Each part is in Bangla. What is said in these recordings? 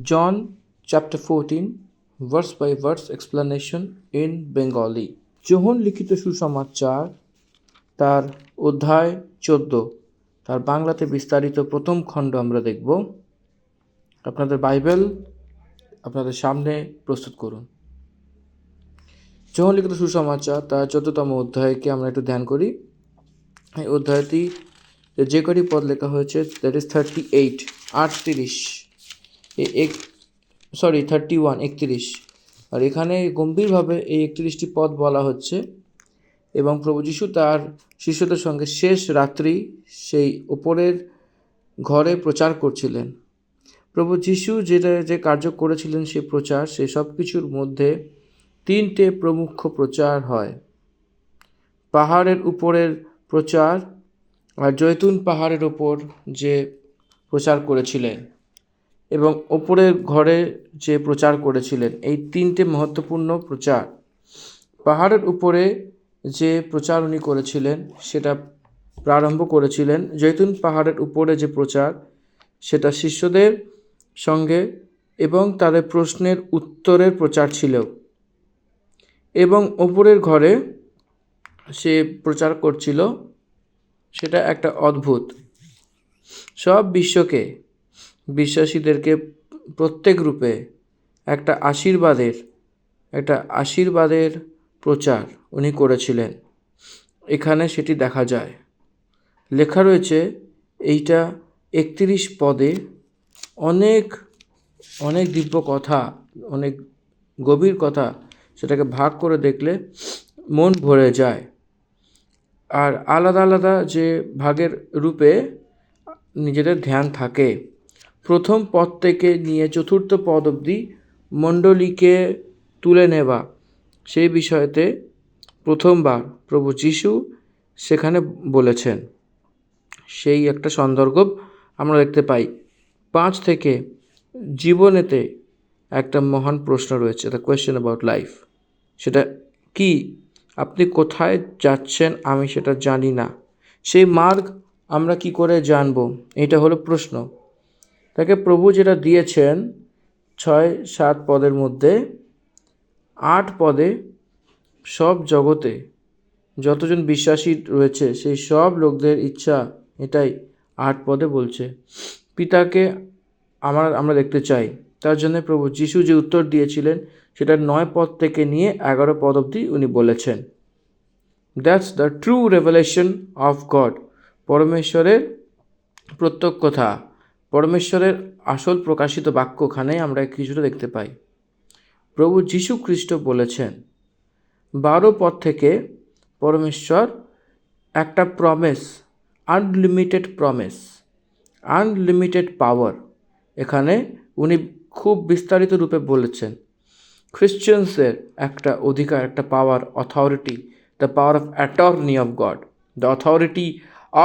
John chapter 14 verse by verse explanation in Bengali. যোহন লিখিত সুসমাচার তার অধ্যায় 14 তার বাংলাতে বিস্তারিত প্রথম খণ্ড আমরা দেখব। আপনাদের বাইবেল আপনাদের সামনে প্রস্তুত করুন। যোহন লিখিত সুসমাচার তার 14তম অধ্যায়কে আমরা একটু ধ্যান করি। এই অধ্যায়টি যে কটি পদ লেখা হয়েছে দ্যাট ইজ 38 38 31 আর এখানে গম্ভীরভাবে এই 31টি পদ বলা হচ্ছে এবং প্রভু যীশু তার শিষ্যদের সঙ্গে শেষ রাত্রি সেই ওপরের ঘরে প্রচার করছিলেন। প্রভু যীশু যে কার্য করেছিলেন সেই প্রচার, সেই সব কিছুর মধ্যে তিনটে প্রমুখ প্রচার হয়। পাহাড়ের উপরের প্রচার আর জৈতুন পাহাড়ের ওপর যে প্রচার করেছিলেন এবং ওপরের ঘরে যে প্রচার করেছিলেন, এই তিনটে মহত্বপূর্ণ প্রচার। পাহাড়ের উপরে যে প্রচার উনি করেছিলেন সেটা প্রারম্ভ করেছিলেন। জৈতুন পাহাড়ের উপরে যে প্রচার সেটা শিষ্যদের সঙ্গে এবং তাদের প্রশ্নের উত্তরের প্রচার ছিল, এবং ওপরের ঘরে সে প্রচার করছিল সেটা একটা অদ্ভুত, সব বিশ্বকে, বিশ্বাসীদেরকে প্রত্যেক রূপে একটা আশীর্বাদের প্রচার উনি করেছিলেন। এখানে সেটি দেখা যায়, লেখা রয়েছে এইটা 31 পদে অনেক অনেক দিব্য কথা, অনেক গভীর কথা, সেটাকে ভাগ করে দেখলে মন ভরে যায়। আর আলাদা আলাদা যে ভাগের রূপে নিজেদের ধ্যান থাকে। প্রথম পদ থেকে নিয়ে চতুর্থ পদ অবধি মণ্ডলীকে তুলে নেওয়া, সেই বিষয়তে প্রথমবার প্রভু যীশু সেখানে বলেছেন। সেই একটা সন্দর্ভ আমরা দেখতে পাই। 5 থেকে জীবনেতে একটা মহান প্রশ্ন রয়েছে, দ্য কোয়েশ্চেন অ্যাবাউট লাইফ। সেটা কি? আপনি কোথায় যাচ্ছেন আমি সেটা জানি না, সেই মার্গ আমরা কি করে জানব? এটা হলো প্রশ্ন। তাকে প্রভু যেটা দিয়েছেন 6-7 পদের মধ্যে 8 পদে সব জগতে যতজন বিশ্বাসী রয়েছে সেই সব লোকদের ইচ্ছা এটাই 8 পদে বলছে। পিতাকে আমরা দেখতে চাই, তার জন্য প্রভু যীশু যে উত্তর দিয়েছিলেন সেটা 9 পদ থেকে নিয়ে 11 পদ অবধি উনি বলেছেন। That's the true revelation of God. পরমেশ্বরের প্রত্যক্ষতা, পরমেশ্বরের আসল প্রকাশিত বাক্যখানে আমরা কিছুটা দেখতে পাই। প্রভু যীশু খ্রিস্ট বলেছেন 12 পদ থেকে পরমেশ্বর একটা প্রমিস, আনলিমিটেড পাওয়ার এখানে উনি খুব বিস্তারিত রূপে বলেছেন। খ্রিশ্চানসের একটা অধিকার, একটা power, authority, the power of attorney of God, the authority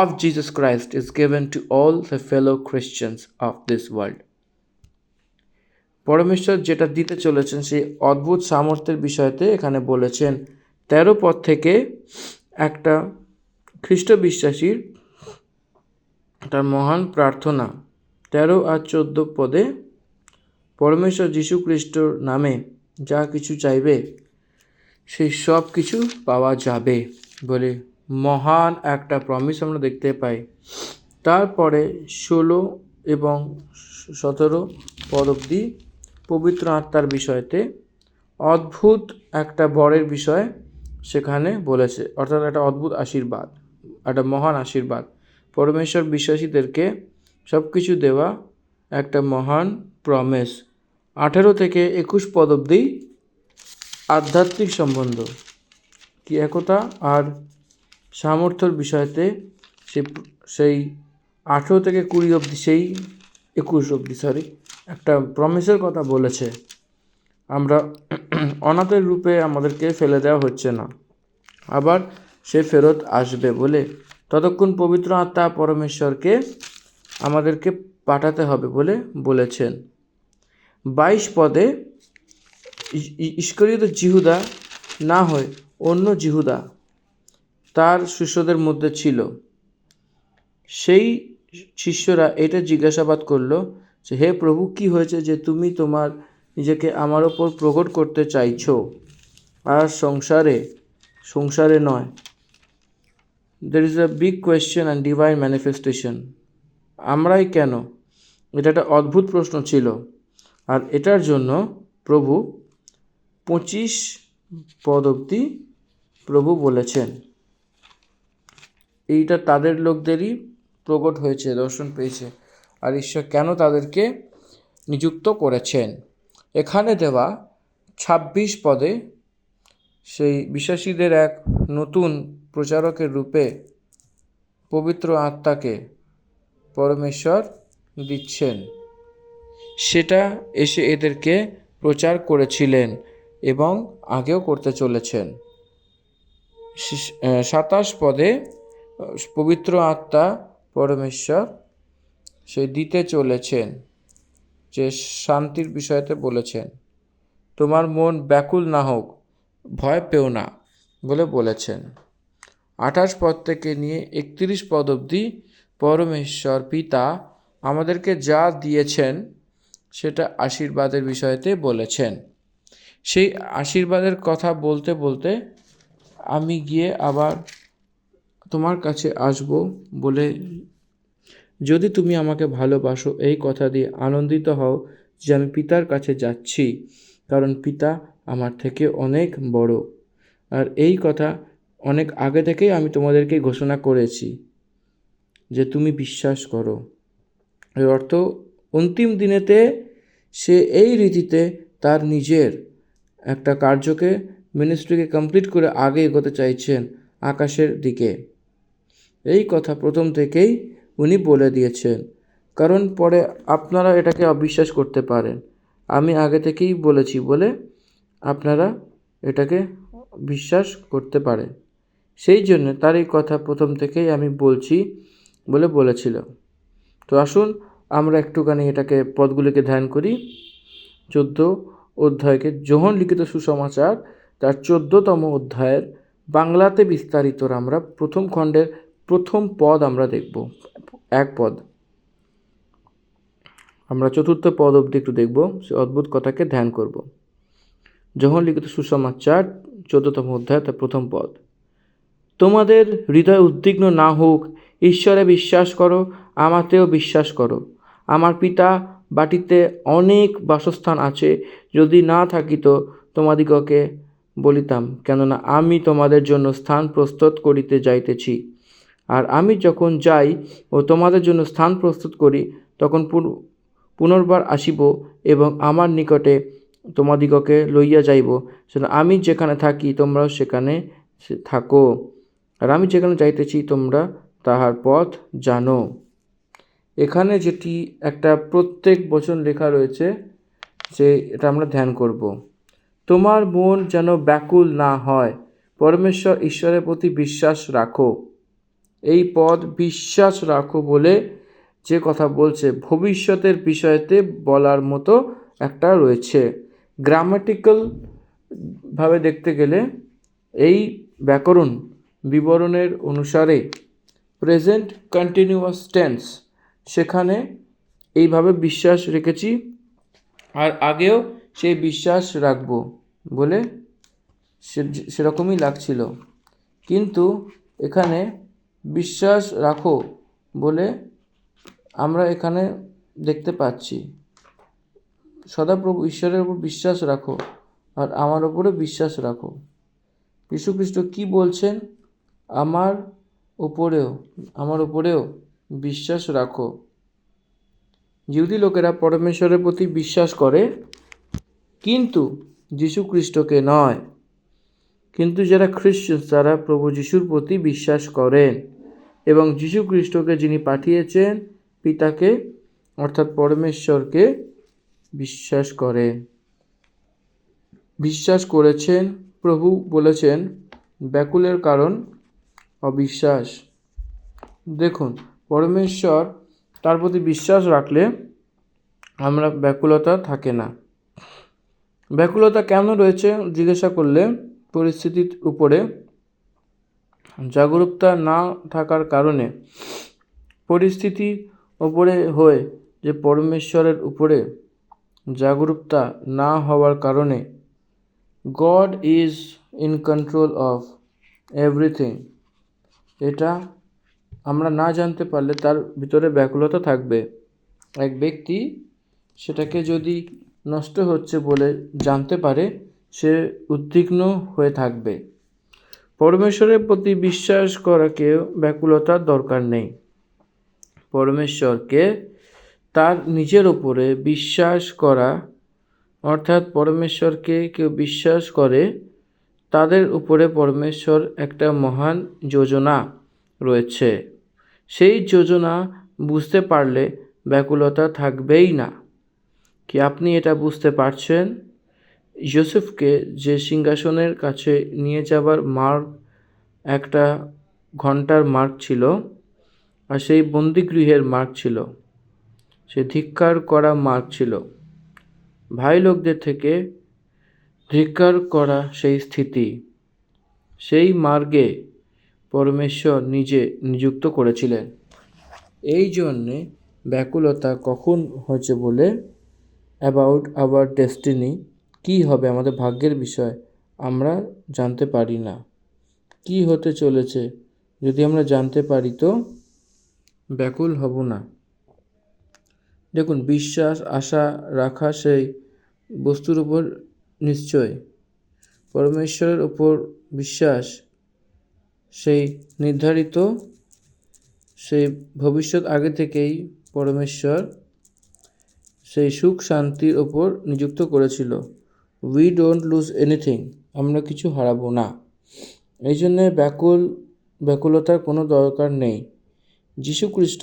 of Jesus Christ is given to all the fellow Christians of this world. পরমেশ্বর যেটা দিতে চলেছেন সেই অদ্ভুত সামর্থ্যের বিষয়তে এখানে বলেছেন। 13 পদ থেকে একটা খ্রিস্ট বিশ্বাসীর তার মহান প্রার্থনা, 13 আর 14 পদে পরমেশ্বর যীশু খ্রিস্টর নামে যা কিছু চাইবে সেই সব কিছু পাওয়া যাবে বলে মহান একটা প্রমিস আমরা দেখতে পাই। তারপরে 16 এবং 17 পদ অবধি পবিত্র আত্মার বিষয়তে অদ্ভুত একটা বরের বিষয় সেখানে বলেছে, অর্থাৎ একটা অদ্ভুত আশীর্বাদ, একটা মহান আশীর্বাদ, পরমেশ্বর বিশ্বাসীদেরকে সব কিছু দেওয়া একটা মহান প্রমিস। 18 থেকে 21 পদ অবধি আধ্যাত্মিক সম্বন্ধ, কি একতা আর সামর্থ্যর বিষয়তে সেই 18 থেকে 20 অবধি, সেই 21 অবধি একটা প্রমিসের কথা বলেছে। আমরা অনাথের রূপে আমাদেরকে ফেলে দেওয়া হচ্ছে না, আবার সে ফেরত আসবে বলে ততক্ষণ পবিত্র আত্মা পরমেশ্বরকে আমাদেরকে পাঠাতে হবে বলে বলেছেন। 22 পদে ইস্করিয়ত জিহুদা না হয় অন্য জিহুদা তার শিষ্যদের মধ্যে ছিল। সেই শিষ্যরা এটা জিজ্ঞাসাবাদ করলো যে হে প্রভু, কি হয়েছে যে তুমি তোমার নিজেকে আমার ওপর প্রকট করতে চাইছো, আর সংসারে নয়। There is a big question and divine manifestation. আমরাই কেন? এটা একটা অদ্ভুত প্রশ্ন ছিল। আর এটার জন্য প্রভু 25 পদ অবধি প্রভু বলেছেন। এইটা তাদের লোকদেরই প্রকট হয়েছে, দর্শন পেয়েছে। আর ঈশ্বর কেন তাদেরকে নিযুক্ত করেছেন, এখানে দেওয়া 26 পদে সেই বিশ্বাসীদের এক নতুন প্রচারকের রূপে পবিত্র আত্মাকে পরমেশ্বর দিচ্ছেন। সেটা এসে এদেরকে প্রচার করেছিলেন এবং আগেও করতে চলেছেন। 27 পদে পবিত্র আত্মা পরমেশ্বর সে দিতে চলেছেন, যে শান্তির বিষয়তে বলেছেন, তোমার মন ব্যাকুল না হোক, ভয় পেও না বলে বলেছেন। 28 পদ থেকে নিয়ে 31 পদ অবধি পরমেশ্বর পিতা আমাদেরকে যা দিয়েছেন সেটা আশীর্বাদের বিষয়তে বলেছেন। সেই আশীর্বাদের কথা বলতে বলতে আমি গিয়ে আবার তোমার কাছে আসব বলে, যদি তুমি আমাকে ভালোবাসো এই কথা দিয়ে আনন্দিত হও যে আমি পিতার কাছে যাচ্ছি, কারণ পিতা আমার থেকে অনেক বড়। আর এই কথা অনেক আগে থেকেই আমি তোমাদেরকে ঘোষণা করেছি যে তুমি বিশ্বাস করো। এর অর্থ অন্তিম দিনেতে সে এই রীতিতে তার নিজের একটা কার্যকে, মিনিস্ট্রিকে কমপ্লিট করে আগে এগোতে চাইছেন আকাশের দিকে। এই কথা প্রথম থেকেই উনি বলে দিয়েছেন, কারণ পরে আপনারা এটাকে অবিশ্বাস করতে পারেন। আমি আগে থেকেই বলেছি বলে আপনারা এটাকে বিশ্বাস করতে পারেন। সেই জন্য তার এই কথা প্রথম থেকেই আমি বলছি বলে বলেছিল। তো আসুন আমরা একটুখানি এটাকে পদগুলিকে ধ্যান করি। 14 অধ্যায়কে, যোহন লিখিত সুসমাচার তার 14তম অধ্যায়ের বাংলাতে বিস্তারিত আমরা প্রথম খণ্ডের প্রথম পদ আমরা দেখব। এক পদ আমরা 4th পদ অবধি একটু দেখব, সে অদ্ভুত কথাকে ধ্যান করব। যোহন লিখিত সুসমাচার 14তম অধ্যায় তার প্রথম পদ। তোমাদের হৃদয় উদ্বিগ্ন না হোক, ঈশ্বরে বিশ্বাস করো, আমাতেও বিশ্বাস করো। আমার পিতা বাটিতে অনেক বাসস্থান আছে, যদি না থাকিত তোমাদিগকে বলিতাম, কেননা আমি তোমাদের জন্য স্থান প্রস্তুত করিতে যাইতেছি। আর আমি যখন যাই ও তোমাদের জন্য স্থান প্রস্তুত করি, তখন পুনর্বার আসিব এবং আমার নিকটে তোমাদিগকে লইয়া যাইব, যেন আমি যেখানে থাকি তোমরাও সেখানে থাকো। আর আমি যেখানে যাইতেছি তোমরা তাহার পথ জানো। এখানে যেটি একটা প্রত্যেক বচন লেখা রয়েছে, যে এটা আমরা ধ্যান করব। তোমার মন যেন ব্যাকুল না হয়, পরমেশ্বর ঈশ্বরের প্রতি বিশ্বাস রাখো। এই পদ বিশ্বাস রাখো বলে যে কথা বলছে, ভবিষ্যতের বিষয়তে বলার মতো একটা রয়েছে। গ্রামাটিক্যাল ভাবে দেখতে গেলে এই ব্যাকরণ বিবরণের অনুসারে প্রেজেন্ট কন্টিনিউয়াস টেন্স, সেখানে এইভাবে বিশ্বাস রেখেছি আর আগেও সেই বিশ্বাস রাখব বলে সেরকমই লাগছিল। কিন্তু এখানে বিশ্বাস রাখো বলে আমরা এখানে দেখতে পাচ্ছি, সদাপ্রভু ঈশ্বরের উপর বিশ্বাস রাখো আর আমার উপরে বিশ্বাস রাখো। যীশুখ্রিস্ট কি বলছেন? আমার উপরেও বিশ্বাস রাখো। ইহুদি লোকেরা পরমেশ্বরের প্রতি বিশ্বাস করে, কিন্তু যীশুখ্রিস্টকে নয়। কিন্তু যারা খ্রিস্টান তারা প্রভু যীশুর প্রতি বিশ্বাস করেন এবং যীশুখ্রিস্টকে যিনি পাঠিয়েছেন পিতাকে অর্থাৎ পরমেশ্বরকে বিশ্বাস করেন। বিশ্বাস করেছেন। প্রভু বলেছেন ব্যাকুলের কারণ অবিশ্বাস। দেখুন, পরমেশ্বর তার প্রতি বিশ্বাস রাখলে আমরা ব্যাকুলতা থাকে না। ব্যাকুলতা কেন রয়েছে জিজ্ঞাসা করলে পরিস্থিতির উপরে জাগরূকতা না থাকার কারণে পরিস্থিতির ওপরে হয়ে যে পরমেশ্বরের উপরে জাগরূকতা না হওয়ার কারণে god is in control of everything, এটা আমরা না জানতে পারলে তার ভিতরে ব্যাকুলতা থাকবে। এক ব্যক্তি সেটাকে যদি নষ্ট হচ্ছে বলে জানতে পারে, সে উদ্বিগ্ন হয়ে থাকবে। পরমেশ্বরের প্রতি বিশ্বাস করাকেও ব্যাকুলতার দরকার নেই। পরমেশ্বরকে তার নিজের ওপরে বিশ্বাস করা, অর্থাৎ পরমেশ্বরকে কেউ বিশ্বাস করে তাদের উপরে পরমেশ্বর একটা মহান যোজনা রয়েছে। সেই যোজনা বুঝতে পারলে ব্যাকুলতা থাকবেই না। কি আপনি এটা বুঝতে পারছেন? ইউসুফকে যে সিংহাসনের কাছে নিয়ে যাবার মার্গ একটা ঘন্টার মার্গ ছিল, আর সেই বন্দিগৃহের মার্গ ছিল, সে ধিক্কার করা মার্গ ছিল, ভাই লোকদের থেকে ধিক্কার করা সেই স্থিতি, সেই মার্গে পরমেশ্বর নিজে নিযুক্ত করেছিলেন। এই জন্যে ব্যাকুলতা কখন হয়েছে বলে অ্যাবাউট আওয়ার ডেস্টিনি, কী হবে আমাদের ভাগ্যের বিষয় আমরা জানতে পারি না। কি হতে চলেছে যদি আমরা জানতে পারি তো ব্যাকুল হব না। দেখুন, বিশ্বাস আশা রাখা সেই বস্তুর উপর নিশ্চয়, পরমেশ্বরের উপর বিশ্বাস সেই নির্ধারিত, সেই ভবিষ্যৎ আগে থেকেই পরমেশ্বর সেই সুখ শান্তির ওপর নিযুক্ত করেছিল। উই ডোন্ট লুজ এনিথিং, আমরা কিছু হারাবো না। এই জন্যে ব্যাকুলতার কোনো দরকার নেই। যীশুখ্রিস্ট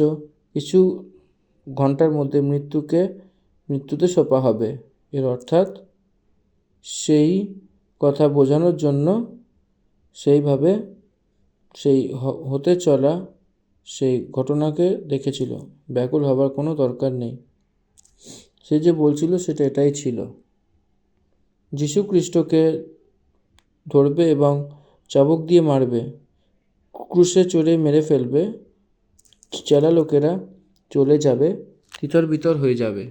কিছু ঘন্টার মধ্যে মৃত্যুতে সোপা হবে, এর অর্থাৎ সেই কথা বোঝানোর জন্য সেইভাবে সেই হতে চলা সেই ঘটনাকে দেখেছিল। ব্যাকুল হবার কোনো দরকার নেই। সে যে বলছিল সেটা এটাই ছিল। যীশুখ্রিস্টকে ধরবে এবং চাবুক দিয়ে মারবে, ক্রুশে চড়ে মেরে ফেলবে, চেলা লোকেরা চলে যাবে, তিতর বিতর হয়ে যাবে।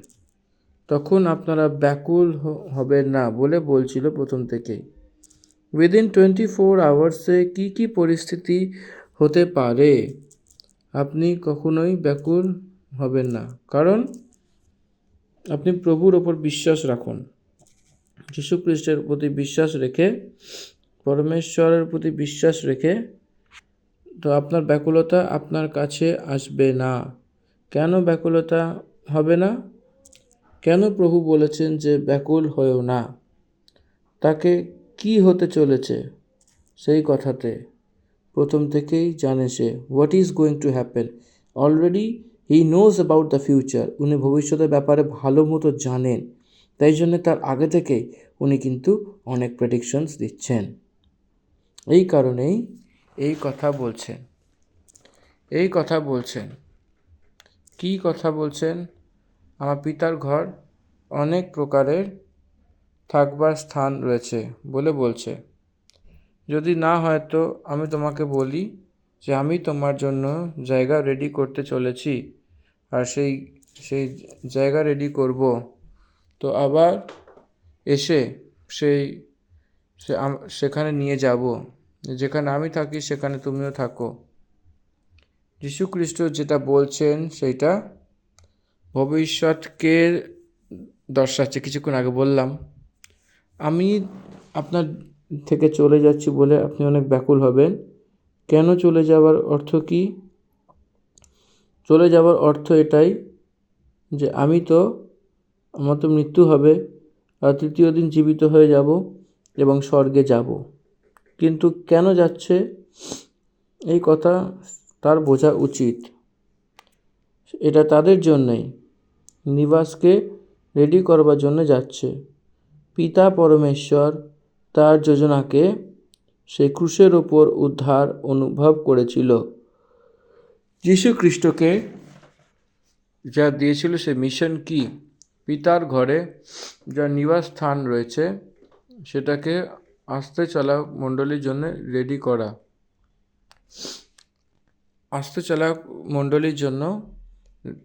তখন আপনারা ব্যাকুল হবেন না বলে বলছিল প্রথম থেকেই। উইদিন 24 আওয়ার্সে কী কী পরিস্থিতি হতে পারে, আপনি কখনোই ব্যাকুল হবেন না, কারণ আপনি প্রভুর ওপর বিশ্বাস রাখুন। যীশুখ্রিস্টের প্রতি বিশ্বাস রেখে, পরমেশ্বরের প্রতি বিশ্বাস রেখে, তো আপনার ব্যাকুলতা আপনার কাছে আসবে না। কেন ব্যাকুলতা হবে না? কেন প্রভু বলেছেন যে ব্যাকুল হয়েও না? তাকে কি হতে চলেছে সেই কথাতে প্রথম থেকেই জানে সে, what is going to happen. Already he knows about the future, উনি ভবিষ্যতের ব্যাপারে ভালো মতো জানেন। তাই জন্য তার আগে থেকেই উনি কিন্তু অনেক প্রেডিকশনস দিচ্ছেন। এই কারণেই এই কথা বলছেন। কি কথা বলছেন? আমার পিতার ঘর অনেক প্রকারের থাকবার স্থান রয়েছে বলে বলছে। যদি না হয় তো আমি তোমাকে বলি যে আমি তোমার জন্য জায়গা রেডি করতে চলেছি, আর সেই জায়গা রেডি করব, তো আবার এসে সেখানে নিয়ে যাব, যেখানে আমি থাকি সেখানে তুমিও থাকো। যীশুখ্রিস্ট যেটা বলছেন সেইটা ভবিষ্যৎকে দর্শাচ্ছে। কিছুক্ষণ আগে বললাম, আমি আপনার থেকে চলে যাচ্ছি বলে আপনি অনেক ব্যাকুল হবেন। কেন চলে যাওয়ার অর্থ কি? চলে যাওয়ার অর্থ এটাই যে আমার তো মৃত্যু হবে, আর তৃতীয় দিন জীবিত হয়ে যাব এবং স্বর্গে যাব। কিন্তু কেন যাচ্ছে এই কথা তার বোঝা উচিত। এটা তাদের জন্যই, নিবাসকে রেডি করবার জন্য যাচ্ছে। পিতা পরমেশ্বর তার যোজনাকে সেই ক্রুশের ওপর উদ্ধার অনুভব করেছিল। যীশুখ্রিস্টকে যা দিয়েছিল সে মিশন কি? পিতার ঘরে যা নিবাস স্থান রয়েছে সেটাকে আসতে চলা মণ্ডলীর জন্য রেডি করা। আসতে চলা মণ্ডলীর জন্য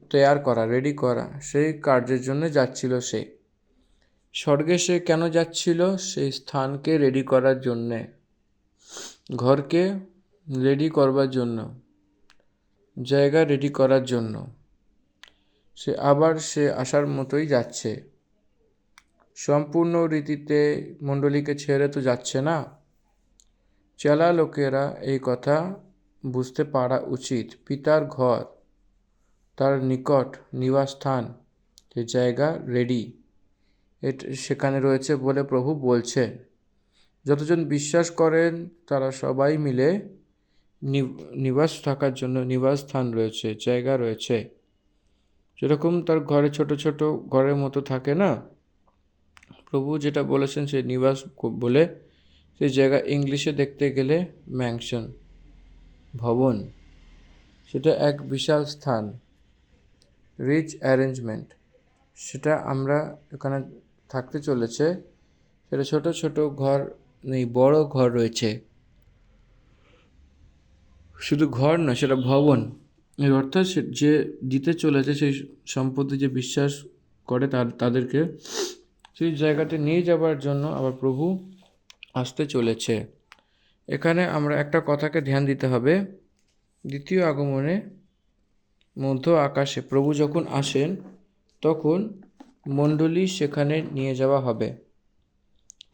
তৈয়ার করা, রেডি করা, সেই কার্যের জন্য যাচ্ছিল সে। স্বর্গে সে কেন যাচ্ছিল? সেই স্থানকে রেডি করার জন্যে, ঘরকে রেডি করবার জন্য, জায়গা রেডি করার জন্য। সে আসার মতোই যাচ্ছে। সম্পূর্ণ রীতিতে মণ্ডলীকে ছেড়ে তো যাচ্ছে না। চেলা লোকেরা এই কথা বুঝতে পারা উচিত। পিতার ঘর, তার নিকট নিবাসস্থান, যে জায়গা রেডি, সেখানে রয়েছে বলে প্রভু বলছেন। যতজন বিশ্বাস করেন তারা সবাই মিলে নিবাস থাকার জন্য নিবাস স্থান রয়েছে, জায়গা রয়েছে। যেরকম তার ঘরে ছোট ছোট ঘরের মতো থাকে না, প্রভু যেটা বলেছেন সে নিবাস বলে, সেই জায়গা ইংলিশে দেখতে গেলে ম্যানশন, ভবন। সেটা এক বিশাল স্থান, রিচ অ্যারেঞ্জমেন্ট। সেটা আমরা এখানে থাকতে চলেছে। সেটা ছোট ছোট ঘর নেই, বড় ঘর রয়েছে। শুধু ঘর না, সেটা ভবন। এর অর্থাৎ যে দিতে চলেছে, সেই সম্পত্তি যে বিশ্বাস করে তাদেরকে সেই জায়গাতে নিয়ে যাবার জন্য আবার প্রভু আসতে চলেছে। এখানে আমরা একটা কথাকে ধ্যান দিতে হবে। দ্বিতীয় আগমনে মধ্য আকাশে প্রভু যখন আসেন, তখন মণ্ডলী সেখানে নিয়ে যাওয়া হবে।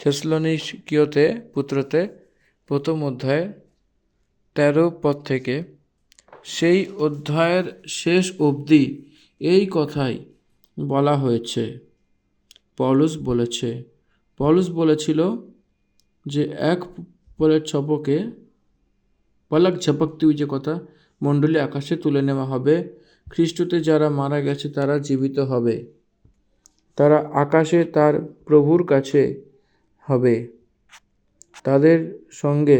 থেসলোনিকীয়তে পুত্রতে 1 অধ্যায় 13 পদ থেকে সেই অধ্যায়ের শেষ অবধি এই কথাই বলা হয়েছে। পৌলুস বলেছিল যে এক পলক ঝপকতে যে কথা, মণ্ডলী আকাশে তুলে নেওয়া হবে। খ্রিস্টতে যারা মারা গেছে তারা জীবিত হবে, তারা আকাশে তার প্রভুর কাছে হবে। তাদের সঙ্গে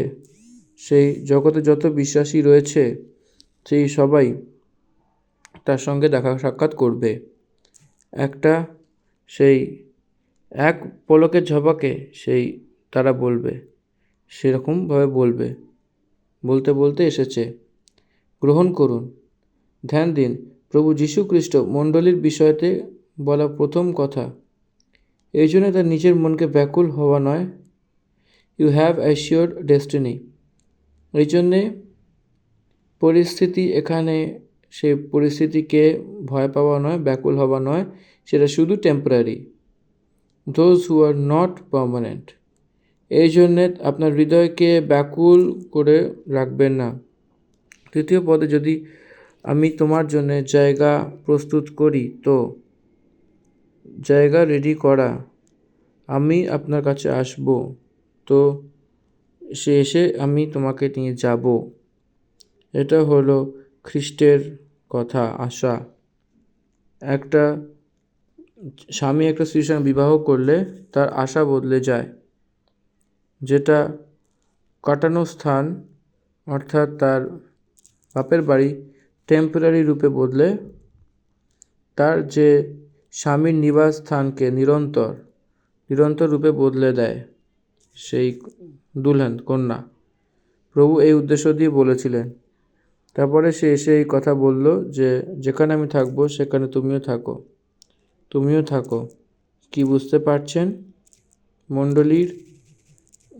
সেই জগতে যত বিশ্বাসী রয়েছে সেই সবাই তার সঙ্গে দেখা সাক্ষাৎ করবে। সেই এক পলকের ঝপাকে সেই তারা বলবে, সেরকমভাবে বলতে এসেছে। গ্রহণ করুন, ধ্যান দিন। প্রভু যীশু খ্রিস্ট মণ্ডলীর বিষয়তে বলা প্রথম কথা। এই জন্য তার নিজের মনকে ব্যাকুল হওয়া নয়। You have assured destiny. এই জন্যে পরিস্থিতি, এখানে সেই পরিস্থিতিকে ভয় পাওয়া নয়, ব্যাকুল হওয়া নয়, সেটা শুধু temporary. Those who are not permanent. এই জন্যে আপনার হৃদয়কে ব্যাকুল করে রাখবেন না। তৃতীয় পদে, যদি আমি তোমার জন্য জায়গা প্রস্তুত করি, তো জায়গা রেডি করা, আমি আপনার কাছে আসব, তো সে এসে আমি তোমাকে নিয়ে যাব। এটা হলো খ্রিস্টের কথা, আশা। একটা স্বামী একটা স্ত্রীর সঙ্গে বিবাহ করলে তার আশা বদলে যায়। যেটা কাটানো স্থান, অর্থাৎ তার বাপের বাড়ি, টেম্পোরারি রূপে বদলে তার যে স্বামীর নিবাস স্থানকে নিরন্তর রূপে বদলে দেয় সেই দুলহান, কন্যা। প্রভু এই উদ্দেশ্য দিয়ে বলেছিলেন। তারপরে সে এসে এই কথা বলল যে যেখানে আমি থাকবো সেখানে তুমিও থাকো। কি বুঝতে পারছেন?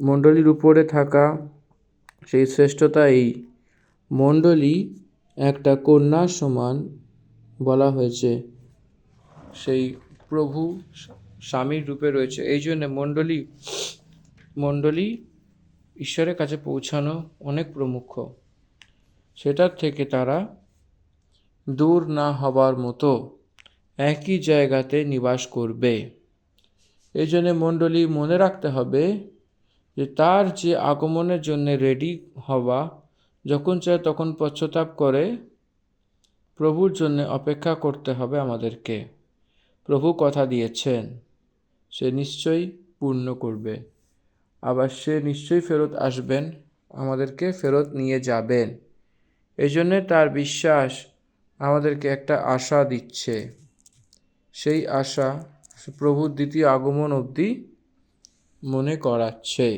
মণ্ডলীর উপরে থাকা সেই শ্রেষ্ঠতা এই। মণ্ডলী একটা কন্যার সমান বলা হয়েছে। সেই প্রভু স্বামীর রূপে রয়েছে। এই জন্য মণ্ডলী ঈশ্বরের কাছে পৌঁছানো অনেক প্রমুখ। সেটার থেকে তারা দূর না হবার মতো একই জায়গাতে নিবাস করবে। এই জন্য মণ্ডলী মনে রাখতে হবে যে তার যে আগমনের জন্য রেডি হওয়া, যখন চায় তখন পশ্চাতাপ করে প্রভুর জন্য অপেক্ষা করতে হবে আমাদেরকে। প্রভু কথা দিয়েছেন, সে নিশ্চয়ই পূর্ণ করবে। আবার সে নিশ্চয়ই ফেরত আসবেন, আমাদেরকে ফেরত নিয়ে যাবেন। এই জন্যে তার বিশ্বাস আমাদেরকে একটা আশা দিচ্ছে। সেই আশা প্রভুর দ্বিতীয় আগমন অবধি মনে করাচ্ছে।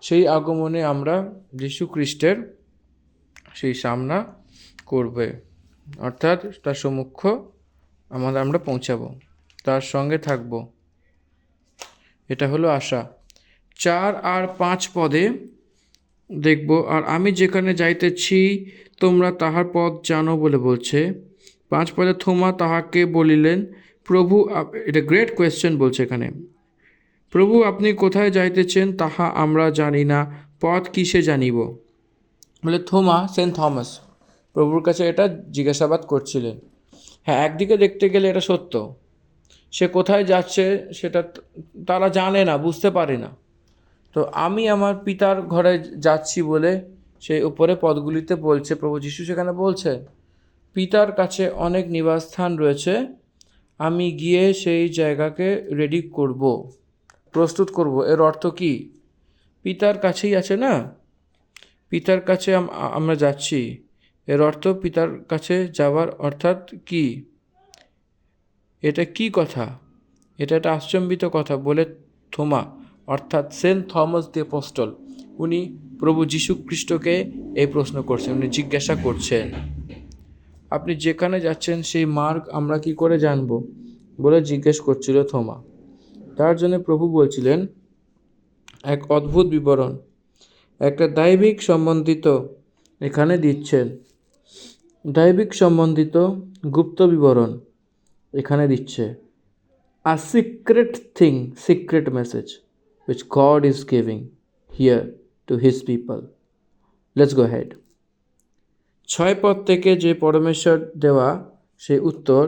সেই আগমনে আমরা যীশু খ্রিস্টের সেই সামনা করবে। অর্থাৎ তার সম্মুখ আমরা পৌঁছাবো, তার সঙ্গে থাকব, এটা হলো আশা। 4 আর 5 পদে দেখব, আর আমি যেখানে যাইতেছি তোমরা তাহার পথ জানো বলে বলছে। 5 পদে থোমা তাহাকে বলিলেন, প্রভু, এটা গ্রেট কোয়েশ্চেন বলছে এখানে, প্রভু আপনি কোথায় যাইতেছেন তাহা আমরা জানি না, পথ কিসে জানিব? বলে থোমা, সেন্ট থমাস প্রভুর কাছে এটা জিজ্ঞাসাবাদ করছিলেন। হ্যাঁ, একদিকে দেখতে গেলে এটা সত্য, সে কোথায় যাচ্ছে সেটা তারা জানে না, বুঝতে পারে না। তো আমি আমার পিতার ঘরে যাচ্ছি বলে সেই উপরে পদগুলিতে বলছে, প্রভু যিশু সেখানে বলছে পিতার কাছে অনেক নিবাসস্থান রয়েছে, আমি গিয়ে সেই জায়গাকে রেডি করব, প্রস্তুত করব। এর অর্থ কি? পিতার কাছেই আছে না, পিতার কাছে আমরা যাচ্ছি, এর অর্থ পিতার কাছে যাওয়ার অর্থাৎ কি? এটা কি কথা? এটা একটা আশ্চর্যিত কথা বলে থোমা, অর্থাৎ সেন্ট থমাস দি অ্যাপোস্টল, উনি প্রভু যীশু খ্রিস্টকে এই প্রশ্ন করছেন, উনি জিজ্ঞাসা করছেন আপনি যেখানে যাচ্ছেন সেই মার্গ আমরা কি করে জানবো বলে জিজ্ঞেস করছিল থোমা। তার জন্য প্রভু বলছিলেন এক অদ্ভুত বিবরণ, একটা দৈবিক সম্বন্ধিত এখানে দিচ্ছেন, দৈবিক সম্বন্ধিত গুপ্ত বিবরণ এখানে দিচ্ছে। A secret thing, secret message which God is giving here to his people. Let's go ahead. 6 পদ থেকে যে পরমেশ্বর দেওয়া সেই উত্তর,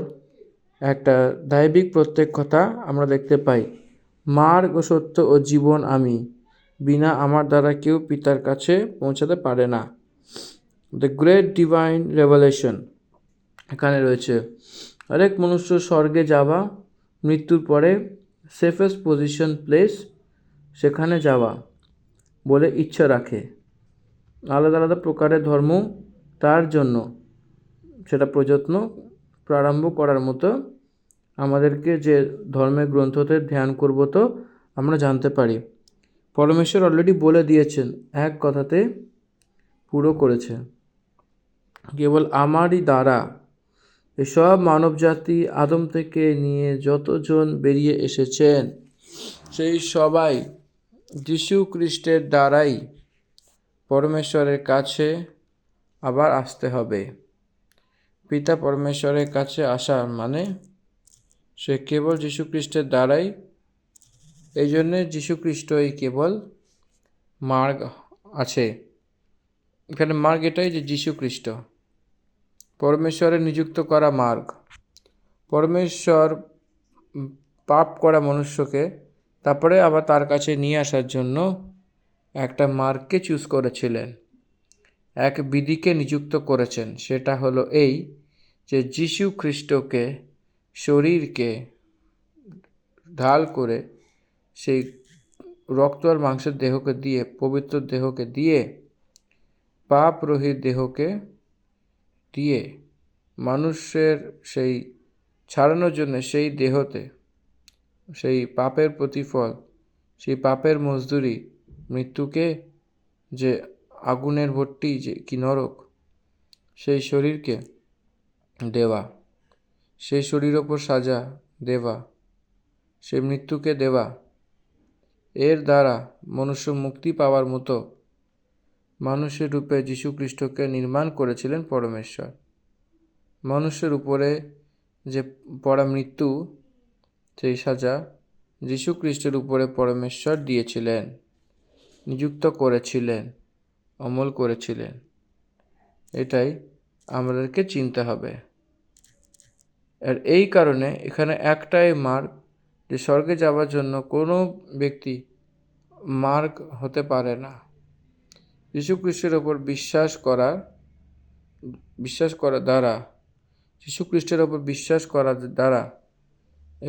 একটা দৈবিক প্রত্যক্ষতা আমরা দেখতে পাই। মার্গ ও সত্য ও জীবন আমি, বিনা আমার দ্বারা কেউ পিতার কাছে পৌঁছাতে পারে না। দ্য গ্রেট ডিভাইন রেভেলেশন এখানে রয়েছে। আরেক মনুষ্য স্বর্গে যাওয়া, মৃত্যুর পরে সেফেস্ট পজিশন প্লেস, সেখানে যাওয়া বলে ইচ্ছা রাখে। আলাদা আলাদা প্রকারের ধর্ম তার জন্য সেটা প্রযত্ন প্রারম্ভ করার মতো আমাদেরকে যে ধর্মের গ্রন্থতে ধ্যান করব তো আমরা জানতে পারি পরমেশ্বর অলরেডি বলে দিয়েছেন, এক কথাতে পুরো করেছে। কেবল আমারই দ্বারা এসব মানবজাতি আদম থেকে নিয়ে যতজন বেরিয়ে এসেছেন সেই সবাই যীশু খ্রিস্টের দ্বারাই পরমেশ্বরের কাছে আবার আসতে হবে। পিতা পরমেশ্বরের কাছে আসার মানে সে কেবল যীশু খ্রিস্টের দ্বারাই, এই জন্যে যীশু খ্রিস্টই কেবল মার্গ আছে। এখানে মার্গ এটাই যে যীশু খ্রিস্ট পরমেশ্বরের নিযুক্ত করা মার্গ। পরমেশ্বর পাপ করা মনুষ্যকে তারপরে আবার তার কাছে নিয়ে আসার জন্য একটা মার্গকে চুজ করেছিলেন, এক বিধিকে নিযুক্ত করেছেন। সেটা হলো এই যে যীশু খ্রিস্টকে শরীরকে ঢাল করে সেই রক্ত আর মাংসের দেহকে দিয়ে, পবিত্র দেহকে দিয়ে, পাপ রহিত দেহকে দিয়ে মানুষের সেই ছাড়ানোর জন্য সেই দেহতে সেই পাপের প্রতিফল, সেই পাপের মজদুরি মৃত্যুকে, যে আগুনের ভট্টি যে কি নরক, সেই শরীরকে দেওয়া, সেই শরীর ওপর সাজা দেওয়া, সেই মৃত্যুকে দেওয়া, এর দ্বারা মনুষ্য মুক্তি পাওয়ার মতো মানুষের রূপে যীশু খ্রিস্টকে নির্মাণ করেছিলেন পরমেশ্বর। মানুষের উপরে যে পড়া মৃত্যু, সেই সাজা যীশু খ্রিস্টের উপরে পরমেশ্বর দিয়েছিলেন, নিযুক্ত করেছিলেন, অমল করেছিলেন। এটাই আমাদেরকে চিনতে হবে। আর এই কারণে এখানে একটাই মার্গ, যে স্বর্গে যাওয়ার জন্য কোনো ব্যক্তি মার্গ হতে পারে না। যীশু খ্রিস্টের ওপর বিশ্বাস করার দ্বারা, যীশু খ্রিস্টের ওপর বিশ্বাস করার দ্বারা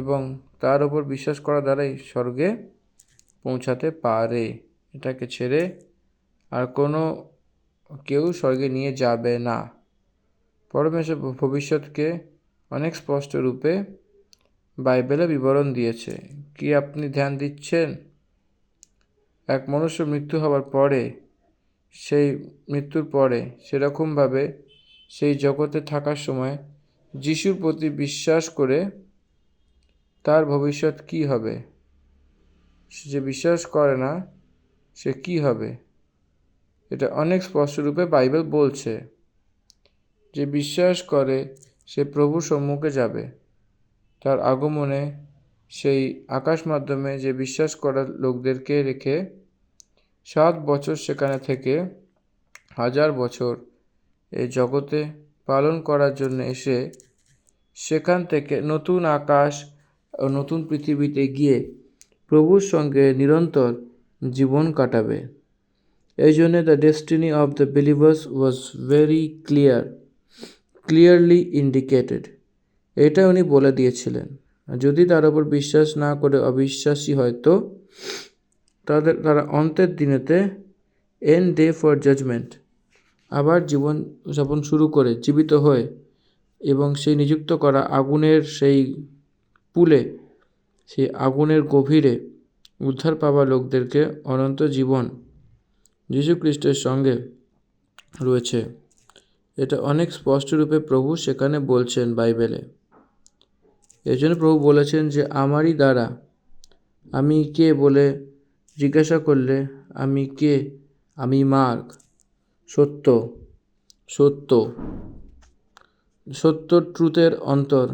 এবং তার ওপর বিশ্বাস করার দ্বারাই স্বর্গে পৌঁছাতে পারে। এটাকে ছেড়ে আর কোনো কেউ স্বর্গে নিয়ে যাবে না। পরমেশ্বর ভবিষ্যৎকে অনেক স্পষ্ট রূপে বাইবেলে বিবরণ দিয়েছে। কি আপনি ধ্যান দিচ্ছেন? এক মনুষ্য মৃত্যু হওয়ার পরে, সেই মৃত্যুর পরে সেরকমভাবে সেই জগতে থাকার সময় যিশুর প্রতি বিশ্বাস করে তার ভবিষ্যৎ কী হবে, সে যে বিশ্বাস করে না সে কী হবে, এটা অনেক স্পষ্টরূপে বাইবেল বলছে। যে বিশ্বাস করে সে প্রভুর সম্মুখে যাবে, তার আগমনে সেই আকাশ মাধ্যমে যে বিশ্বাস করার লোকদেরকে রেখে 7 বছর সেখানে থেকে 1000 বছর এই জগতে পালন করার জন্য এসে সেখান থেকে নতুন আকাশ ও নতুন পৃথিবীতে গিয়ে প্রভুর সঙ্গে নিরন্তর জীবন কাটাবে। এই জন্যে the destiny of the believers was very clearly indicated. এটা উনি বলে দিয়েছিলেন। যদি তার উপর বিশ্বাস না করে অবিশ্বাসী হয় তো তারা অন্তের দিনেতে এন্ড ডে ফর জাজমেন্ট আবার জীবন যাপন শুরু করে জীবিত হয়ে এবং সেই নিযুক্ত করা আগুনের সেই পুলে, সেই আগুনের গভীরে উদ্ধার পাওয়া লোকদেরকে অনন্ত জীবন যীশু খ্রিস্টের সঙ্গে রয়েছে। এটা অনেক স্পষ্টরূপে প্রভু সেখানে বলছেন বাইবেলে। এই জন্য প্রভু বলেছেন যে আমারই দ্বারা, আমি কে বলে জিজ্ঞাসা করলে আমি কে, আমি মার্গ, সত্য সত্য সত্য ট্রুথের অন্তর,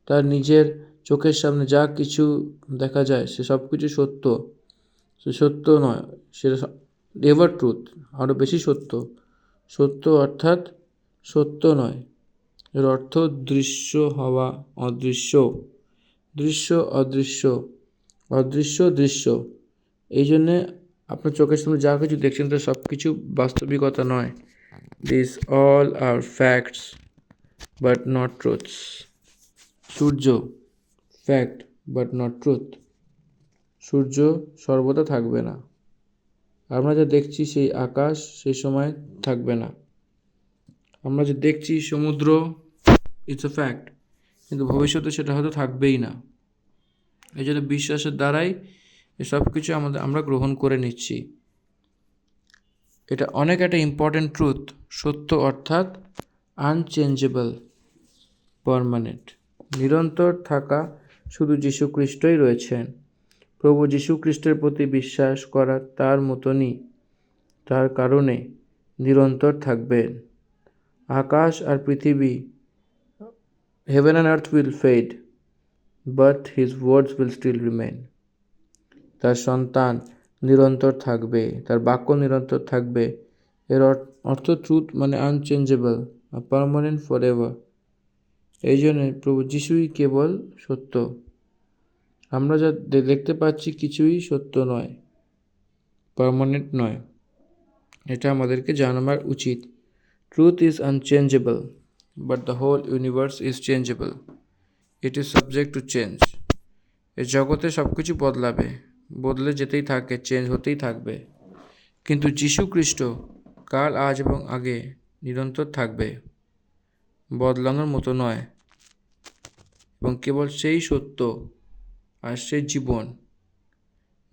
তার নিজের চোখের সামনে যা কিছু দেখা যায় সে সব কিছু সত্য, সে সত্য নয়, সেটা এভার ট্রুথ, আরও বেশি সত্য। সত্য অর্থাৎ সত্য নয়, এর অর্থ দৃশ্য হওয়া অদৃশ্য, দৃশ্য অদৃশ্য, অদৃশ্য দৃশ্য। এই জন্যে আপনার চোখের সামনে যা কিছু দেখছেন তা সব কিছু বাস্তবিকতা নয়। This all are facts but not truths. সূর্য ফ্যাক্ট বাট নট ট্রুথ। সূর্য সর্বদা থাকবে না। আমরা যা দেখছি সেই আকাশ সেই সময় থাকবে না। আমরা যে দেখছি সমুদ্র, ইটস এ ফ্যাক্ট, কিন্তু ভবিষ্যতে সেটা হয়তো থাকবেই না। এই জন্য বিশ্বাসের দ্বারাই এসব কিছু আমরা গ্রহণ করে নিচ্ছি। এটা অনেক একটা ইম্পর্ট্যান্ট ট্রুথ। সত্য অর্থাৎ আনচেঞ্জেবল, পার্মানেন্ট, নিরন্তর থাকা শুধু যীশু খ্রিস্টই রয়েছেন। প্রভু যীশু খ্রিস্টের প্রতি বিশ্বাস করা তার মতনই, তার কারণে নিরন্তর থাকবেন। আকাশ আর পৃথিবী, heaven and earth will fade, but his words will still remain. তার সন্তান নিরন্তর থাকবে, তার বাক্য নিরন্তর থাকবে। এর অর্থ ট্রুথ মানে আনচেঞ্জেবল, পার্মানেন্ট ফর এভার। এই জন্যে প্রভু যিশুই কেবল সত্য। আমরা যা দেখতে পাচ্ছি কিছুই সত্য নয়, পার্মানেন্ট নয়। এটা আমাদেরকে জানাবার উচিত। Truth is unchangeable, but the whole universe is changeable. It is subject to change. এই জগতে সব কিছু বদলে যেতেই থাকে, চেঞ্জ হতেই থাকবে। কিন্তু যীশু খ্রিস্ট কাল আজ এবং আগে নিরন্তর থাকবে, বদলানোর মতো নয়। এবং কেবল সেই সত্য আর সেই জীবন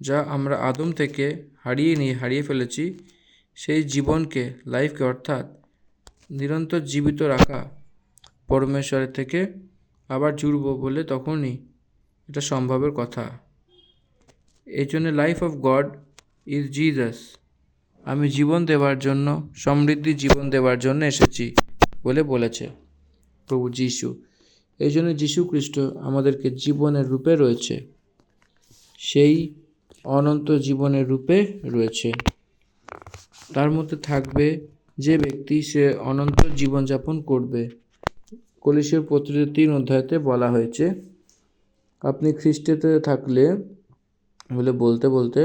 যা আমরা আদম থেকে হারিয়ে ফেলেছি, সেই জীবনকে, লাইফকে অর্থাৎ নিরন্তর জীবিত রাখা পরমেশ্বরের থেকে আবার জুড়ব বলে তখনই এটা সম্ভবের কথা। এই জন্য life of God is Jesus. আমি জীবন দেওয়ার জন্য, সমৃদ্ধি জীবন দেওয়ার জন্য এসেছি বলে বলেছে প্রভু যীশু। এই জন্য যীশু খ্রিস্ট আমাদেরকে জীবনের রূপে রয়েছে, সেই অনন্ত জীবনের রূপে রয়েছে। তার মধ্যে থাকবে যে ব্যক্তি, সে অনন্ত জীবনযাপন করবে। কলিসীয় পত্রিকা 3 অধ্যায়তে বলা হয়েছে, আপনি খ্রিস্টেতে থাকলে বলে বলতে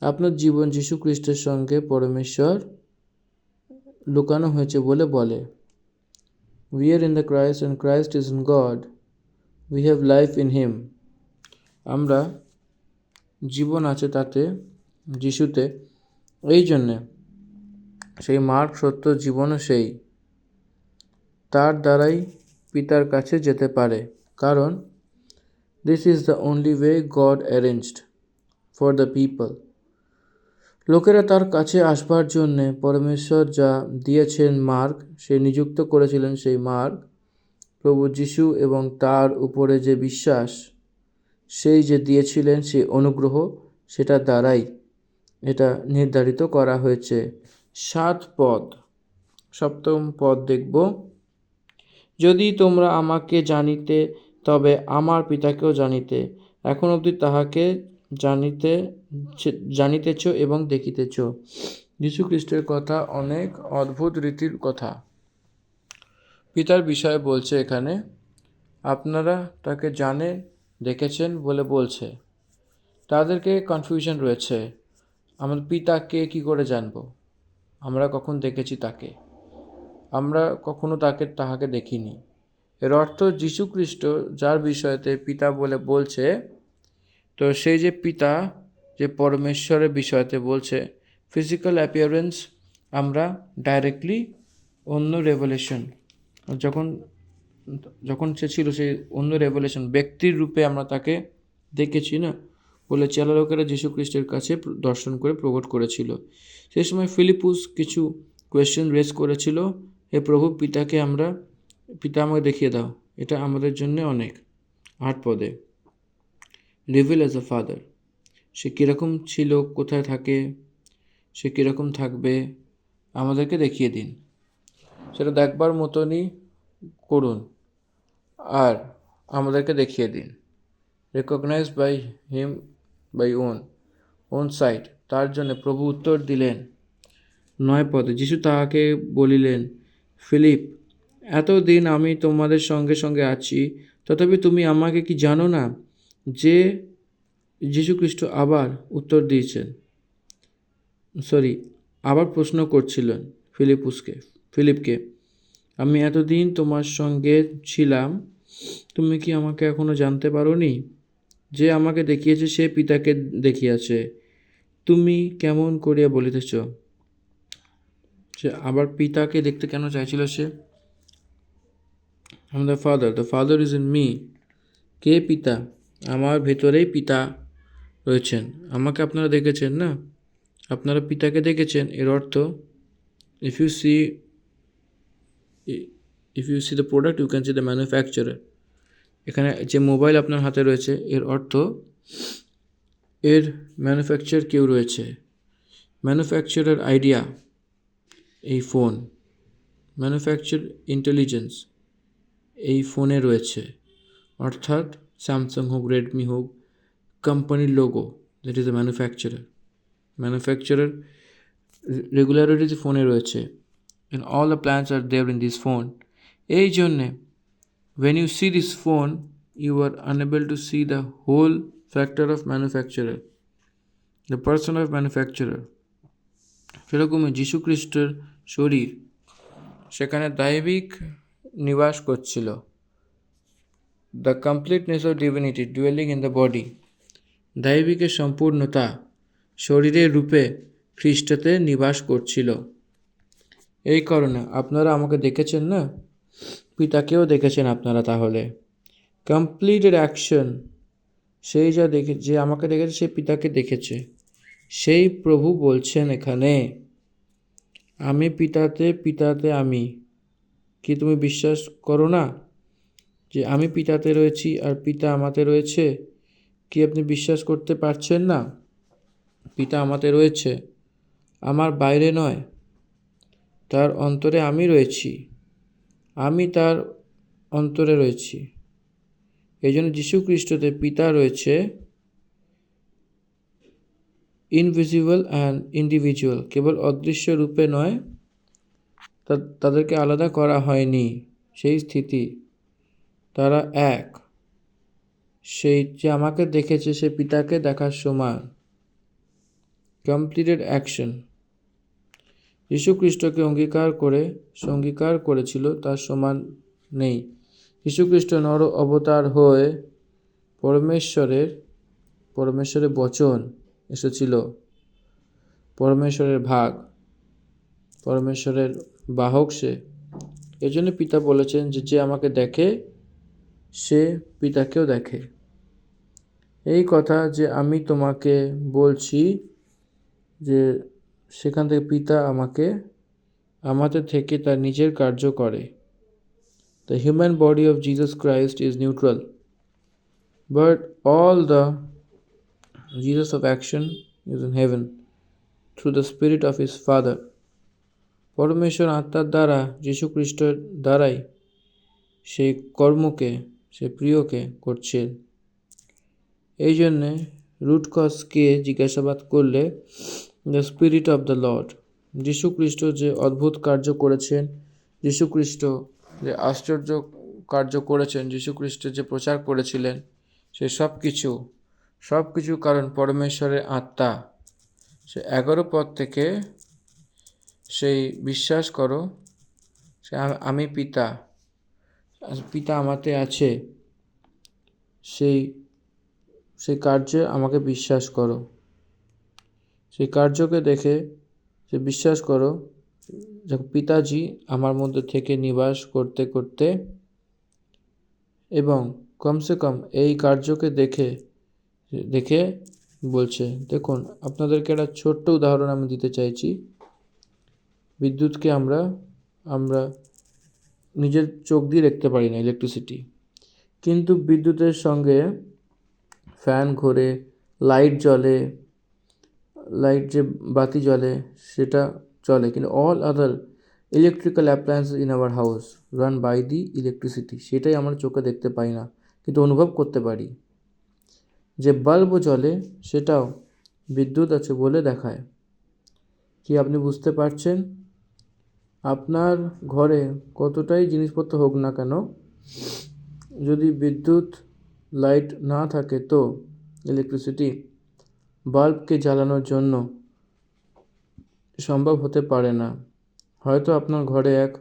আপনার জীবন যীশু খ্রিস্টের সঙ্গে পরমেশ্বর লুকানো হয়েছে বলে। We are in the Christ and Christ is in God. We have life in him. আমরা জীবন আছে তাতে, যিশুতে। এই জন্যে সেই মার্গ, সত্য, জীবনও সেই। তার দ্বারাই পিতার কাছে যেতে পারে, কারণ this is the only way God arranged for the people. লোকেরা তার কাছে আসবার জন্যে পরমেশ্বর যা দিয়েছেন মার্গ, সে নিযুক্ত করেছিলেন সেই মার্গ, প্রভু যীশু এবং তার উপরে যে বিশ্বাস, সেই যে দিয়েছিলেন সেই অনুগ্রহ, সেটার দ্বারাই এটা নির্ধারিত করা হয়েছে। 7 পদ, 7ম পদ দেখব। যদি তোমরা আমাকে জানিতে, তবে আমার পিতাকেও জানিতে। এখন অবধি তাহাকে জানিতেছ এবং দেখিতেছ। যীশু খ্রিস্টের কথা অনেক অদ্ভুত রীতির কথা পিতার বিষয়ে বলছে এখানে। আপনারা তাকে জানেন, দেখেছেন বলে বলছে। তাদেরকে কনফিউশন রয়েছে, আমাদের পিতাকে কি করে জানবো? আমরা কখন দেখেছি তাকে? আমরা কখনো তাহাকে দেখিনি। এর অর্থ যীশু খ্রিস্ট যার বিষয়তে পিতা বলে বলছে, তো সেই যে পিতা, যে পরমেশ্বরের বিষয়তে বলছে, ফিজিক্যাল অ্যাপিয়ারেন্স আমরা ডাইরেক্টলি অন্য রেভেলেশন, যখন সে ছিল সেই অন্য রেভেলেশন ব্যক্তির রূপে আমরা তাকে দেখেছি না বলে চেলা লোকেরা যীশু খ্রিস্টের কাছে দর্শন করে প্রকট করেছিল। সেই সময় ফিলিপুস কিছু কোয়েশ্চেন রেজ করেছিল, হে প্রভু, পিতা আমাকে দেখিয়ে দাও, এটা আমাদের জন্য অনেক। 8 পদে, রিভিল অ্যাজ আ ফাদার, সে কীরকম ছিল, কোথায় থাকে, সে কীরকম থাকবে, আমাদেরকে দেখিয়ে দিন। সেটা দেখবার মতনই করুন আর আমাদেরকে দেখিয়ে দিন। Recognise by him by own sight, তার জন্য প্রভু উত্তর দিলেন। 9 পদে, যিশু তাহাকে বলিলেন, ফিলিপ, এতদিন আমি তোমাদের সঙ্গে সঙ্গে আছি, তথাপি তুমি আমাকে কি জানো না? যে যীশু খ্রিস্ট আবার উত্তর দিয়েছেন, আবার প্রশ্ন করছিলেন ফিলিপকে, আমি এতদিন তোমার সঙ্গে ছিলাম, তুমি কি আমাকে এখনো জানতে পারোনি? যে আমাকে দেখিয়েছে সে পিতাকে দেখিয়াছে, তুমি কেমন করিয়া বলিতেছ? সে আবার পিতাকে দেখতে কেন চাইছিল সে? The father is in me. কে পিতা? আমার ভেতরেই পিতা রয়েছেন। আমাকে আপনারা দেখেছেন না, আপনারা পিতাকে দেখেছেন। এর অর্থ, if you see the product, you can see the manufacturer. এখানে যে মোবাইল আপনার হাতে রয়েছে, এর অর্থ এর ম্যানুফ্যাকচার কেউ রয়েছে। ম্যানুফ্যাকচারার আইডিয়া এই ফোন, ম্যানুফ্যাকচার ইন্টেলিজেন্স এই ফোনে রয়েছে। অর্থাৎ স্যামসাং হোক, রেডমি হোক, কোম্পানির logo, that is the manufacturer regularities ফোনে রয়েছে। and all the plans are there in this phone. এই জন্যে when you see this phone, you are unable to see the whole factor of manufacturer, the person of manufacturer. সেরকমই যীশু খ্রিস্টের শরীর, সেখানে দৈবিক নিবাস করছিল। The completeness of divinity dwelling in the body, দৈবিকের সম্পূর্ণতা শরীরের রূপে খ্রিস্টতে নিবাস করছিল। এই কারণে আপনারা আমাকে দেখেছেন না, পিতাকেও দেখেছেন আপনারা। তাহলে কমপ্লিটেড অ্যাকশন, সেই যে আমাকে দেখেছে সে পিতাকে দেখেছে, সেই প্রভু বলছেন এখানে, আমি পিতাতে আমি। কি তুমি বিশ্বাস করো না যে আমি পিতাতে রয়েছি আর পিতা আমাতে রয়েছে? কি আপনি বিশ্বাস করতে পারছেন না? পিতা আমাতে রয়েছে, আমার বাইরে নয়, তার অন্তরে আমি রয়েছি, আমি তার অন্তরে রয়েছি। এই জন্য যীশু খ্রিস্টতে পিতা রয়েছে, ইনভিজিবল অ্যান্ড ইন্ডিভিজুয়াল, কেবল অদৃশ্য রূপে নয়, তাদেরকে আলাদা করা হয়নি। সেই স্থিতি, তারা এক। সেই যে আমাকে দেখেছে সে পিতাকে দেখার সমান। কমপ্লিটেড অ্যাকশন, যীশু খ্রিস্টকে অঙ্গীকার করেছিল, তার সমান নেই। যীশু খ্রিস্ট নর অবতার হয়ে পরমেশ্বরের বচন এসেছিল, পরমেশ্বরের ভাগ, পরমেশ্বরের বাহক সে। এই জন্য পিতা বলেছেন যে আমাকে দেখে সে পিতাকেও দেখে। এই কথা যে আমি তোমাকে বলছি, যে সেখান থেকে পিতা আমাদের থেকে তার নিজের কার্য করে। The human body of Jesus Christ is neutral, but all the Jesus of action is in heaven through the Spirit of his Father. পরমেশ্বর আত্মার দ্বারা যীশু খ্রিস্টের দ্বারাই সেই কর্মকে, সেই প্রিয়কে করছেন। এই জন্যে রুট কজকে জিজ্ঞাসাবাদ করলে the spirit of the Lord, যীশু খ্রিস্ট যে অদ্ভুত কার্য করেছেন, যীশু খ্রিস্ট যে আশ্চর্য কার্য করেছেন, যীশু খ্রিস্ট যে প্রচার করেছিলেন, সে সব কিছু কারণ পরমেশ্বরের আত্মা। সে 11 পদ থেকে সেই বিশ্বাস করো, সে আমি পিতা আমাতে আছে, সেই কার্যে আমাকে বিশ্বাস করো। সেই কার্যকে দেখে সে বিশ্বাস করো যে পিতাজি আমার মধ্যে থেকে নিবাস করতে করতে, এবং কমসে কম এই কার্যকে দেখে বলছে। দেখুন, আপনাদেরকে একটা ছোট্ট উদাহরণ আমি দিতে চাইছি। বিদ্যুৎকে আমরা নিজের চোখ দিয়ে দেখতে পারি না, ইলেকট্রিসিটি, কিন্তু বিদ্যুতের সঙ্গে ফ্যান ঘোরে, লাইট জ্বলে, লাইট যে বাতি জ্বলে সেটা চলে, কিন্তু all other electrical appliances in our house run by the electricity. সেটাই আমরা চোখে দেখতে পাই না, কিন্তু অনুভব করতে পারি। যে বাল্ব জ্বলে সেটাও বিদ্যুৎ আছে বলে দেখায়। কি আপনি বুঝতে পারছেন? আপনার ঘরে কতটাই জিনিসপত্র হোক না কেন, যদি বিদ্যুৎ লাইট না থাকে, তো ইলেকট্রিসিটি বাল্বকে জ্বালানোর জন্য সম্ভব হতে পারে না। হয়তো আপনার ঘরে এক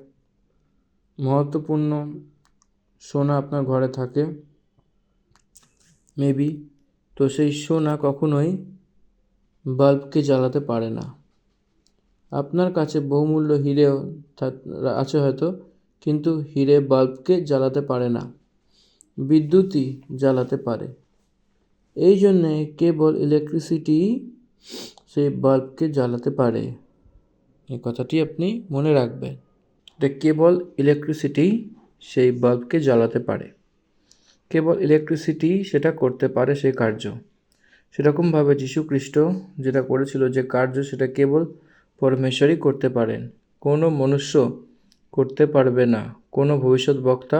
মহত্বপূর্ণ সোনা আপনার ঘরে থাকে, মেবি, তো সেই সোনা কখনোই বাল্বকে জ্বালাতে পারে না। আপনার কাছে বহুমূল্য হিরেও আছে হয়তো, কিন্তু হিরে বাল্বকে জ্বালাতে পারে না, বিদ্যুৎই জ্বালাতে পারে। এই জন্যে কেবল ইলেকট্রিসিটি সেই বাল্বকে জ্বালাতে পারে। এই কথাটি আপনি মনে রাখবেন, যে কেবল ইলেকট্রিসিটি সেই বাল্বকে জ্বালাতে পারে, কেবল ইলেকট্রিসিটি সেটা করতে পারে সেই কার্য। সেরকমভাবে যীশু খ্রিস্ট যেটা করেছিল, যে কার্য, সেটা কেবল পরমেশ্বরই করতে পারেন, কোনো মনুষ্য করতে পারবে না, কোনো ভবিষ্যৎ বক্তা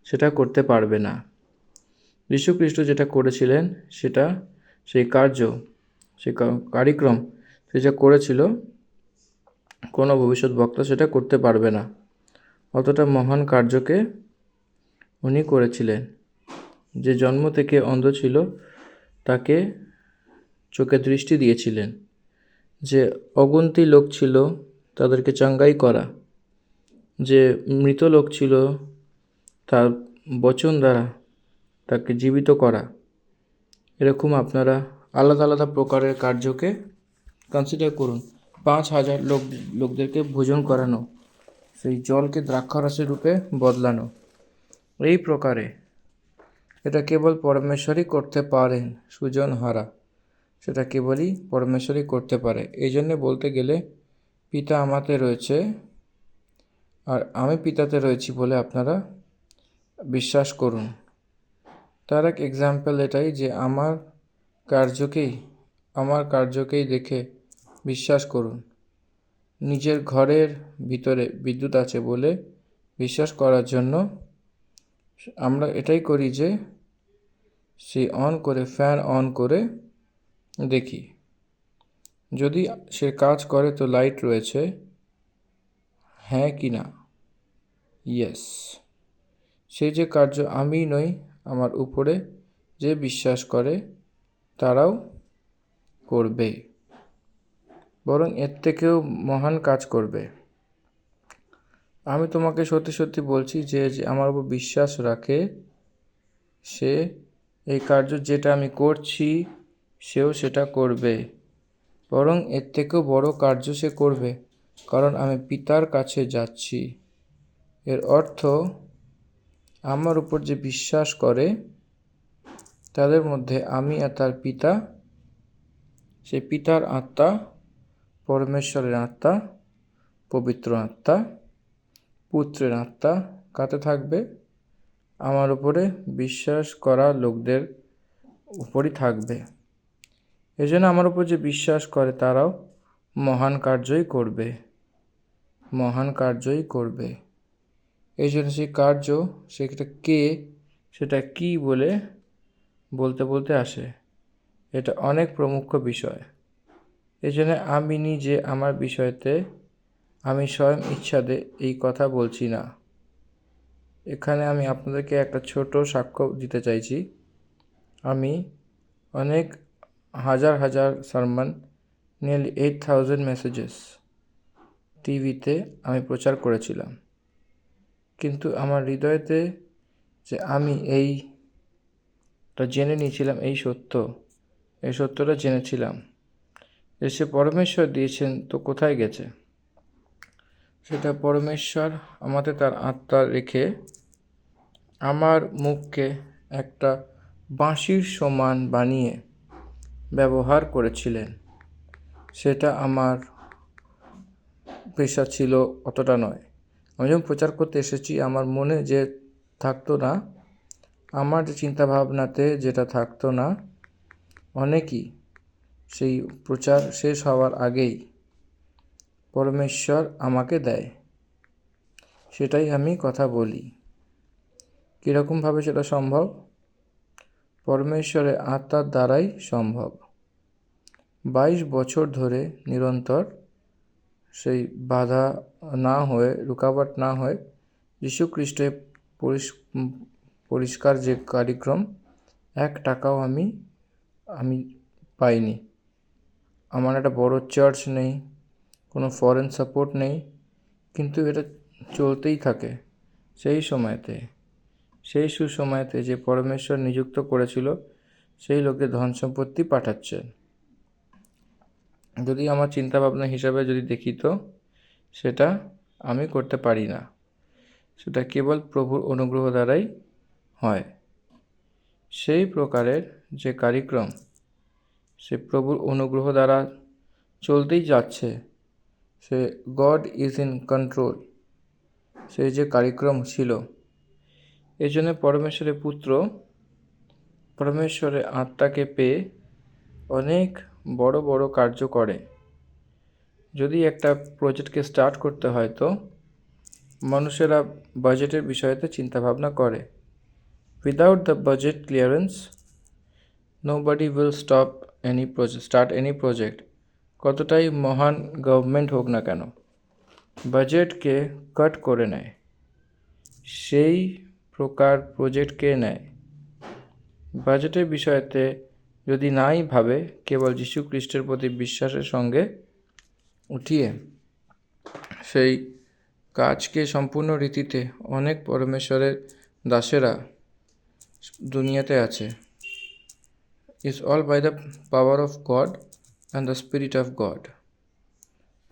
সেটা করতে পারবে না। যীশু খ্রিস্ট যেটা করেছিলেন সেটা, সেই কার্য, সেই কার্যক্রম সে যা করেছিল, কোনো ভবিষ্যৎ বক্তা সেটা করতে পারবে না। অতটা মহান কার্যকে উনি করেছিলেন। যে জন্ম থেকে অন্ধ ছিল তাকে চোখে দৃষ্টি দিয়েছিলেন, যে অগুন্তি লোক ছিল তাদেরকে চাঙ্গাই করা, যে মৃত লোক ছিল তার বচন দ্বারা তাকে জীবিত করা। এরকম আপনারা আলাদা আলাদা প্রকারের কার্যকে কনসিডার করুন। 5,000 লোকদেরকে ভোজন করানো, সেই জলকে দ্রাক্ষারসের রূপে বদলানো, এই প্রকারে এটা কেবল পরমেশ্বরই করতে পারেন। সুজনহারা, সেটা কেবলই পরমেশ্বরই করতে পারে। এই জন্যে বলতে গেলে পিতা আমাতে রয়েছে আর আমি পিতাতে রয়েছি বলে আপনারা বিশ্বাস করুন। তার এক এক্সাম্পল এটাই, যে আমার কার্যকেই দেখে বিশ্বাস করুন। নিজের ঘরের ভিতরে বিদ্যুৎ আছে বলে বিশ্বাস করার জন্য আমরা এটাই করি, যে ফ্যান অন করে দেখি, যদি সে কাজ করে তো লাইট রয়েছে, হ্যাঁ কি না? ইয়েস। সেই যে কার্য আমি নই, আমার উপরে যে বিশ্বাস করে তারাও করবে, বরং এর থেকেও মহান কাজ করবে। আমি তোমাকে সত্যি সত্যি বলছি, যে আমার উপর বিশ্বাস রাখে সে এই কার্য যেটা আমি করছি সেও সেটা করবে, বরং এর থেকেও বড় কার্য সে করবে, কারণ আমি পিতার কাছে যাচ্ছি। এর অর্থ, আমার উপর যে বিশ্বাস করে তাদের মধ্যে আমি আর তার পিতা, সে পিতার আত্মা পরমেশ্বরের আত্মা, পবিত্র আত্মা, পুত্রের আত্মা কাতে থাকবে? আমার উপরে বিশ্বাস করা লোকদের উপরই থাকবে। এজন্য আমার উপর যে বিশ্বাস করে তারাও মহান কার্যই করবে, মহান কার্যই করবে। এই জন্য সেই কার্য সেটা কে, সেটা কি বলে বলতে বলতে আসে। এটা অনেক প্রমুখ বিষয়। এই জন্য আমি নিজে আমার বিষয়তে আমি স্বয়ং ইচ্ছাতে এই কথা বলছি না। এখানে আমি আপনাদেরকে একটা ছোট সাক্ষ্য দিতে চাইছি। আমি অনেক হাজার হাজার সারমন, নিয়ারলি 8,000 মেসেজেস টিভিতে আমি প্রচার করেছিলাম, কিন্তু আমার হৃদয়তে যে আমি এইটা জেনে নিয়েছিলাম, এই সত্যটা জেনেছিলাম যে সে পরমেশ্বর দিয়েছেন, তো কোথায় গেছে? সেটা পরমেশ্বর আমাকে তার আত্মা রেখে আমার মুখকে একটা বাঁশির সমান বানিয়ে ব্যবহার করেছিলেন। সেটা আমার পেশা ছিল অতটা নয়। আমি যখন প্রচার করতে এসেছি, আমার মনে যে থাকতো না, আমার যে চিন্তাভাবনাতে যেটা থাকতো না, অনেকই সেই প্রচার শেষ হওয়ার আগেই পরমেশ্বর আমাকে দেয়। সেটাই আমি কথা বলি। কীরকমভাবে সেটা সম্ভব? পরমেশ্বরের আত্মার দ্বারাই সম্ভব। 22 বছর ধরে নিরন্তর সেই বাধা না হয়ে, রুকাওয়াট না হয়ে যীশুখ্রিস্টের পরিষ্কার যে কার্যক্রম, 1 টাকাও আমি পাইনি। আমার একটা বড় চার্চ নেই, কোনো ফরেন সাপোর্ট নেই, কিন্তু এটা চলতেই থাকে। সেই সুসময়েতে যে পরমেশ্বর নিযুক্ত করেছিল, সেই লোকে ধন সম্পত্তি পাঠাচ্ছেন। যদি আমার চিন্তাভাবনা হিসাবে যদি দেখি, তো সেটা আমি করতে পারি না। সেটা কেবল প্রভুর অনুগ্রহ দ্বারাই হয়। সেই প্রকারের যে কার্যক্রম সে প্রভুর অনুগ্রহ দ্বারা চলতেই যাচ্ছে, সে গড ইজ ইন কন্ট্রোল, সেই যে কার্যক্রম ছিল। এই জন্য পরমেশ্বরের পুত্র পরমেশ্বরের আত্মাকে পেয়ে অনেক বড় বড় কার্য করে। যদি একটা প্রজেক্টকে স্টার্ট করতে হয়, তো মানুষেরা বাজেটের বিষয়তে চিন্তাভাবনা করে। Without the budget clearance nobody will start any project. কতটাই মহান গভর্নমেন্ট হোক না কেন, বাজেটকে কাট করে নেয়। সেই প্রকার প্রজেক্টকে নেয়। বাজেটের বিষয়তে যদি নাই ভাবে, কেবল যীশু খ্রিস্টের প্রতি বিশ্বাসের সঙ্গে উঠিয়ে সেই কাজকে সম্পূর্ণ রীতিতে অনেক পরমেশ্বরের দাসেরা দুনিয়াতে আছে। Is all by the power of God and the spirit of God.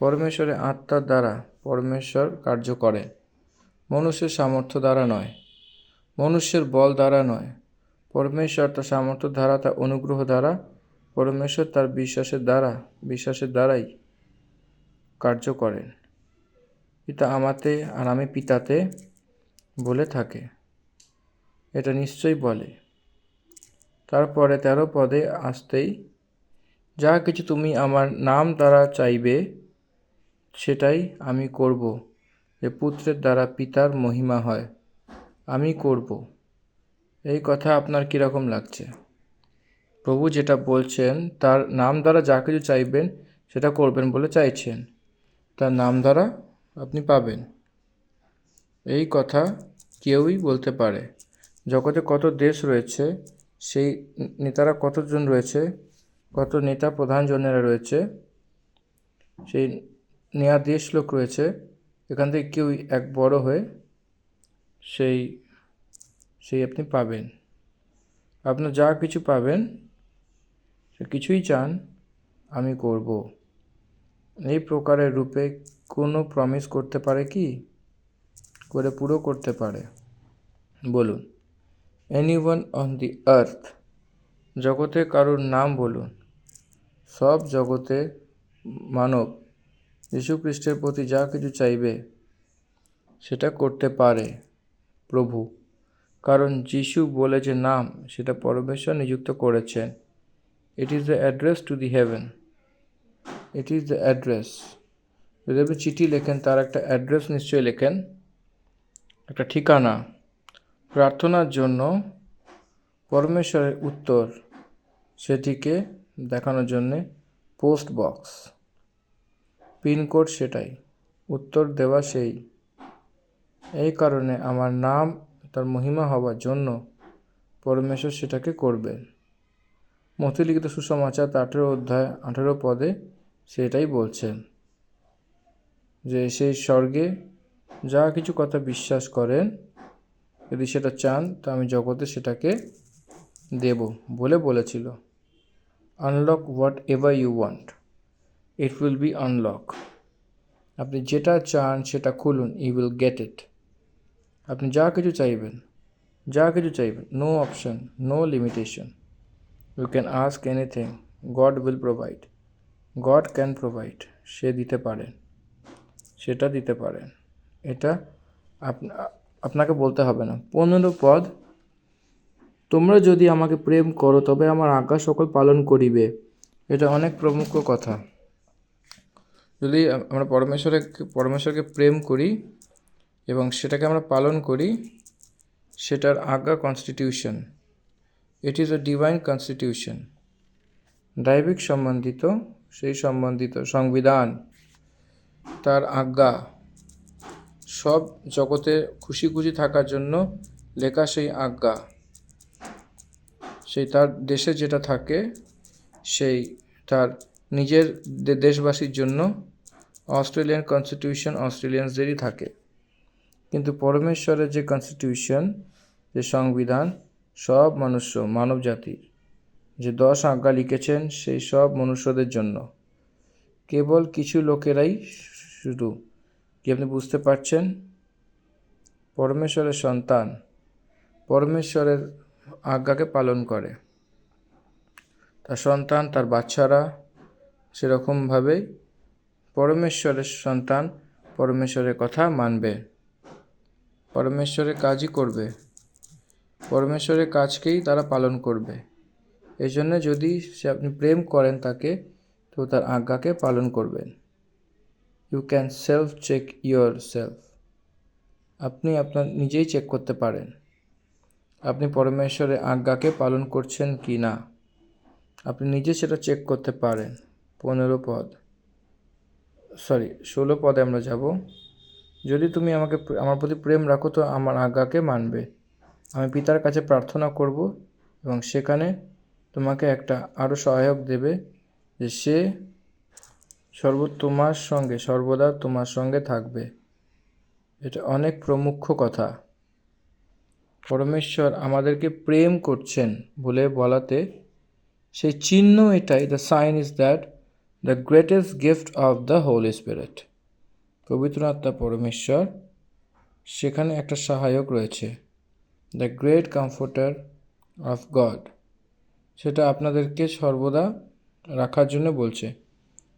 পরমেশ্বরের আত্মার দ্বারা পরমেশ্বর কার্য করে, মনুষ্যের সামর্থ্য দ্বারা নয়, মনুষ্যের বল দ্বারা নয়। পরমেশ্বর তার সামর্থ্য দ্বারা, তার অনুগ্রহ দ্বারা, পরমেশ্বর তার বিশ্বাসের দ্বারাই কার্য করেন। পিতা আমাতে আর আমি পিতাতে বলে থাকে, এটা নিশ্চয়ই বলে। তারপরে 13 পদে আসতেই, যা কিছু তুমি আমার নাম দ্বারা চাইবে, সেটাই আমি করব, যে পুত্রের দ্বারা পিতার মহিমা হয়। আমি করব। এই কথা আপনার কীরকম লাগছে? প্রভু যেটা বলছেন, তার নাম দ্বারা যা কিছু চাইবেন সেটা করবেন বলে চাইছেন, তার নাম দ্বারা আপনি পাবেন। এই কথা কেউই বলতে পারে। জগতে কত দেশ রয়েছে, সেই নেতারা কতজন রয়েছে, কত নেতা প্রধানজনেরা রয়েছে, সেই দেশ লোক রয়েছে, এখান থেকে কেউ এক বড় হয়ে সেই আপনি পাবেন। আপনার যা কিছু পাবেন, সে কিছুই চান আমি করব, এই প্রকারের রূপে কোনো প্রমিস করতে পারে কি? করে পুরো করতে পারে? বলুন। এনিওয়ান অন দি আর্থ, জগতে কারোর নাম বলুন। সব জগতে মানব যীশু খ্রিস্টের প্রতি যা কিছু চাইবে সেটা করতে পারে প্রভু, কারণ যিশু বলে যে নাম সেটা পরমেশ্বর নিযুক্ত করেছেন। It is the address to the heaven, it is the address. যদি আপনি চিঠি লেখেন তার একটা অ্যাড্রেস নিশ্চয়ই লেখেন, একটা ঠিকানা। প্রার্থনার জন্য পরমেশ্বরের উত্তর সেটিকে দেখানোর জন্যে পোস্ট বক্স, পিনকোড সেটাই, উত্তর দেওয়া সেই। এই কারণে আমার নাম তার মহিমা হওয়ার জন্য পরমেশ্বর সেটাকে করবেন। মথি লিখিত সুসমাচার 18 অধ্যায় 18 পদে সেটাই বলছেন যে সেই স্বর্গে যা কিছু কথা বিশ্বাস করেন, যদি সেটা চান তো আমি জগতে সেটাকে দেব বলে বলেছিল। Unlock whatever you want, it will be unlock. আপনি যেটা চান সেটা খুলুন, ইউ উইল গেট ইট। আপনি যা কিছু চাইবেন, no option, no limitation. You can ask anything, God will provide, God can provide. সে দিতে পারেন, সেটা দিতে পারেন। এটা আপনাকে বলতে হবে না। 15 পদ, তোমরা যদি আমাকে প্রেম করো তবে আমার আজ্ঞা সকল পালন করিবে। এটা অনেক প্রমুখ কথা। যদি আমরা পরমেশ্বরকে প্রেম করি এবং সেটাকে আমরা পালন করি, সেটার আজ্ঞা constitution, it is a divine constitution, দৈবিক সম্বন্ধিত, সেই সম্বন্ধিত সংবিধান, তার আজ্ঞা, সব জগতে খুশি খুশি থাকার জন্য লেখা সেই আজ্ঞা, সেই তার দেশে যেটা থাকে, সেই তার নিজের দেশবাসীর জন্য অস্ট্রেলিয়ান কনস্টিটিউশন অস্ট্রেলিয়ানসদেরই থাকে। কিন্তু পরমেশ্বরের যে কনস্টিটিউশন, যে সংবিধান, সব মনুষ্য, মানব জাতির যে 10 আজ্ঞা লিখেছেন সেই সব মনুষ্যদের জন্য। কেবল কিছু লোকেরাই শুধু, কি আপনি বুঝতে পারছেন, পরমেশ্বরের সন্তান পরমেশ্বরের আজ্ঞাকে পালন করে। তার সন্তান, তার বাচ্চারা সেরকমভাবেই পরমেশ্বরের সন্তান পরমেশ্বরের কথা মানবে, পরমেশ্বরের কাজই করবে, পরমেশ্বরের কাজকেই তারা পালন করবে। এই জন্য যদি আপনি প্রেম করেন তাকে, তো তার আজ্ঞাকে পালন করবেন। You can self check yourself. আপনি আপনার নিজেই চেক করতে পারেন আপনি পরমেশ্বরের আজ্ঞাকে পালন করছেন কি না। আপনি নিজে সেটা চেক করতে পারেন। 16 পদে আমরা যাব। যদি তুমি আমার প্রতি প্রেম রাখো তো আমার আজ্ঞাকে মানবে। আমি পিতার কাছে প্রার্থনা করব এবং সেখানে তোমাকে একটা আরও সহায়ক দেবে, যে সে সর্বদা তোমার সঙ্গে থাকবে। এটা অনেক প্রমুখ কথা। পরমেশ্বর আমাদেরকে প্রেম করছেন বলে বলাতে সেই চিহ্ন এটাই, the sign is that the greatest gift of the holy spirit, পবিত্র আত্মা পরমেশ্বর, সেখানে একটা সহায়ক রয়েছে, the great comforter of God. সেটা আপনাদেরকে সর্বদা রাখার জন্য বলছে।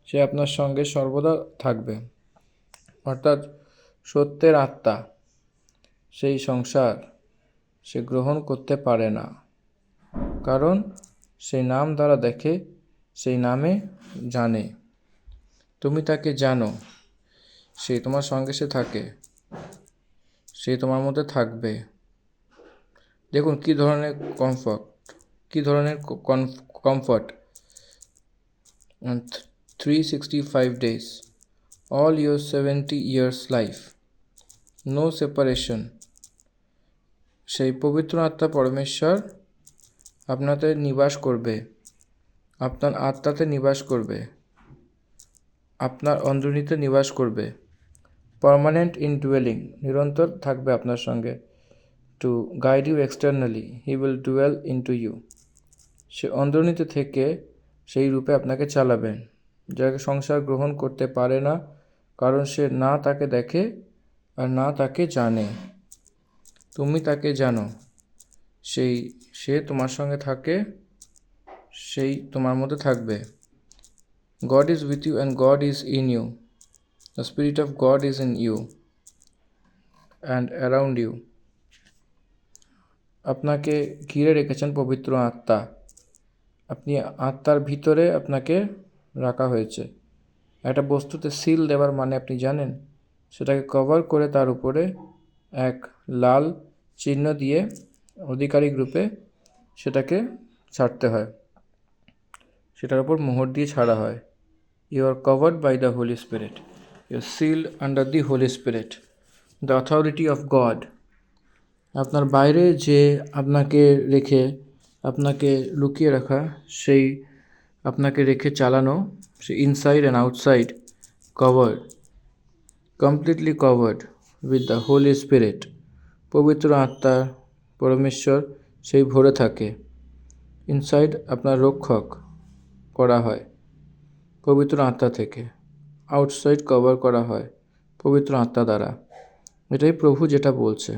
সে আপনার সঙ্গে সর্বদা থাকবে। অর্থাৎ সত্যের আত্মা সেই সংসার সে গ্রহণ করতে পারে না, কারণ সেই নাম দ্বারা দেখে, সেই নামে জানে। তুমি তাকে জানো, সেই তোমার সঙ্গে সে থাকে, সে তোমার মধ্যে থাকবে। দেখুন কি ধরনের comfort 365 days, all your 70 years life, no separation। সেই পবিত্র আত্মা পরমেশ্বর আপনাতে নিবাস করবে, আপনার আত্মাতে নিবাস করবে, আপনার অন্তর্নিহিতে নিবাস করবে। পার্মানেন্ট ইনডুয়েলিং, নিরন্তর থাকবে আপনার সঙ্গে। To guide you externally, he will dwell into you. সে অন্তর্নিহিত থেকে সেই রূপে আপনাকে চালাবেন, যাকে সংসার গ্রহণ করতে পারে না, কারণ সে না তাকে দেখে আর না তাকে জানে। তুমি তাকে জানো, সে তোমার সঙ্গে থাকে, সেই তোমার মধ্যে থাকবে। God is with you and God is in you. The spirit of God is in you and around you. আপনাকে ঘিরে রেখেছেন পবিত্র আত্মা। আপনি আত্মার ভিতরে আপনাকে রাখা হয়েছে। একটা বস্তুতে সিল দেওয়ার মানে আপনি জানেন? সেটাকে কভার করে তার উপরে এক লাল চিহ্ন দিয়ে আধিকারিক রূপে সেটাকে ছাড়তে হয়, সেটার উপর মোহর দিয়ে ছাড়া হয়। You are covered by the holy spirit, you are sealed under the holy spirit, the authority of God. আপনার বাইরে যে আপনাকে রেখে, আপনাকে লুকিয়ে রাখা, সেই আপনাকে রেখে চালানো, সে inside and outside covered, completely covered with the holy spirit. পবিত্র আত্মা পরমেশ্বর সেই ভরে থাকে। ইনসাইড আপনার রক্ষক করা হয় পবিত্র আত্মা থেকে, আউটসাইড কভার করা হয় পবিত্র আত্মা দ্বারা। এটাই প্রভু যেটা বলছে,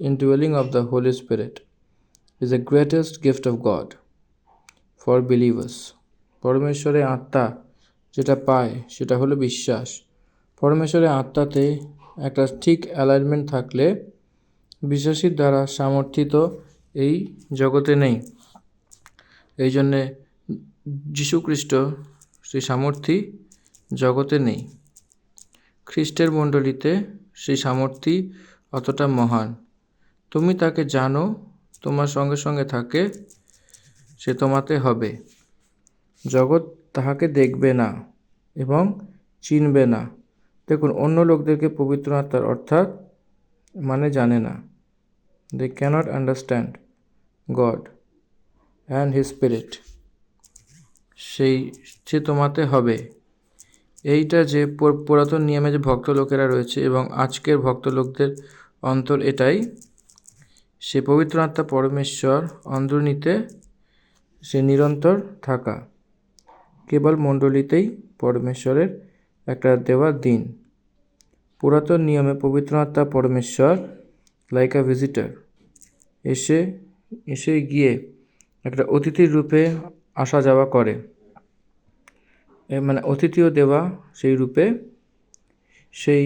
indwelling of the holy spirit is the greatest gift of God for believers. পরমেশ্বরের আত্মা যেটা পায় সেটা হলো বিশ্বাস। পরমেশ্বরের আত্মাতে একটা ঠিক অ্যালাইনমেন্ট থাকলে বিশ্বাসীর দ্বারা সমর্থিত এই জগতে নেই। এই জন্যে যীশুখ্রিস্ট সেই সামর্থ্য জগতে নেই। খ্রিস্টের মণ্ডলীতে সেই সামর্থ্য অতটা মহান। তুমি তাকে জানো, তোমার সঙ্গে সঙ্গে থাকে, সে তোমাতে হবে। জগৎ তাহাকে দেখবে না এবং চিনবে না। দেখুন, অন্য লোকদেরকে পবিত্র আত্মার অর্থাৎ মানে জানে না। They cannot understand God and his spirit. সে তোমাতে হবে। এইটা যে পুরাতন নিয়মে যে ভক্ত লোকেরা রয়েছে এবং আজকের ভক্ত লোকদের অন্তর এটাই, সে পবিত্র আত্মা পরমেশ্বর অন্তর্নিতে সে নিরন্তর থাকা। কেবল মণ্ডলীতেই পরমেশ্বরের একটা দেওয়ার দিন। পুরাতন নিয়মে পবিত্র আত্মা পরমেশ্বর লাইক আ ভিজিটার এসে গিয়ে একটা অতিথির রূপে আসা যাওয়া করে, মানে অতিথিও দেওয়া সেই রূপে সেই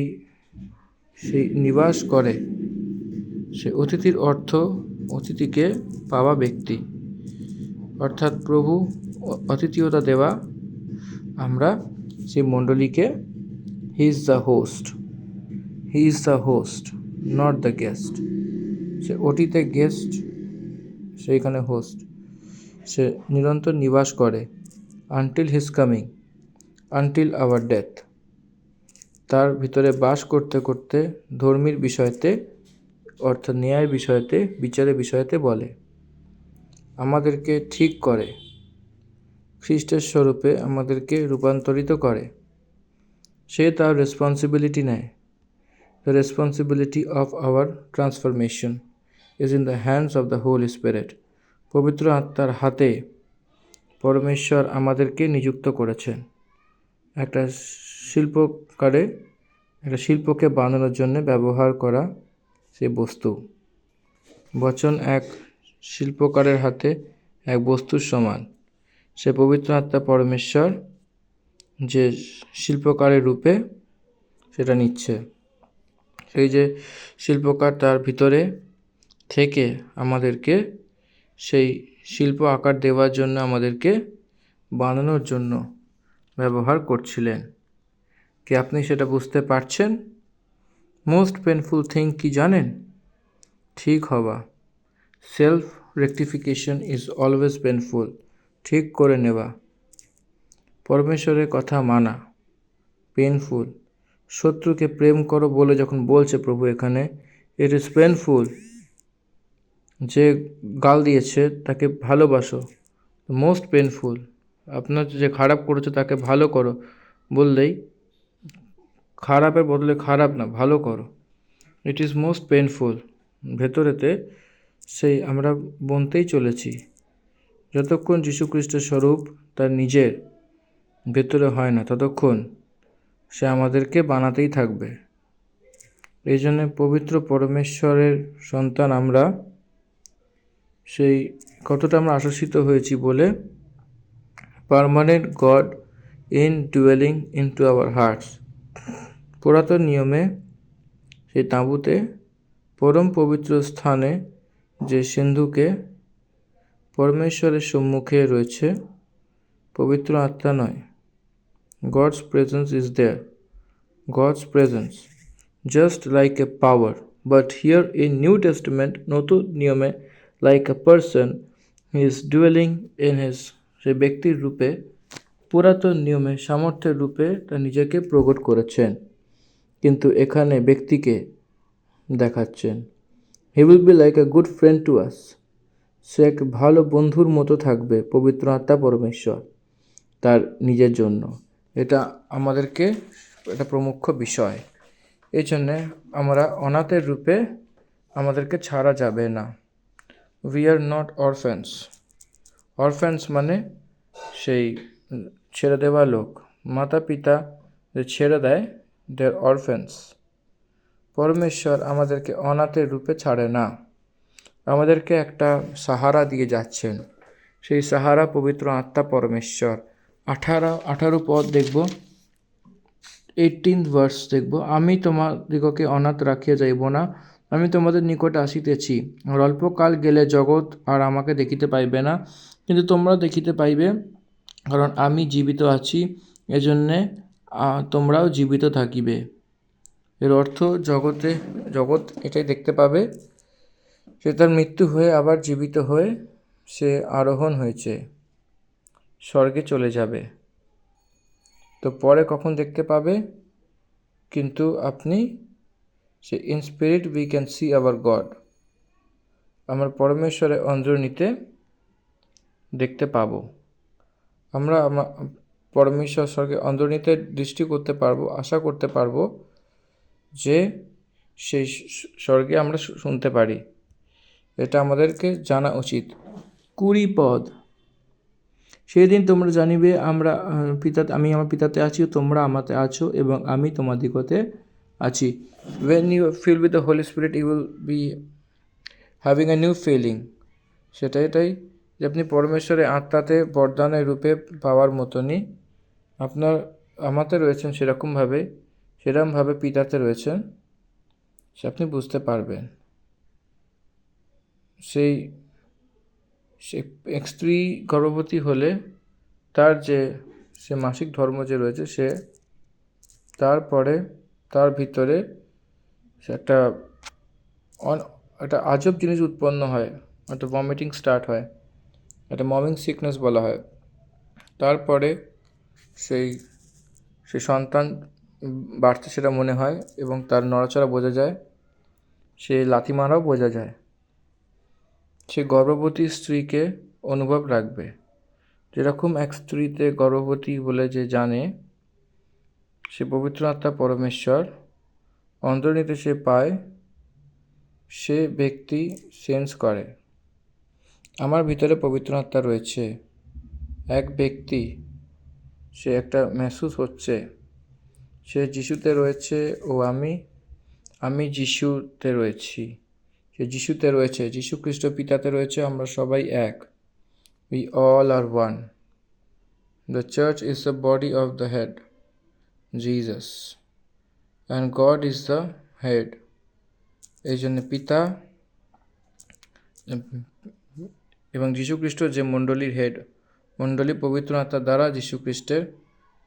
নিবাস করে। সে অতিথির অর্থ অতিথিকে পাওয়া ব্যক্তি, অর্থাৎ প্রভু অতিথিয়তা দেওয়া। আমরা সেই মণ্ডলীকে he is the host not the guest. সে ওটিতে গেস্ট, সেইখানে হোস্ট। সে নিরন্তর নিবাস করে until his coming, until our death. তার ভিতরে বাস করতে করতে ধর্মীর বিষয়তে, অর্থাৎ ন্যায়ের বিষয়তে, বিচারের বিষয়তে বলে, আমাদেরকে ঠিক করে, খ্রিস্টের স্বরূপে আমাদেরকে রূপান্তরিত করে। সে তার রেসপন্সিবিলিটি নেয়। The responsibility of our transformation is in the hands of the holy spirit. পবিত্র আত্মার হাতে পরমেশ্বর আমাদেরকে নিযুক্ত করেছেন একটা শিল্পকারে, একটা শিল্পকে বানানোর জন্য ব্যবহার করা সেই বস্তু। বচন এক শিল্পকারের হাতে এক বস্তুর সমান। সে পবিত্র আত্মা পরমেশ্বর যে শিল্পকারের রূপে সেটা নিচ্ছে। সেই যে শিল্পকার তার ভিতরে থেকে আমাদেরকে সেই শিল্প আকার দেওয়ার জন্য, আমাদেরকে বানানোর জন্য ব্যবহার করছিলেন। কি আপনি সেটা বুঝতে পারছেন? মোস্ট পেনফুল থিং কি জানেন? ঠিক হওয়া। Self rectification is always painful. ঠিক করে নেওয়া, পরমেশ্বরের কথা মানা পেনফুল। শত্রুকে প্রেম করো বলে যখন বলছে প্রভু এখানে, ইট ইজ পেনফুল। যে গাল দিয়েছে তাকে ভালোবাসো, মোস্ট পেনফুল। আপনার যে খারাপ করেছে তাকে ভালো করো বললেই, খারাপের বদলে খারাপ না, ভালো করো। It is most painful. ভেতরেতে সেই আমরা বনতেই চলেছি। যতক্ষণ যীশুখ্রিস্টের স্বরূপ তার নিজের ভেতরে হয় না, ততক্ষণ সে আমাদেরকে বানাতেই থাকবে। এই জন্যে পবিত্র পরমেশ্বরের সন্তান আমরা, সেই কতটা আমরা আশাসিত হয়েছি বলে, permanent god in duelling into hour hertz. পুরাতন নিয়মে সেই তাঁবুতে পরম পবিত্র স্থানে যে সিন্ধুকে পরমেশ্বরের সম্মুখে রয়েছে, পবিত্র আত্মা নয়, God's presence is there. God's presence, just like a power. But here in New Testament, নতুন নিয়মে like a person, he is dwelling in his, সে ব্যক্তির রূপে পুরাতন নিয়মে সামর্থ্যের রূপে তা নিজেকে প্রকট করেছেন, কিন্তু এখানে ব্যক্তিকে দেখাচ্ছেন। He will be like a good friend to us, সে এক ভালো বন্ধুর মতো থাকবে পবিত্র আত্মা পরমেশ্বর তার নিজের জন্য। এটা আমাদেরকে একটা প্রমুখ বিষয়। এই জন্যে আমরা অনাথের রূপে আমাদেরকে ছাড়া যাবে না। We are not অরফ্যান্স। অরফ্যান্স মানে সেই ছেড়ে দেওয়া লোক, মাতা পিতা যে ছেড়ে দেয়, দে আর অরফ্যান্স। পরমেশ্বর আমাদেরকে অনাথের রূপে ছাড়ে না, আমাদেরকে একটা সাহারা দিয়ে যাচ্ছেন। সেই সাহারা পবিত্র আত্মা পরমেশ্বর। 18 পদ দেখব, 18th ভার্স দেখব। আমি তোমাদিগকে অনাথ রাখিয়া যাইব না, আমি তোমাদের নিকটে আসিতেছি। আর অল্পকাল গেলে জগৎ আর আমাকে দেখিতে পাইবে না, কিন্তু তোমরা দেখিতে পাইবে, কারণ আমি জীবিত আছি, এজন্যে তোমরাও জীবিত থাকিবে। এর অর্থ জগৎ এটাই দেখতে পাবে, সে তার মৃত্যু হয়ে আবার জীবিত হয়ে সে আরোহণ হয়েছে, স্বর্গে চলে যাবে। তো পরে কখন দেখতে পাবে? কিন্তু আপনি সে in spirit we can see our God, আমার পরমেশ্বরের অন্তর্নিতে দেখতে পাবো। আমরা পরমেশ্বর স্বর্গে অন্তর্নিতে দৃষ্টি করতে পারবো, আশা করতে পারবো যে সেই স্বর্গে আমরা শুনতে পারি। এটা আমাদেরকে জানা উচিত। 20 পদ, সেদিন তোমরা জানিবে আমি আমার পিতাতে আছি, তোমরা আমাতে আছো, এবং আমি তোমাদিগতে আছি। When you are filled with the Holy Spirit, you will be having a new feeling. এটাই যে আপনি পরমেশ্বরের আত্মাতে বরদানের রূপে পাওয়ার মতনই আমাতে রয়েছেন, সেরকমভাবে পিতাতে রয়েছেন, সে আপনি বুঝতে পারবেন। সে এক স্ত্রী গর্ভবতী হলে তার সে মাসিক ধর্ম যে রয়েছে, সে তারপরে তার ভিতরে সে একটা আজব জিনিস উৎপন্ন হয়, একটা ভমিটিং স্টার্ট হয়, একটা মর্নিং সিকনেস বলা হয়। তারপরে সেই সন্তান বাড়ছে সেটা মনে হয়, এবং তার নড়াচড়া বোঝা যায়, সে লাথি মারাও বোঝা যায়। সে গর্ভবতী স্ত্রীকে অনুভব রাখবে, যেরকম এক স্ত্রীতে গর্ভবতী বলে যে জানে, সে পবিত্র আত্মা পরমেশ্বর অন্তর্নিতে সে পায়, সে ব্যক্তি সেন্স করে আমার ভিতরে পবিত্র আত্মা রয়েছে। এক ব্যক্তি সে একটা মেহসুস হচ্ছে, সে যিশুতে রয়েছে ও আমি যিশুতে রয়েছি, সে যিশুতে রয়েছে, যিশু খ্রিস্ট পিতাতে রয়েছে, আমরা সবাই এক। We all are one. The church is the body of the head, Jesus, and God is the head. এই জন্য পিতা এবং যীশু খ্রিস্ট যে মণ্ডলীর হেড, মণ্ডলী পবিত্র আত্মার দ্বারা যীশু খ্রিস্টের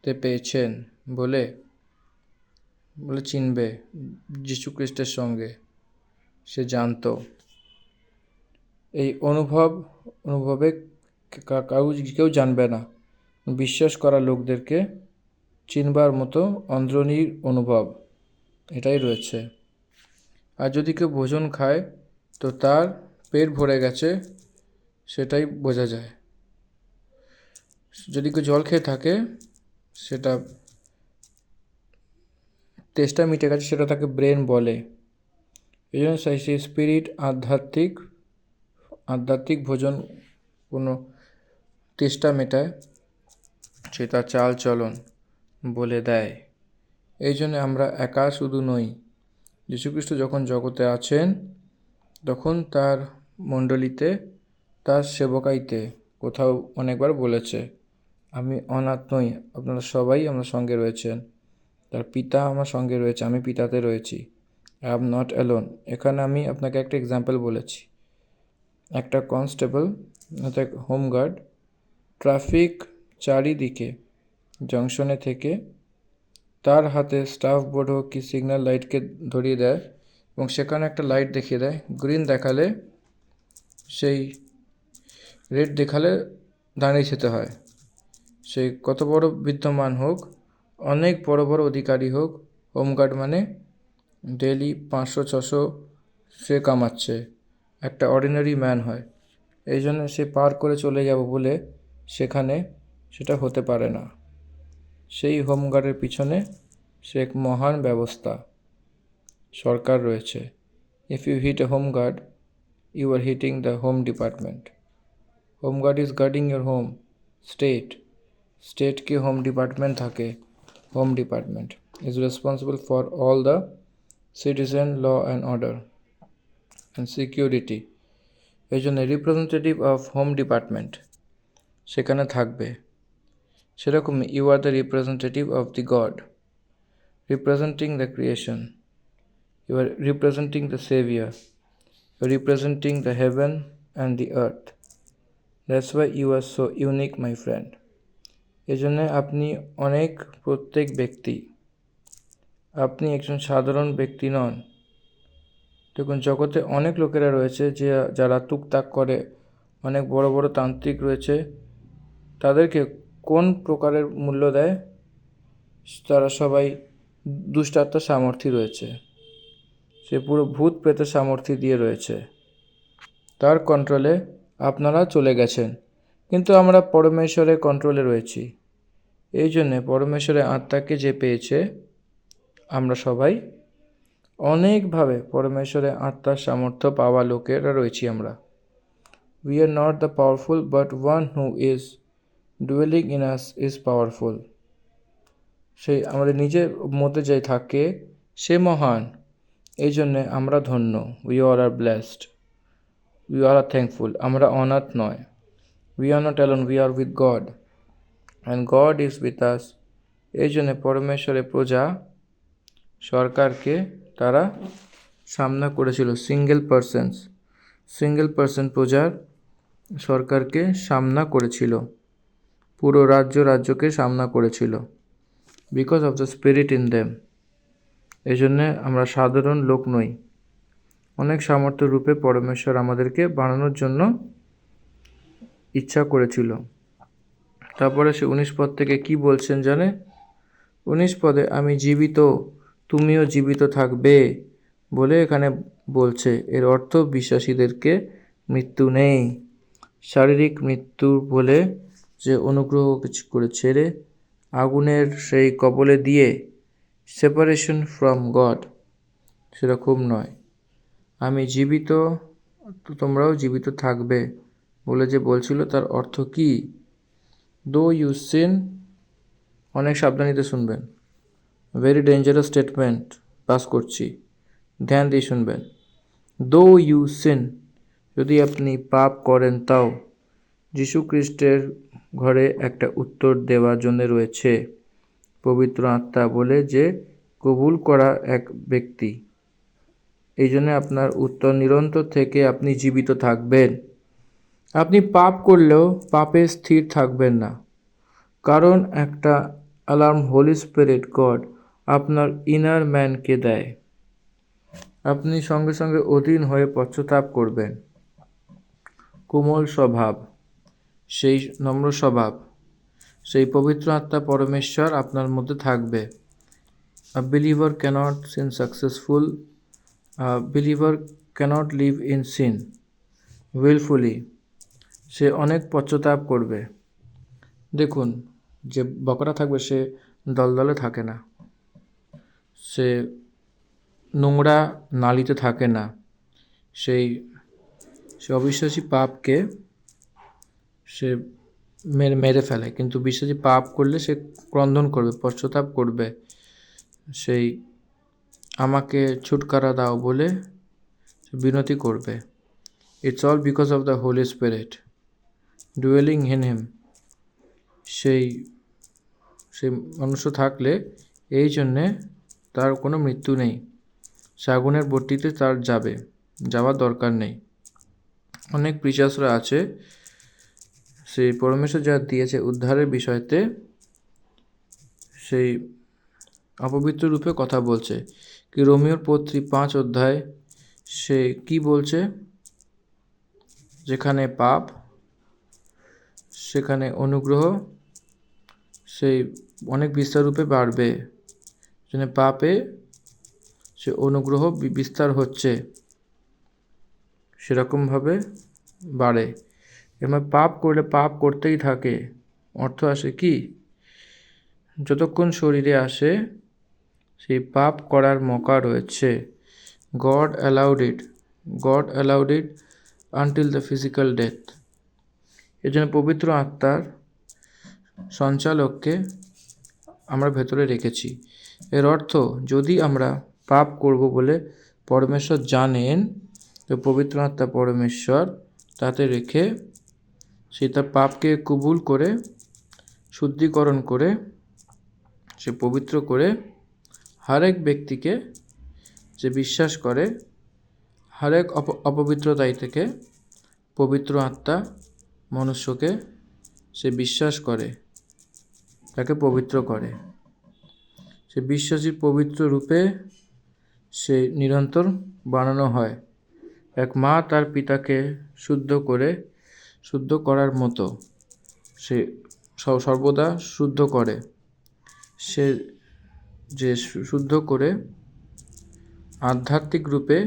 তে পেয়েছেন বলে চিনবে যীশু খ্রিস্টের সঙ্গে, সে জানত। এই অনুভবে কেউ জানবে না, বিশ্বাস করা লোকদেরকে চিনবার মতো অন্তরীণ অনুভব এটাই রয়েছে। আর যদি কেউ ভোজন খায় তো তার পেট ভরে গেছে, সেটাই বোঝা যায়। যদি কেউ জল খেয়ে থাকে, সেটা তেষ্টা মিটে গেছে, সেটা তাকে ব্রেন বলে। এই জন্য সেই স্পিরিট আধ্যাত্মিক ভোজন কোনো তেষ্টা মেটায়, সেটা চাল চলন বলে দেয়। এই জন্য আমরা একা শুধু নই। যীশুখ্রিস্ট যখন জগতে আছেন, তখন তার মণ্ডলীতে, তার সেবকাইতে কোথাও অনেকবার বলেছে, আমি অনাথ নই, আপনারা সবাই আমার সঙ্গে রয়েছেন। তার পিতা আমার সঙ্গে রয়েছে, আমি পিতাতে রয়েছি। I am not alone. এখানে আমি আপনাকে একটা এক্সাম্পল বলেছি। একটা কনস্টেবল অর্থাৎ হোমগার্ড ট্রাফিক চারিদিকে জংশনে থেকে তার হাতে স্টাফ বোর্ড হোক কি সিগন্যাল লাইটকে ধরিয়ে দেয় এবং সেখানে একটা লাইট দেখিয়ে দেয়, গ্রিন দেখালে সেই রেড দেখালে দাঁড়িয়ে যেতে হয়। সেই কত বড় বিদ্যমান হোক, অনেক বড় বড় অধিকারী হোক, হোমগার্ড মানে ডেলি 500-600 সে কামাচ্ছে, একটা অর্ডিনারি ম্যান হয়। এই জন্য সে পার করে চলে যাব বলে সেখানে সেটা হতে পারে না। সেই হোমগার্ডের পিছনে সে এক মহান ব্যবস্থা, সরকার রয়েছে। If you hit a home guard, you are hitting the home department. Home guard is guarding your home state. স্টেটকে হোম ডিপার্টমেন্ট থাকে। Home department is responsible for all the citizen law and order and security. এই জন্য রিপ্রেজেন্টেটিভ অফ হোম ডিপার্টমেন্ট সেখানে থাকবে। সেরকম you are the representative of the God, representing the creation. You are representing the saviour, you are representing the heaven and the earth. That's why you are so unique my friend. এই জন্যে আপনি অনেক প্রত্যেক ব্যক্তি, আপনি একজন সাধারণ ব্যক্তি নন। দেখুন, জগতে অনেক লোকেরা রয়েছে যে যারা টুকটাক করে, অনেক বড় বড় তান্ত্রিক রয়েছে। তাদেরকে কোন প্রকারের মূল্য দেয়? তারা সবাই দুষ্টাত্মার সামর্থ্য রয়েছে, সে পুরো ভূত প্রেতের সামর্থ্য দিয়ে রয়েছে, তার কন্ট্রোলে আপনারা চলে গেছেন। কিন্তু আমরা পরমেশ্বরের কন্ট্রোলে রয়েছি। এই জন্যে পরমেশ্বরের আত্মাকে যে পেয়েছে, আমরা সবাই অনেকভাবে পরমেশ্বরের আত্মার সামর্থ্য পাওয়া লোকেরা রয়েছি আমরা। We are not the powerful, but one who is duelling in us is powerful. সেই আমাদের নিজের মধ্যে যে থাকে সে মহান। এই জন্যে আমরা ধন্য। We all are blessed, we all are thankful. আমরা অনাথ নয়। We are not alone, we are with god and God is with আস। এই জন্যে পরমেশ্বরের প্রজা সরকারকে তারা সামনা করেছিল। সিঙ্গেল পার্সন প্রজার সরকারকে সামনা করেছিল, পুরো রাজ্যকে সামনা করেছিল, because of the spirit in them. এই জন্যে আমরা সাধারণ লোক নই। অনেক সামর্থ্য রূপে পরমেশ্বর আমাদেরকে বানানোর জন্য ইচ্ছা করেছিল। তারপরে সে 19 পদ থেকে কি বলছেন জানে? 19 পদে আমি জীবিত, তুমিও জীবিত থাকবে বলে এখানে বলছে। এর অর্থ বিশ্বাসীদেরকে মৃত্যু নেই। শারীরিক মৃত্যু বলে যে অনুগ্রহ কিছু করে ছেড়ে আগুনের সেই কবলে দিয়ে সেপারেশন ফ্রম গড, সেরকম নয়। আমি জীবিত, তোমরাও জীবিত থাকবে বলে যে বলছিল, তার অর্থ কি? দো ইউ সিন, অনেক সাবধানিতে শুনবেন, ভেরি ডেঞ্জারাস স্টেটমেন্ট পাস করছি, ধ্যান দিয়ে শুনবেন। দো ইউ সিন, যদি আপনি পাপ করেন তাও যীশু খ্রিস্টের ঘরে একটা উত্তর দেওয়ার জন্য রয়েছে, পবিত্র আত্মা বলে যে কবুল করা এক ব্যক্তি। এই জন্য আপনার উত্তর নিরন্তর থেকে আপনি জীবিত থাকবেন। আপনি পাপ করলেও পাপে স্থির থাকবেন না, কারণ একটা অ্যালার্ম হোলি স্পিরিট গড আপনার ইনার ম্যানকে দেয়। আপনি সঙ্গে সঙ্গে অধীন হয়ে পশ্চাতাপ করবেন। কোমল স্বভাব, সেই নম্র স্বভাব, সেই পবিত্র আত্মা পরমেশ্বর আপনার মধ্যে থাকবে। A believer cannot sin successful. A believer cannot live in sin willfully. সে অনেক পশ্চাতাপ করবে। দেখুন, যে বকরা থাকবে সে দলদলে থাকে না, সে নোংরা নালিতে থাকে না, সে অবিশ্বাসী পাপকে সে মেরে ফেলে। কিন্তু বিশ্বাসী পাপ করলে সে ক্রন্দন করবে, পশ্চাতাপ করবে, সেই আমাকে ছুটকারা দাও বলে বিনতি করবে। It's all because of the holy spirit duelling in him. সেই মনুষ্য থাকলে এই জন্যে তার কোনো মৃত্যু নেই। সে আগুনের ভট্টিতে তার যাওয়ার দরকার নেই। অনেক প্রিচার্সরা আছে, সেই পরমেশ্বর যা দিয়েছে উদ্ধারের বিষয়তে সেই অপবিত্র রূপে কথা বলছে। কি রোমিওর পত্রী 5 অধ্যায় সে কি বলছে? যেখানে পাপ সেখানে অনুগ্রহ সেই অনেক বিস্তার রূপে বাড়বে। যেখানে পাপে সে অনুগ্রহ বিস্তার হচ্ছে, সেরকমভাবে বাড়ে। এবার পাপ করলে পাপ করতেই থাকে। অর্থ আসে কি? যতক্ষণ শরীরে আসে সেই পাপ করার মৌকা রয়েছে। God allowed it until the physical death. এই জন্য পবিত্র আত্মার সঞ্চালককে আমরা ভেতরে রেখেছি। এর অর্থ যদি আমরা পাপ করব বলে পরমেশ্বর জানেন, তো পবিত্র আত্মা পরমেশ্বর তাতে রেখে সে তার পাপকে কবুল করে শুদ্ধিকরণ করে সে পবিত্র করে হরেক ব্যক্তিকে যে বিশ্বাস করে হরেক অপবিত্রতাই থেকে পবিত্র আত্মা মনুষ্যকে সে বিশ্বাস করে, তাকে পবিত্র করে। সে বিশ্বাসী পবিত্র রূপে সে নিরন্তর বানানো হয়। এক মা তার পিতাকে শুদ্ধ করার মতো সে সর্বদা শুদ্ধ করে। সে যে শুদ্ধ করে আধ্যাত্মিক রূপে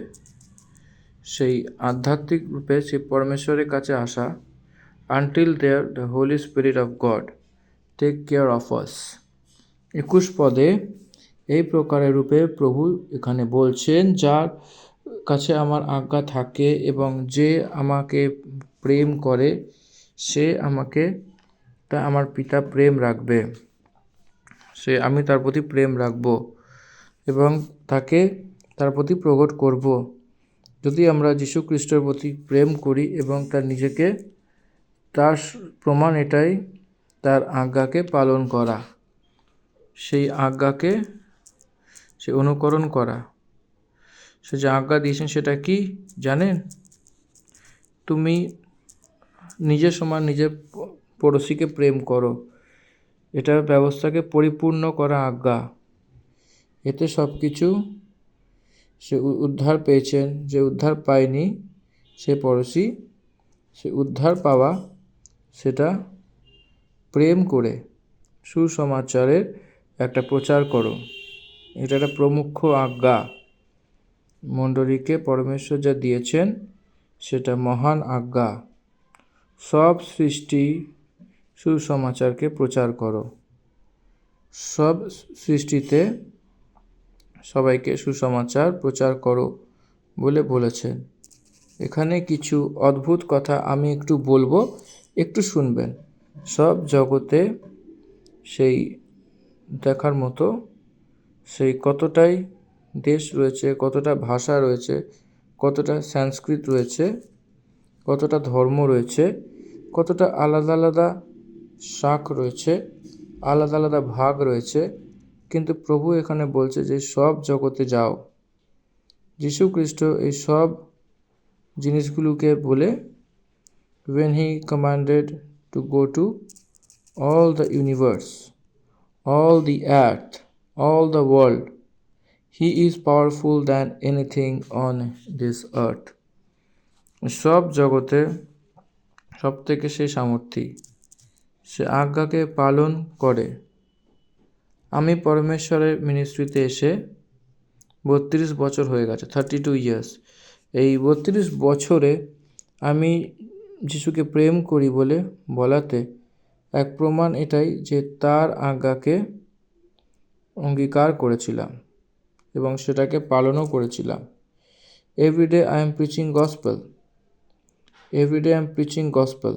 সেই পরমেশ্বরের কাছে আসা। Until there the Holy Spirit of God take care of us. 21 পদে এই প্রকারের রূপে প্রভু এখানে বলছেন, যার কাছে আমার আজ্ঞা থাকে এবং যে আমাকে প্রেম করে সে আমাকে তা আমার পিতা প্রেম রাখবে। আমি তার প্রতি প্রেম রাখব এবং তাকে তার প্রতি প্রকট করব। যদি আমরা যীশু খ্রিস্টের প্রতি প্রেম করি এবং তার প্রমাণ এটাই, তার আজ্ঞাকে পালন করা, সেই আজ্ঞাকে সে অনুকরণ করা। সে যে আজ্ঞা দিয়েছেন সেটা কি জানেন? তুমি নিজের সমান নিজের পড়োশিকে প্রেম করো। এটা ব্যবস্থাকে পরিপূর্ণ করা আজ্ঞা। এতে সব কিছু সে উদ্ধার পেয়েছেন। যে উদ্ধার পায়নি সে পড়োশি, সে উদ্ধার পাওয়া সেটা প্রেম করে সুসমাচারের একটা প্রচার করো। এটা একটা প্রমুখ আজ্ঞা মণ্ডলীকে পরমেশ্বর যা দিয়েছেন, সেটা মহান আজ্ঞা। সব সৃষ্টি সুসমাচারকে প্রচার করো। সব সৃষ্টিতে সবাইকে সুসমাচার প্রচার করো বলে বলেছেন। এখানে কিছু অদ্ভুত কথা আমি একটু বলবো, একটু শুনবেন। সব জগতে সেই দেখার মতো সেই কতটাই দেশ রয়েছে, কতটা ভাষা রয়েছে, কতটা সংস্কৃত রয়েছে, কতটা ধর্ম রয়েছে, কতটা আলাদা আলাদা শাখ রয়েছে, আলাদা আলাদা ভাগ রয়েছে। কিন্তু প্রভু এখানে বলছে যে সব জগতে যাও। যীশু খ্রিস্ট এই সব জিনিসগুলোকে বলে, when he commanded to go to all the universe, all the earth, all the world, he is powerful than anything on this earth. সব জগতে সব থেকে সে সামর্থ্যী, সে আজ্ঞাকে পালন করে। আমি পরমেশ্বরের মিনিস্ট্রিতে এসে 32 বছর হয়ে গেছে, 32 ইয়ার্স। এই 32 বছরে আমি যিশুকে প্রেম করি বলে বলাতে এক প্রমাণ এটাই যে তার আজ্ঞাকে অঙ্গীকার করেছিলাম এবং সেটাকে পালনও করেছিলাম। Everyday I am preaching gospel.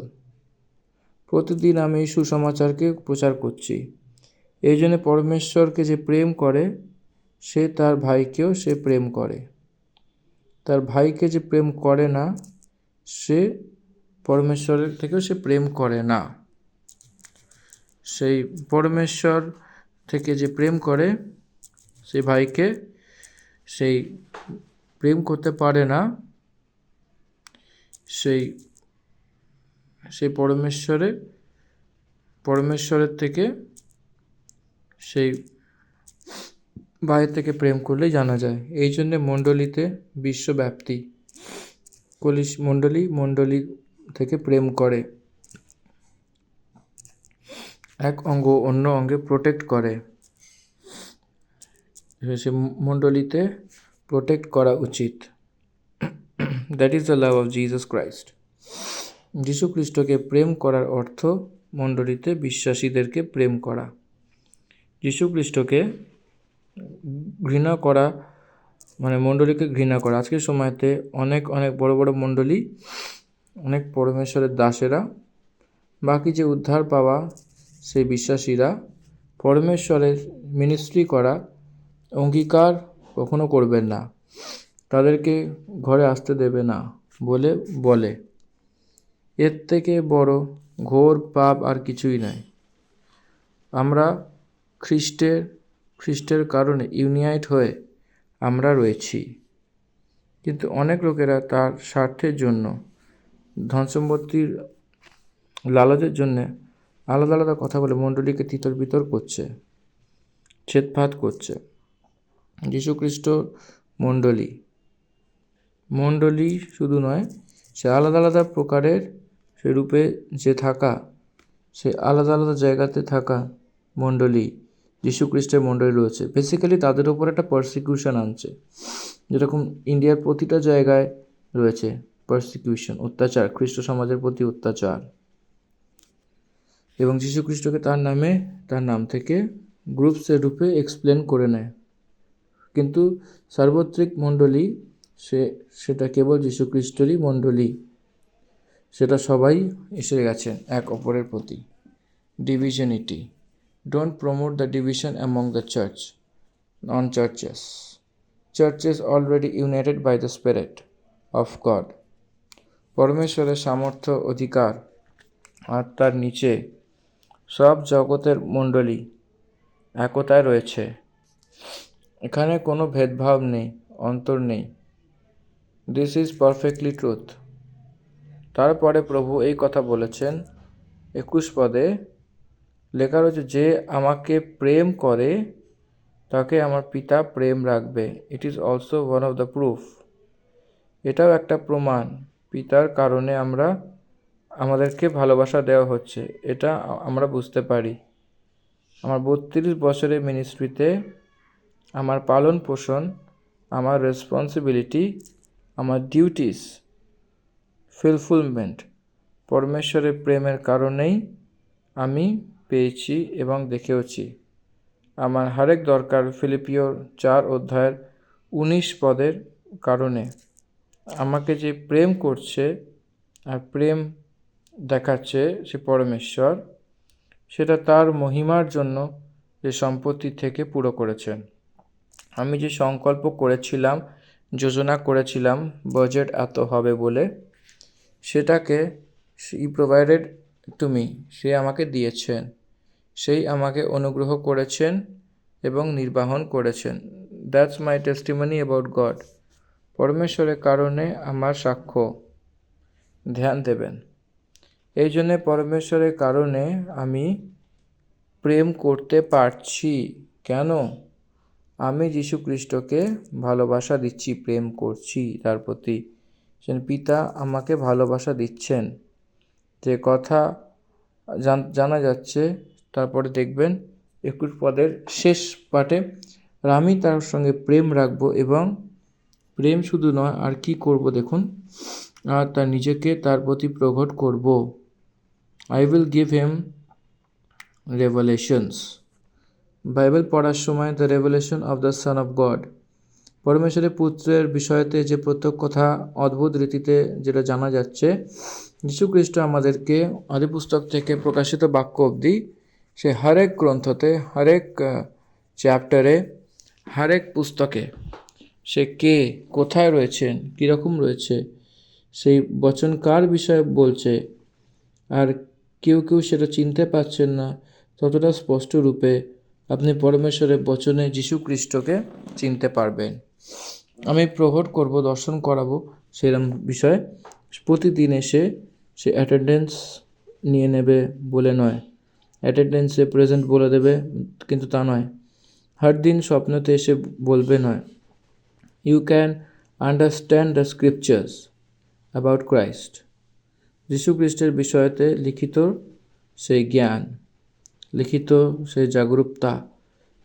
প্রতিদিন আমি সুসমাচারকে প্রচার করছি। এই জন্য পরমেশ্বরকে যে প্রেম করে সে তার ভাইকেও সে প্রেম করে। তার ভাইকে যে প্রেম করে না সে পরমেশ্বরের থেকেও সে প্রেম করে না। সেই পরমেশ্বর থেকে যে প্রেম করে সেই ভাইকে সেই প্রেম করতে পারে না, সেই সেই পরমেশ্বরের থেকে সেই ভাইয়ের থেকে প্রেম করলেই জানা যায়। এই জন্যে মণ্ডলীতে বিশ্বব্যাপ্তি মণ্ডলী থেকে প্রেম করে, এক অঙ্গ অন্য অঙ্গে প্রোটেক্ট করে। সে মণ্ডলীতে প্রোটেক্ট করা উচিত। That is the love of Jesus Christ. যীশু খ্রিস্টকে প্রেম করার অর্থ মণ্ডলীতে বিশ্বাসীদেরকে প্রেম করা। যীশু খ্রিস্টকে ঘৃণা করা মানে মণ্ডলীকে ঘৃণা করা। আজকের সময়তে অনেক বড় বড় মণ্ডলী, অনেক পরমেশ্বরের দাসেরা, বাকি যে উদ্ধার পাওয়া সেই বিশ্বাসীরা পরমেশ্বরের মিনিস্ট্রি করা অঙ্গীকার কখনো করবেন না, তাদেরকে ঘরে আসতে দেবে না বলে। এর থেকে বড় ঘোর পাপ আর কিছুই নয়। আমরা খ্রিস্টের কারণে ইউনাইট হয়ে আমরা রয়েছি, কিন্তু অনেক লোকেরা তার স্বার্থের জন্য, ধন সম্পত্তির লালচের জন্যে আলাদা আলাদা কথা বলে মণ্ডলীকে তিতর বিতর করছে, ছেদফাদ করছে। যীশুখ্রিস্ট মণ্ডলী শুধু নয়, সে আলাদা আলাদা প্রকারের সে রূপে যে থাকা, সে আলাদা আলাদা জায়গাতে থাকা মণ্ডলী, যীশুখ্রিস্টের মণ্ডলী রয়েছে। বেসিক্যালি তাদের উপর একটা পারসিকিউশন আনছে, যেরকম ইন্ডিয়ার প্রতিটা জায়গায় রয়েছে পারসিকিউশন, অত্যাচার, খ্রিস্ট সমাজের প্রতি অত্যাচার। এবং যীশুখ্রিস্টকে তার নাম থেকে গ্রুপসের রূপে এক্সপ্লেন করে নেয়। কিন্তু সার্বত্রিক মণ্ডলী সেটা কেবল যীশুখ্রিস্টেরই মণ্ডলী, সেটা সবাই এসে গেছেন এক অপরের প্রতি। Divinity, don't promote the division among the churches already united by the spirit of God. পরমেশ্বরের সামর্থ্য, অধিকার আর তার নিচে সব জগতের মণ্ডলী একতায় রয়েছে। এখানে কোনো ভেদভাব নেই, অন্তর নেই। This is perfectly truth. তারপরে প্রভু এই কথা বলেছেন 21 পদে, লেখা রয়েছে, যে আমাকে প্রেম করে তাকে আমার পিতা প্রেম রাখবে। It is also one of the proof. এটাও একটা প্রমাণ, পিতার কারণে আমাদেরকে ভালোবাসা দেওয়া হচ্ছে, এটা আমরা বুঝতে পারি। আমার 32 বছরের মিনিস্ট্রিতে আমার পালন পোষণ, আমার রেসপন্সিবিলিটি, আমার ডিউটিস ফুলফিলমেন্ট পরমেশ্বরের প্রেমের কারণেই আমি পেয়েছি এবং দেখেওছি। আমার হরেক দরকার ফিলিপিও 4 অধ্যায়ের 19 পদের কারণে। আমাকে যে প্রেম করছে আর প্রেম দেখাচ্ছে সে পরমেশ্বর, সেটা তার মহিমার জন্য যে সম্পত্তি থেকে পুরো করেছেন। আমি যে সংকল্প করেছিলাম, যোজনা করেছিলাম বাজেট এত হবে বলে, সেটাকে হি প্রোভাইডেড টু মি, সে আমাকে দিয়েছেন, সেই আমাকে অনুগ্রহ করেছেন এবং নির্বাহন করেছেন। That's my testimony about God. পরমেশ্বরের কারণে আমার সাক্ষ্য, ধ্যান দেবেন। এই জন্যে পরমেশ্বরের কারণে আমি প্রেম করতে পারছি। কেন? আমি যীশু খ্রিস্টকে ভালোবাসা দিচ্ছি, প্রেম করছি তার প্রতি। পিতা আমাকে ভালোবাসা দিচ্ছেন, যে কথা জানা যাচ্ছে। তারপরে দেখবেন 21 পদের শেষ পাঠে, আর আমি তার সঙ্গে প্রেম রাখবো, এবং প্রেম শুধু নয়, আর কি করব দেখুন, আর তার নিজেকে তার প্রতি প্রকট করব। I will give him revelations. Bible পড়ার সময় the revelation of the son of God, পরমেশ্বরের পুত্রের বিষয়তে যে প্রত্যেক কথা অদ্ভুত রীতিতে যেটা জানা যাচ্ছে, যীশুখ্রিস্ট আমাদেরকে আদিপুস্তক থেকে প্রকাশিত বাক্য অবধি সে হরেক গ্রন্থতে, হরেক চ্যাপ্টারে, হরেক পুস্তকে সে কে, কোথায় রয়েছেন, কীরকম রয়েছে, সেই বচন কার বিষয়ে বলছে, আর কেউ সেটা চিনতে পারছেন না, ততটা স্পষ্ট রূপে আপনি পরমেশ্বরের বচনে যীশু খ্রিস্টকে চিনতে পারবেন। আমি প্রকট করব, দর্শন করাবো সেরকম বিষয়। প্রতিদিন এসে সে অ্যাটেন্ডেন্স নিয়ে নেবে বলে নয়, অ্যাটেন্ডেন্সে প্রেজেন্ট বলে দেবে কিন্তু তা নয়। হর দিন স্বপ্নতে এসে বলবে নয়। You can understand the scriptures about Christ. যীশু খ্রিস্টের বিষয়তে লিখিত সেই জ্ঞান, লিখিত সেই জাগরূকতা,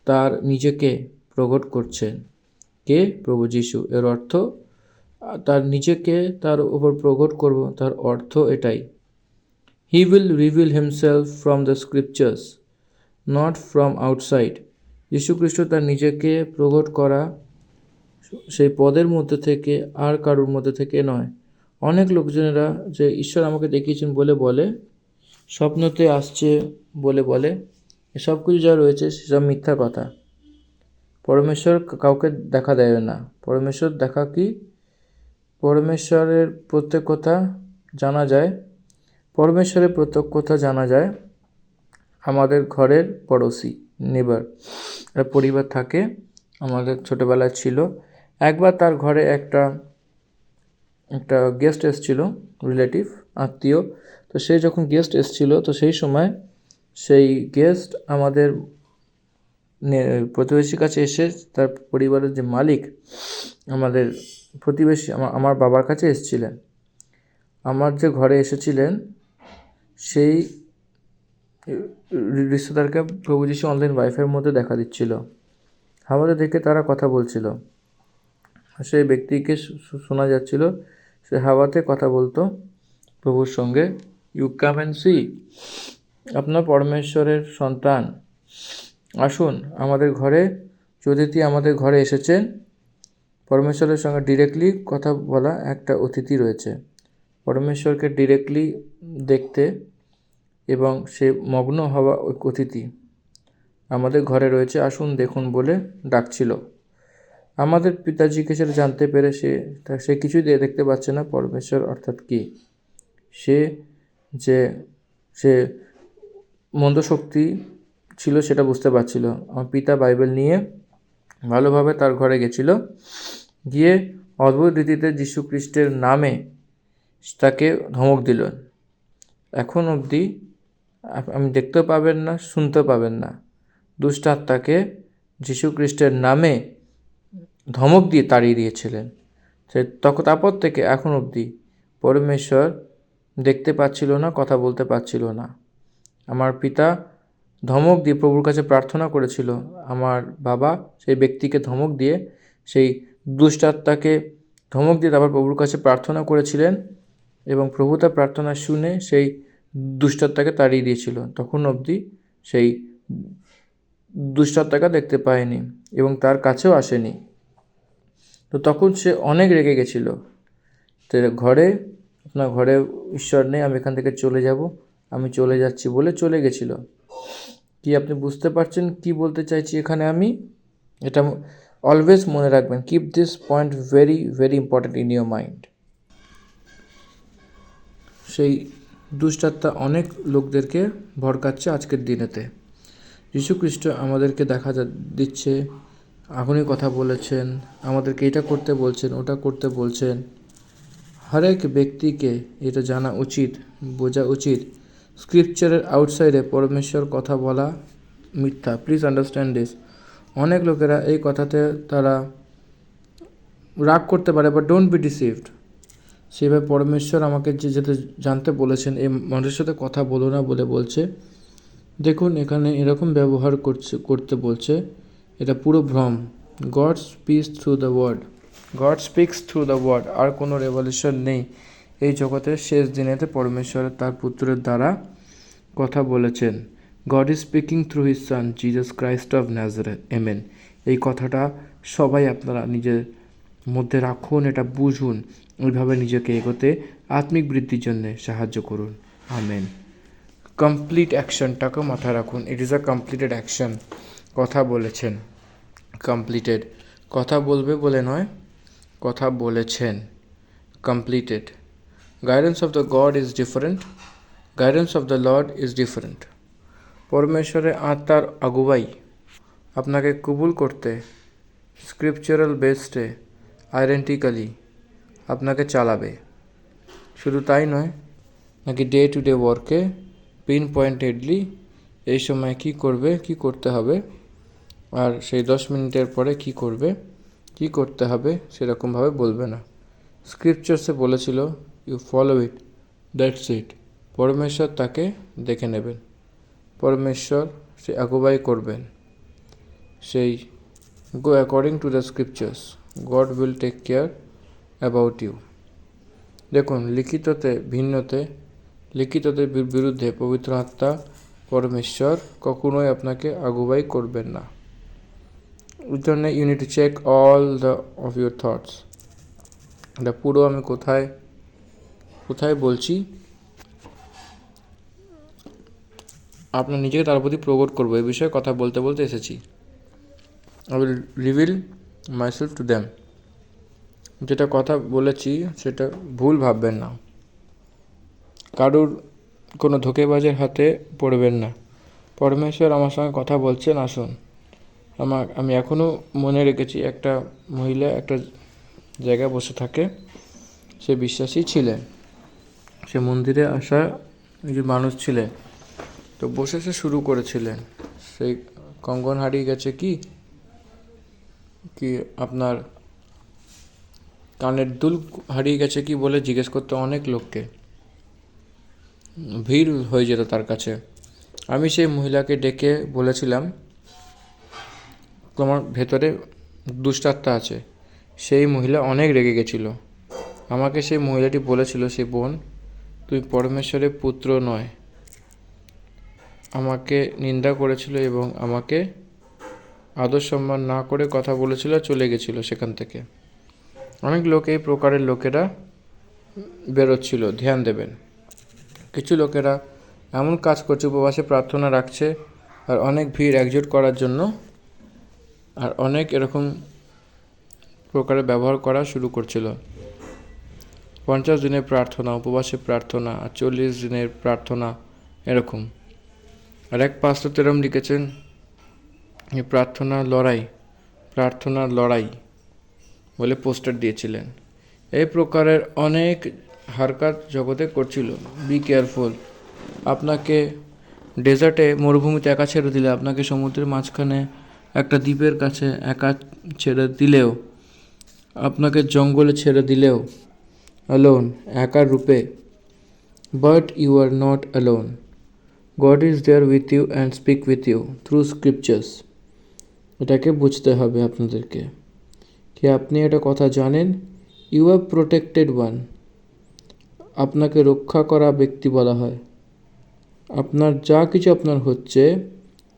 তার নিজেকে প্রকট করছেন কে? প্রভু যীশু। এর অর্থ তার নিজেকে তার উপর প্রকট করব, তার অর্থ এটাই, he will reveal himself from the scriptures, not from outside. যীশু খ্রিস্ট তার নিজেকে প্রকট করা সেই পদের মধ্যে থেকে, আর কারোর মধ্যে থেকে নয়। অনেক লোকজনেরা যে ঈশ্বর আমাকে দেখিয়েছেন বলে বলে, স্বপ্নতে আসছে বলে বলে, এসব কিছু যা রয়েছে সেসব মিথ্যা কথা। পরমেশ্বর কাউকে দেখা দেয় না। পরমেশ্বর দেখা কি? পরমেশ্বরের প্রত্যক্ষতা জানা যায়, পরমেশ্বরের প্রত্যক্ষতা জানা যায় আমাদের ঘরের পড়োশি, নেবার পরিবার থাকে। আমাদের ছোটোবেলায় ছিল, একবার তার ঘরে একটা গেস্ট এসেছিল, রিলেটিভ, আত্মীয়। তো সে যখন গেস্ট এসেছিল, তো সেই সময় সেই গেস্ট আমাদের প্রতিবেশীর কাছে এসে তার পরিবারের যে মালিক, আমাদের প্রতিবেশী আমার বাবার কাছে এসেছিলেন। আমার যে ঘরে এসেছিলেন সেই রিশতেদারকে প্রভু যীশু অনলাইন ওয়াইফাইয়ের মধ্যে দেখা দিচ্ছিল। আমাদের দেখে তারা কথা বলছিল। সেই ব্যক্তিকে শোনা যাচ্ছিল, সে হাওয়াতে কথা বলতো প্রভুর সঙ্গে। ইউ কাম অ্যান্ড সি, আপনার পরমেশ্বরের সন্তান আসুন আমাদের ঘরে। অতিথি আমাদের ঘরে এসেছেন। পরমেশ্বরের সঙ্গে ডিরেক্টলি কথা বলা একটা অতিথি রয়েছে। পরমেশ্বরকে ডিরেক্টলি দেখতে এবং সে মগ্ন হওয়া ওই অতিথি আমাদের ঘরে রয়েছে, আসুন দেখুন বলে ডাকছিল। আমাদের পিতাজিকে সেটা জানতে পেরে সে কিছুই দেখতে পাচ্ছে না পরমেশ্বর অর্থাৎ কি। সে মন্দ শক্তি ছিল সেটা বুঝতে পারছিল। আমার পিতা বাইবেল নিয়ে ভালোভাবে তার ঘরে গেছিল, গিয়ে অদ্ভুত রীতিতে যীশু খ্রিস্টের নামে তাকে ধমক দিল। এখন অবধি আমি দেখতেও পাবেন না, শুনতেও পাবেন না। দুষ্ট আত্মাকে যীশু খ্রিস্টের নামে ধমক দিয়ে তাড়িয়ে দিয়েছিলেন। তারপর থেকে এখন অবধি পরমেশ্বর দেখতে পাচ্ছিল না, কথা বলতে পারছিল না। আমার পিতা ধমক দিয়ে প্রভুর কাছে প্রার্থনা করেছিল। আমার বাবা সেই ব্যক্তিকে ধমক দিয়ে, সেই দুষ্টাত্মাকে ধমক দিয়ে তারপর প্রভুর কাছে প্রার্থনা করেছিলেন এবং প্রভু তার প্রার্থনা শুনে সেই দুষ্টাত্মাকে তাড়িয়ে দিয়েছিল। তখন অবধি সেই দুষ্টাত্মাকে দেখতে পায়নি এবং তার কাছেও আসেনি। তো তখন সে অনেক রেগে গেছিল। তো আপনার ঘরে ঈশ্বর নেই, আমি এখান থেকে চলে যাব, আমি চলে যাচ্ছি বলে চলে গেছিল। কি আপনি বুঝতে পারছেন কি বলতে চাইছি এখানে আমি? এটা অলওয়েজ মনে রাখবেন, keep this point very very important in your mind. সেই দুষ্টাত্মা অনেক লোকদেরকে ভড়কাচ্ছে আজকের দিনেতে। যীশুখ্রিস্ট আমাদেরকে দিচ্ছে, এখনই কথা বলেছেন, আমাদেরকে এটা করতে বলছেন, ওটা করতে বলছেন। হরেক ব্যক্তিকে এটা জানা উচিত, বোঝা উচিত, স্ক্রিপচারের আউটসাইডে পরমেশ্বর কথা বলা মিথ্যা। Please understand this. অনেক লোকেরা এই কথাতে তারা রাগ করতে পারে, বাট ডোন্ট বি ডিসিভড। সেভাবে পরমেশ্বর আমাকে যেতে জানতে বলেছেন, এই মানুষের সাথে কথা বলো না বলে বলছে। দেখুন এখানে এরকম ব্যবহার করতে বলছে, এটা পুরো ভ্রম। God speaks through the word, God speaks through the word. আর কোনো রেভলিউশন নেই এই জগতের শেষ দিনেতে। পরমেশ্বরের তার পুত্রের দ্বারা কথা বলেছেন। God is speaking through his son Jesus Christ of Nazareth, amen. এই কথাটা সবাই আপনারা নিজের মধ্যে রাখুন, এটা বুঝুন, ওইভাবে নিজেকে এগোতে আত্মিক বৃদ্ধির জন্য সাহায্য করুন। আমেন। কমপ্লিট অ্যাকশনটাকে মাথায় রাখুন, it is a completed action. কথা বলেছেন, কমপ্লিটেড। কথা বলবে বলে নয়, কথা বলেছেন, completed. Guidance of the God is different, guidance of the Lord is different. পরমেশ্বরের আত্মার আগুয়াই আপনাকে কবুল করতে স্ক্রিপচারাল বেসডে আইডেন্টিক্যালি আপনাকে চালাবে। শুধু তাই নয়, নাকি ডে টু ডে ওয়ার্কে পিন পয়েন্টেডলি এই সময় কী করতে হবে, আর সেই 10 মিনিটের পরে কী করতে হবে সেরকমভাবে বলবে না। স্ক্রিপচার্সে বলেছিল, you follow it, that's it. পরমেশ্বর তাকে দেখে নেবেন, পরমেশ্বর সে আগুবাই করবেন। সেই go according to the scriptures, God will take care about you. দেখুন, লিখিতদের বিরুদ্ধে পবিত্র আত্মা পরমেশ্বর কখনোই আপনাকে আগুবাই করবেন না। ওই জন্য you need to check all the of your thoughts. এটা পুরো আমি কোথায় বলছি, আপনার নিজেকে তার প্রতি প্রকট করবো, এই বিষয়ে কথা বলতে বলতে এসেছি। I will reveal myself to them. যেটা কথা বলেছি সেটা ভুল ভাববেন না, কারুর কোনো ধোঁকেবাজের হাতে পড়বেন না। পরমেশ্বর আমার সঙ্গে কথা বলছেন, আসুন। আমি এখনও মনে রেখেছি, একটা মহিলা একটা জায়গায় বসে থাকে, সে বিশ্বাসী ছিলেন, সে মন্দিরে আসা একজন মানুষ ছিলেন। তো বসে সে শুরু করেছিলেন, সেই কঙ্গন হারিয়ে গেছে কি আপনার কানের দুল হারিয়ে গেছে কি বলে জিজ্ঞেস করতে অনেক লোককে, ভিড় হয়ে যেত তার কাছে। আমি সেই মহিলাকে ডেকে বলেছিলাম, তোমার ভেতরে দুষ্টাত্মা আছে। সেই মহিলা অনেক রেগে গেছিল। আমাকে সেই মহিলাটি বলেছিল, সে বোন, তুই পরমেশ্বরের পুত্র নয়। আমাকে নিন্দা করেছিল এবং আমাকে আদর সম্মান না করে কথা বলেছিল, চলে গেছিল সেখান থেকে। অনেক লোক এই প্রকারের লোকেরা বেরোচ্ছিল, ধ্যান দেবেন। কিছু লোকেরা এমন কাজ করছে, উপবাসে প্রার্থনা রাখছে, আর অনেক ভিড় একজোট করার জন্য, আর অনেক এরকম প্রকারে ব্যবহার করা শুরু করছিল। 50 দিনের প্রার্থনা, উপবাসে প্রার্থনা, আর 40 দিনের প্রার্থনা, এরকম। আর এক পাস্টর এরকম লিখেছেন, প্রার্থনার লড়াই বলে পোস্টার দিয়েছিলেন। এই প্রকারের অনেক হারকাত জগতে করছিল। Be careful. আপনাকে ডেজার্টে, মরুভূমিতে একা ছেড়ে দিলে, আপনাকে সমুদ্রের মাঝখানে একটা দ্বীপের কাছে একা ছেড়ে দিলেও, আপনাকে জঙ্গলে ছেড়ে দিলেও, অ্যালোন, একার রূপে, but you are not alone. God is there with you and speak with you through scriptures. এটাকে বুঝতে হবে আপনাদেরকে, কি আপনি এটা কথা জানেন, ইউ আর প্রোটেক্টেড ওয়ান। আপনাকে রক্ষা করা ব্যক্তি বলা হয়। আপনার যা কিছু আপনার হচ্ছে,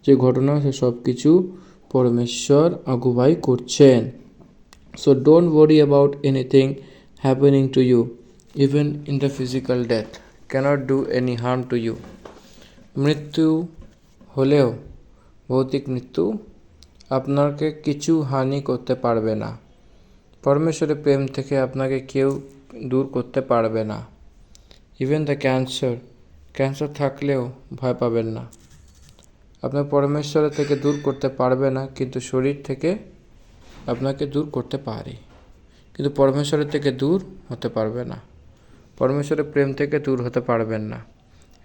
যে ঘটনা, সে সব কিছু পরমেশ্বর আগুবাই করছেন। So don't worry about anything happening to you, even in the physical death can't do any harm to you. মৃত্যু হলেও, ভৌতিক মৃত্যু আপনাকে কিছু হানি করতে পারবে না। পরমেশ্বরের প্রেম থেকে আপনাকে কেউ দূর করতে পারবে না। ইভেন দ্য ক্যান্সার থাকলেও ভয় পাবেন না। আপনার পরমেশ্বরের থেকে দূর করতে পারবে না, কিন্তু শরীর থেকে আপনাকে দূর করতে পারে, কিন্তু পরমেশ্বরের থেকে দূর হতে পারবে না। পরমেশ্বরের প্রেম থেকে দূর হতে পারবেন না।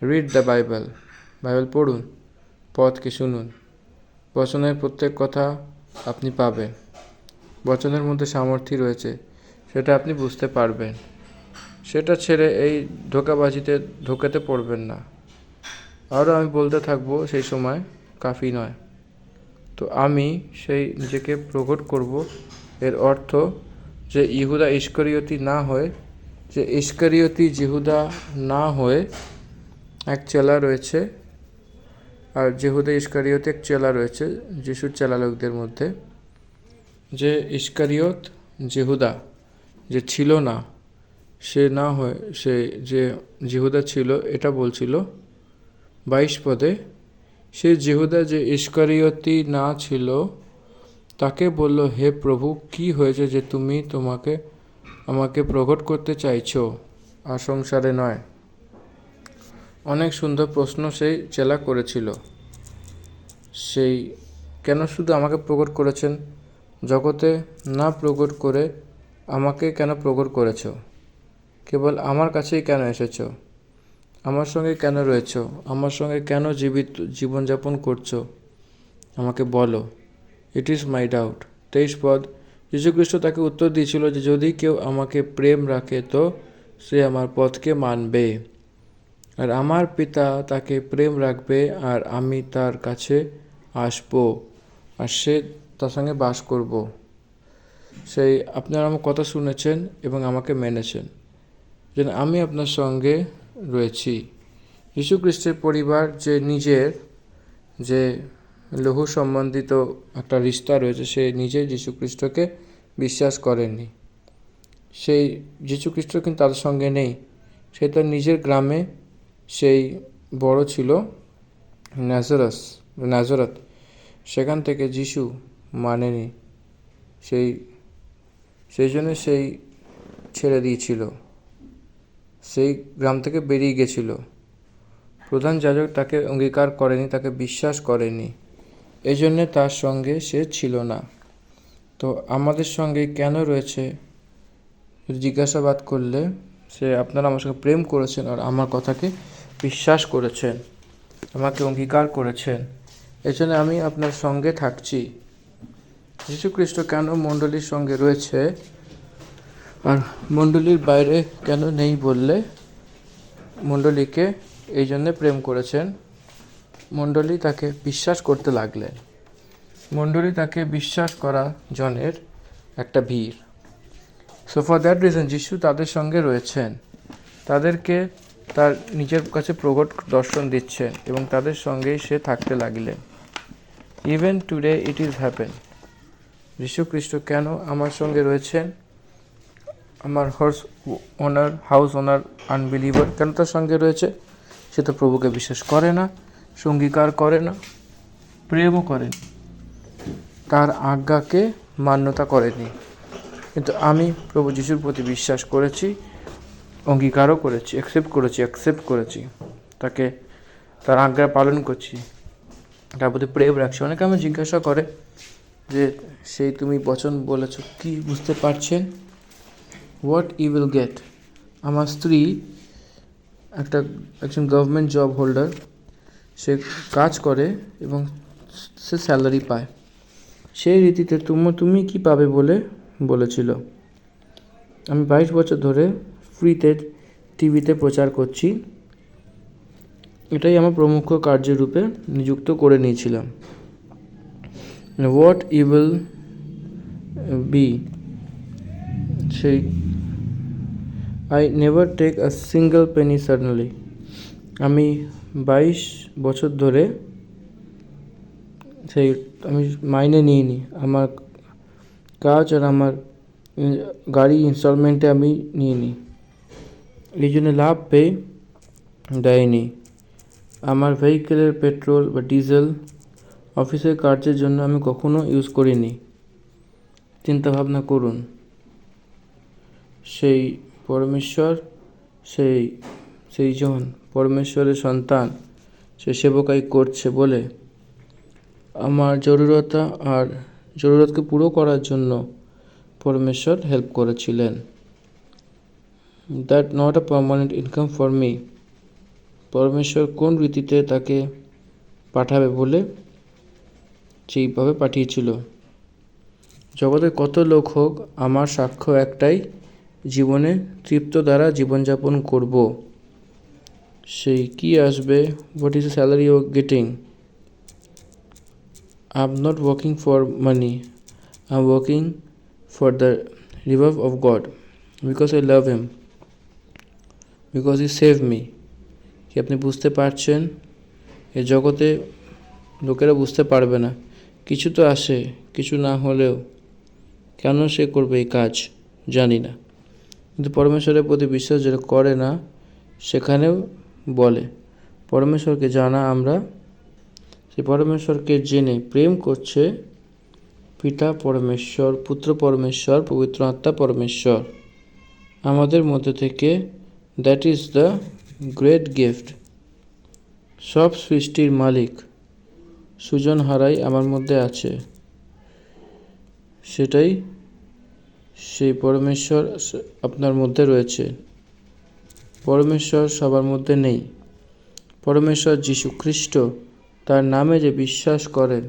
রিড দ্য বাইবেল পড়ুন, পথকে শুনুন। বচনের প্রত্যেক কথা আপনি পাবেন। বচনের মধ্যে সামর্থ্য রয়েছে, সেটা আপনি বুঝতে পারবেন। সেটা ছেড়ে এই ধোঁকাবাজিতে ঢোকাতে পড়বেন না। আরও আমি বলতে থাকবো, সেই সময় কাফি নয়। তো আমি সেই নিজেকে প্রকট করব, এর অর্থ যে ইহুদা ইস্করিয়তি জিহুদা না হয়ে এক চেলা রয়েছে, আর জিহুদা ইস্কারিয়ত এক চেলা রয়েছে যিশুর চেলা লোকদের মধ্যে। যে ইস্কারিয়ত জিহুদা যে ছিল না, সে না হয়ে সে যে জিহুদা ছিল, এটা বলছিল 22 পদে। সে জিহুদা যে ইস্কারিয়তি না ছিল, তাকে বলল, হে প্রভু, কি হয়েছে যে তুমি আমাকে প্রকট করতে চাইছো, আর সংসারে নয়। অনেক সুন্দর প্রশ্ন সেই চেলা করেছিল। সেই কেন শুধু আমাকে প্রকট করেছেন, জগতে না প্রকট করে আমাকে কেন প্রকট করেছ? কেবল আমার কাছেই কেন এসেছ? আমার সঙ্গে কেন রয়েছ? আমার সঙ্গে কেন জীবনযাপন করছো? আমাকে বলো। It is my doubt. 23 পদ। যীশুখ্রিস্ট তাকে উত্তর দিয়েছিল যে যদি কেউ আমাকে প্রেম রাখে তো সে আমার পথকে মানবে, আর আমার পিতা তাকে প্রেম রাখবে, আর আমি তার কাছে আসব, আর সে তার সঙ্গে বাস করব। সেই আপনারা আমার কথা শুনেছেন এবং আমাকে মেনেছেন, যেন আমি আপনার সঙ্গে রয়েছি। যীশুখ্রিস্টের পরিবার যে নিজের যে লৌহ সম্বন্ধিত একটা রিশতা রয়েছে, সে নিজে যীশুখ্রিস্টকে বিশ্বাস করেননি। সেই যীশুখ্রিস্ট কিন্তু তাদের সঙ্গে নেই। সে তার নিজের গ্রামে সেই বড় ছিল নাজারত, সেখান থেকে যিশু মানেনি, সেই জন্য সেই ছেড়ে দিয়েছিল, সেই গ্রাম থেকে বেরিয়ে গেছিল। প্রধান যাজক তাকে অঙ্গীকার করেনি, তাকে বিশ্বাস করেনি, এই জন্যে তার সঙ্গে সে ছিল না। তো আমাদের সঙ্গে কেন রয়েছে জিজ্ঞাসাবাদ করলে, সে আপনারা আমার সঙ্গে প্রেম করেছেন আর আমার কথাকে বিশ্বাস করেছেন, আমাকে অঙ্গীকার করেছেন, এই জন্য আমি আপনার সঙ্গে থাকছি। যীশুখ্রিস্ট কেন মণ্ডলীর সঙ্গে রয়েছে আর মণ্ডলীর বাইরে কেন নেই বললে, মণ্ডলীকে এই জন্যে প্রেম করেছেন। মণ্ডলী তাকে বিশ্বাস করতে লাগলেন। মণ্ডলী তাকে বিশ্বাস করা জনের একটা ভিড়। সো ফর দ্যাট রিজন যিশু তাদের সঙ্গে রয়েছেন, তাদেরকে তার নিজের কাছে প্রকট দর্শন দিচ্ছেন এবং তাদের সঙ্গেই সে থাকতে লাগলেন। Even today it is happen. যীশুখ্রিস্ট কেন আমার সঙ্গে রয়েছেন? আমার হাউস ওনার আনবিলিভার কেন তার সঙ্গে রয়েছে? সে তো প্রভুকে বিশ্বাস করে না, অঙ্গীকার করে না, প্রেমও করেন, তার আজ্ঞাকে মান্যতা করেনি। কিন্তু আমি প্রভু যিশুর প্রতি বিশ্বাস করেছি, অঙ্গীকারও করেছি, অ্যাকসেপ্ট করেছি, তাকে তার আজ্ঞা পালন করছি, তার প্রতি প্রেম রাখছি। অনেকে আমি জিজ্ঞাসা করে যে সেই তুমি বচন বলেছ কি বুঝতে পারছেন? What you will get. আমার স্ত্রী একজন গভর্নমেন্ট জব হোল্ডার, সে কাজ করে এবং সে স্যালারি পায়। সেই রীতিতে তুমি কি পাবে বলে বলেছিল। আমি 22 বছর ধরে ফ্রিতে টিভিতে প্রচার করছি, এটাই আমার প্রমুখ কার্যরূপে নিযুক্ত করে নিয়েছিলাম। হোয়াট ইউ উইল বি, সেই I never take a single penny suddenly. আমি 22 বছর ধরে আমি মাইনে নিইনি। আমার কাজ আর আমার গাড়ি ইনস্টলমেন্টে আমি নিইনি, এই জন্য লাভ পেয়ে দেয়নি। আমার ভেহিকেলের পেট্রোল বা ডিজেল অফিসের কার্যের জন্য আমি কখনো ইউজ করিনি। চিন্তাভাবনা করুন, সেই পরমেশ্বর, সেই জন পরমেশ্বরের সন্তান, সে সেবকাই করছে বলে আমার জরুরতকে পুরো করার জন্য পরমেশ্বর হেল্প করেছিলেন। That not a permanent income for me. পরমেশ্বর কোন রীতিতে তাকে পাঠাবে বলে সেইভাবে পাঠিয়েছিল। জগতে কত লোক হোক, আমার সাক্ষ্য একটাই, জীবনে তৃপ্ত দ্বারা জীবনযাপন করব। সেই কি আসবে, what is the salary you are getting? I am not working for money, I am working for the river of God, because I love him, because he save me. কি আপনি বুঝতে পারছেন? এ জগতে লোকেরা বুঝতে পারবে না, কিছু তো আসে, কিছু না হলেও কেন সে করবে এই কাজ জানি না। কিন্তু পরমেশ্বরের প্রতি বিশ্বাস যেটা করে না, সেখানেও বলে পরমেশ্বরকে জানা। আমরা সেই পরমেশ্বরকে জেনে প্রেম করছে পিতা পরমেশ্বর, পুত্র পরমেশ্বর, পবিত্র আত্মা পরমেশ্বর আমাদের মধ্যে থেকে। That is the great gift. সব সৃষ্টির মালিক সৃজনহারাই আমার মধ্যে আছে, সেটাই সেই পরমেশ্বর আপনার মধ্যে রয়েছে। পরমেশ্বর সবার মধ্যে নেই। পরমেশ্বর যীশু খ্রিস্ট, তার নামে যে বিশ্বাস করেন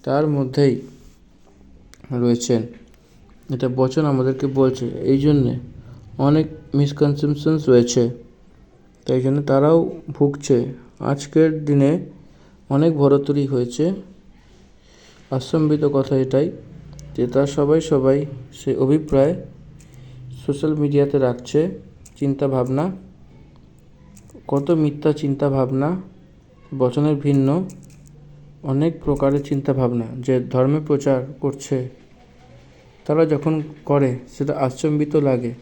তার মধ্যেই রয়েছেন। এটা বচন আমাদেরকে বলছে। এই জন্যে অনেক মিসকনসেপশনস রয়েছে, তাই জন্য তারাও ভুগছে। আজকের দিনে অনেক ভরতরি হয়েছে। আশ্চর্যিত কথা এটাই যে তার সবাই সেই অভিপ্রায় সোশ্যাল মিডিয়াতে রাখছে। চিন্তা ভাবনা, কত মিথ্যা চিন্তা ভাবনা, বচনের ভিন্ন অনেক প্রকারের চিন্তা ভাবনা যে ধর্মে প্রচার করছে, তারা যখন করে সেটা আশ্চর্যিত লাগে।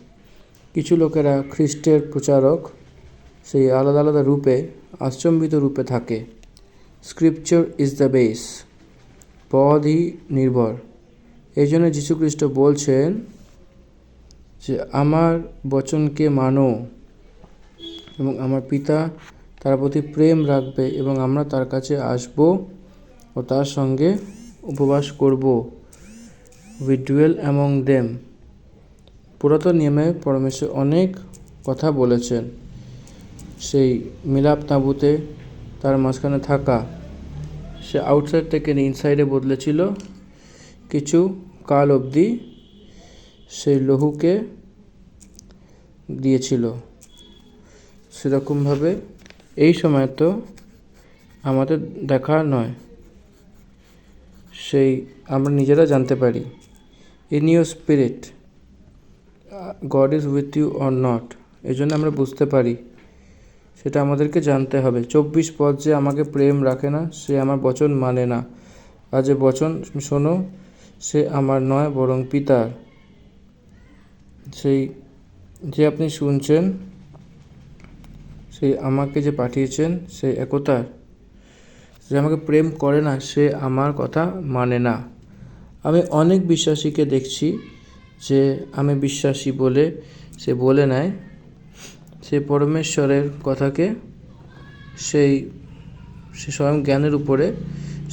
কিছু লোকেরা খ্রিস্টের প্রচারক, সেই আলাদা আলাদা রূপে, আশ্চর্যিত রূপে থাকে। স্ক্রিপচার ইজ দ্য বেস, পদই নির্ভর। এই জন্য যীশুখ্রিস্ট বলছেন যে আমার বচনকে মানো এবং আমার পিতা তার প্রতি প্রেম রাখবে এবং আমরা তার কাছে আসব ও তার সঙ্গে উপবাস করব। We dual among them. পুরাতন নিয়মে পরমেশ্বর অনেক কথা বলেছেন। সেই মিলাপ তাঁবুতে তার মাঝখানে থাকা, সে আউটসাইড থেকে ইনসাইডে বদলেছিল। কিছু কাল অবধি সেই লহুকে দিয়েছিল। সেরকমভাবে এই সময় তো আমাদের দেখা নয়, সেই আমরা নিজেরা জানতে পারি। In your spirit God is with you or not, এই জন্য আমরা বুঝতে পারি। সেটা আমাদেরকে জানতে হবে। 24 পদ যে আমাকে প্রেম রাখে না, সে আমার বচন মানে না। আর যে বচন শোনো, সে আমার নয় বরং পিতার। সেই যে আপনি শুনছেন, সেই আমাকে যে পাঠিয়েছেন, সেই একতার। যে আমাকে প্রেম করে না, সে আমার কথা মানে না। আমি অনেক বিশ্বাসীকে দেখছি যে আমি বিশ্বাসী বলে সে বলে নেয়, সে পরমেশ্বরের কথাকে সে স্বয়ং জ্ঞানের উপরে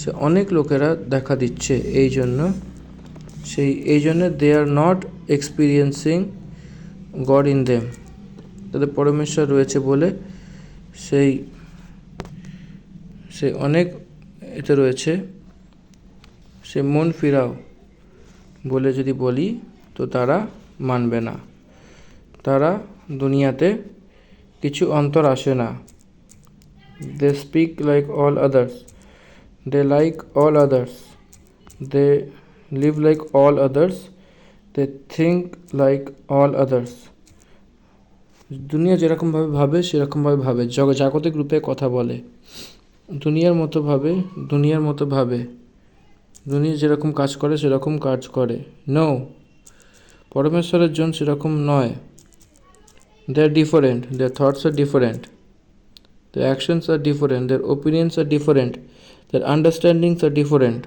সে অনেক লোকেরা দেখা দিচ্ছে। এই জন্য they are not experiencing God in them. তাদের পরমেশ্বর রয়েছে বলে সেই অনেক এতে রয়েছে। সে মন ফিরাও বলে যদি বলি তো তারা মানবে না। তারা দুনিয়াতে কিছু অন্তর আসে না। They speak like all others, they like all others, they live like all others, they think like all others. দুনিয়া যেরকমভাবে ভাবে সেরকমভাবে ভাবে, জাগতিক রূপে কথা বলে, দুনিয়ার মতো ভাবে, দুনিয়া যেরকম কাজ করে সেরকম কাজ করে। নো, পরমেশ্বরের জন সেরকম নয়। They are different, their thoughts are different, their actions are different, their opinions are different, their understandings are different,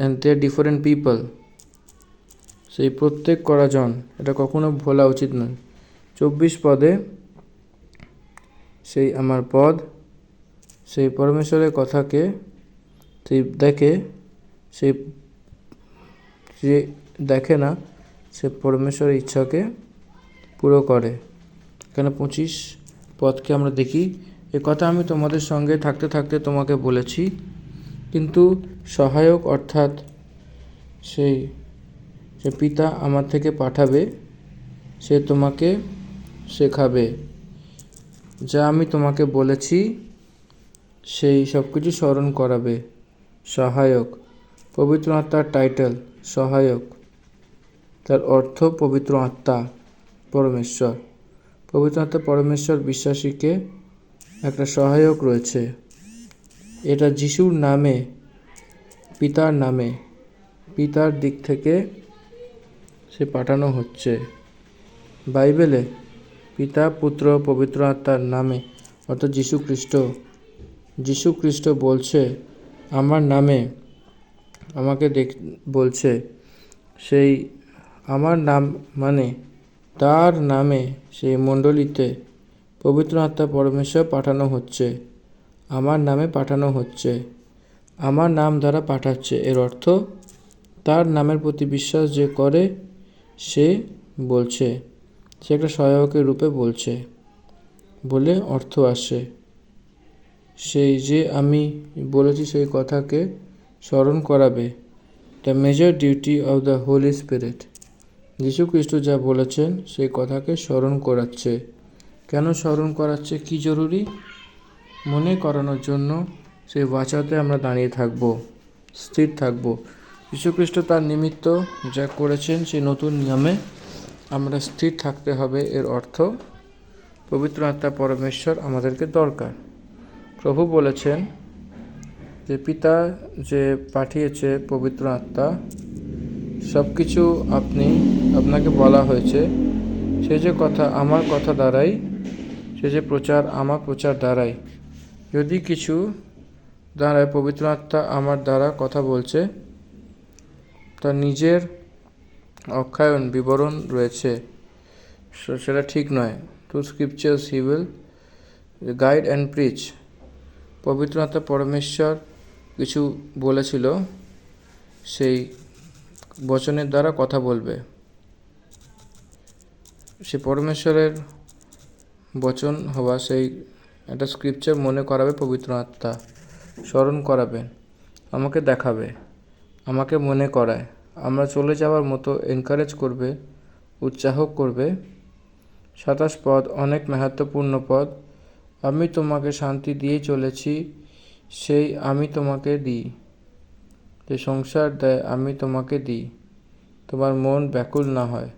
and they are different people. সেই প্রত্যেক করাজন, এটা কখনো ভোলা উচিত নয়। 24 পদে সেই আমার পদ, সেই পরমেশ্বরের কথাকে সেই দেখে, সেই যে দেখে না সে পরমেশ্বরের ইচ্ছাকে পুরো করে। এখানে 25 পদকে আমরা দেখি। এ কথা আমি তোমাদের সঙ্গে থাকতে থাকতে তোমাকে বলেছি, কিন্তু সহায়ক অর্থাৎ সেই যে পিতা আমার থেকে পাঠাবে, সে তোমাকে শেখাবে, যা আমি তোমাকে বলেছি সেই সব কিছু স্মরণ করাবে। সহায়ক, পবিত্র আত্মার টাইটেল সহায়ক, তার অর্থ পবিত্র আত্মা, পরমেশ্বর। পবিত্র আত্মা পরমেশ্বর বিশ্বাসীকে একটা সহায়ক রয়েছে। এটা যিশুর নামে, পিতার নামে, পিতার দিক থেকে সে পাঠানো হচ্ছে। বাইবেলে পিতা, পুত্র, পবিত্র আত্মার নামে, অর্থাৎ যীশু খ্রিস্ট বলছে আমার নামে, আমাকে বলছে সেই আমার নাম মানে তার নামে সেই মণ্ডলীতে পবিত্র আত্মা পরমেশ্বর পাঠানো হচ্ছে, আমার নামে পাঠানো হচ্ছে। আমার নাম দ্বারা পাঠাচ্ছে, এর অর্থ তার নামের প্রতি বিশ্বাস যে করে সে বলছে, সে একটা সহায়কের রূপে বলছে বলে অর্থ আসে। সেই যে আমি বলেছি সেই কথাকে স্মরণ করাবে। The major duty of the holy spirit. যীশু খ্রিস্ট যা বলেছেন সেই কথাকে স্মরণ করাচ্ছে। কেন স্মরণ করাচ্ছে, কি জরুরি? মনে করানোর জন্য সেই বাঁচাতে আমরা দাঁড়িয়ে থাকব, স্থির থাকব। যীশুখ্রিস্ট তার নিমিত্ত যা করেছেন সেই নতুন নিয়মে আমরা স্থির থাকতে হবে। এর অর্থ পবিত্র আত্মা পরমেশ্বর আমাদেরকে দরকার। প্রভু বলেছেন যে পিতা যে পাঠিয়েছে পবিত্র আত্মা, সব কিছু আপনাকে বলা হয়েছে। সে যে কথা আমার কথা দ্বারাই, সে যে প্রচার আমার প্রচার দ্বারাই। যদি কিছু দ্বারায় পবিত্র আত্মা আমার দ্বারা কথা বলছে, তার নিজের অক্ষায়ন বিবরণ রয়েছে, সেটা ঠিক নয়। To scriptures he will guide and preach. পবিত্র আত্মা পরমেশ্বর কিছু বলেছিল, সেই বচনের দ্বারা কথা বলবে। সে পরমেশ্বরের বচন হওয়া সেই একটা স্ক্রিপচার মনে করাবে পবিত্র আত্মা, স্মরণ করাবেন, আমাকে দেখাবে, আমাকে মনে করায়, আমরা চলে যাওয়ার মতো এনকারেজ করবে, উৎসাহ করবে। 27 পদ অনেক মাহাত্ম্যপূর্ণ পদ। আমি তোমাকে শান্তি দিয়ে চলেছি, সেই আমি তোমাকে দিই। যে সংসার দেয় আমি তোমাকে দিই, তোমার মন ব্যাকুল না হয়,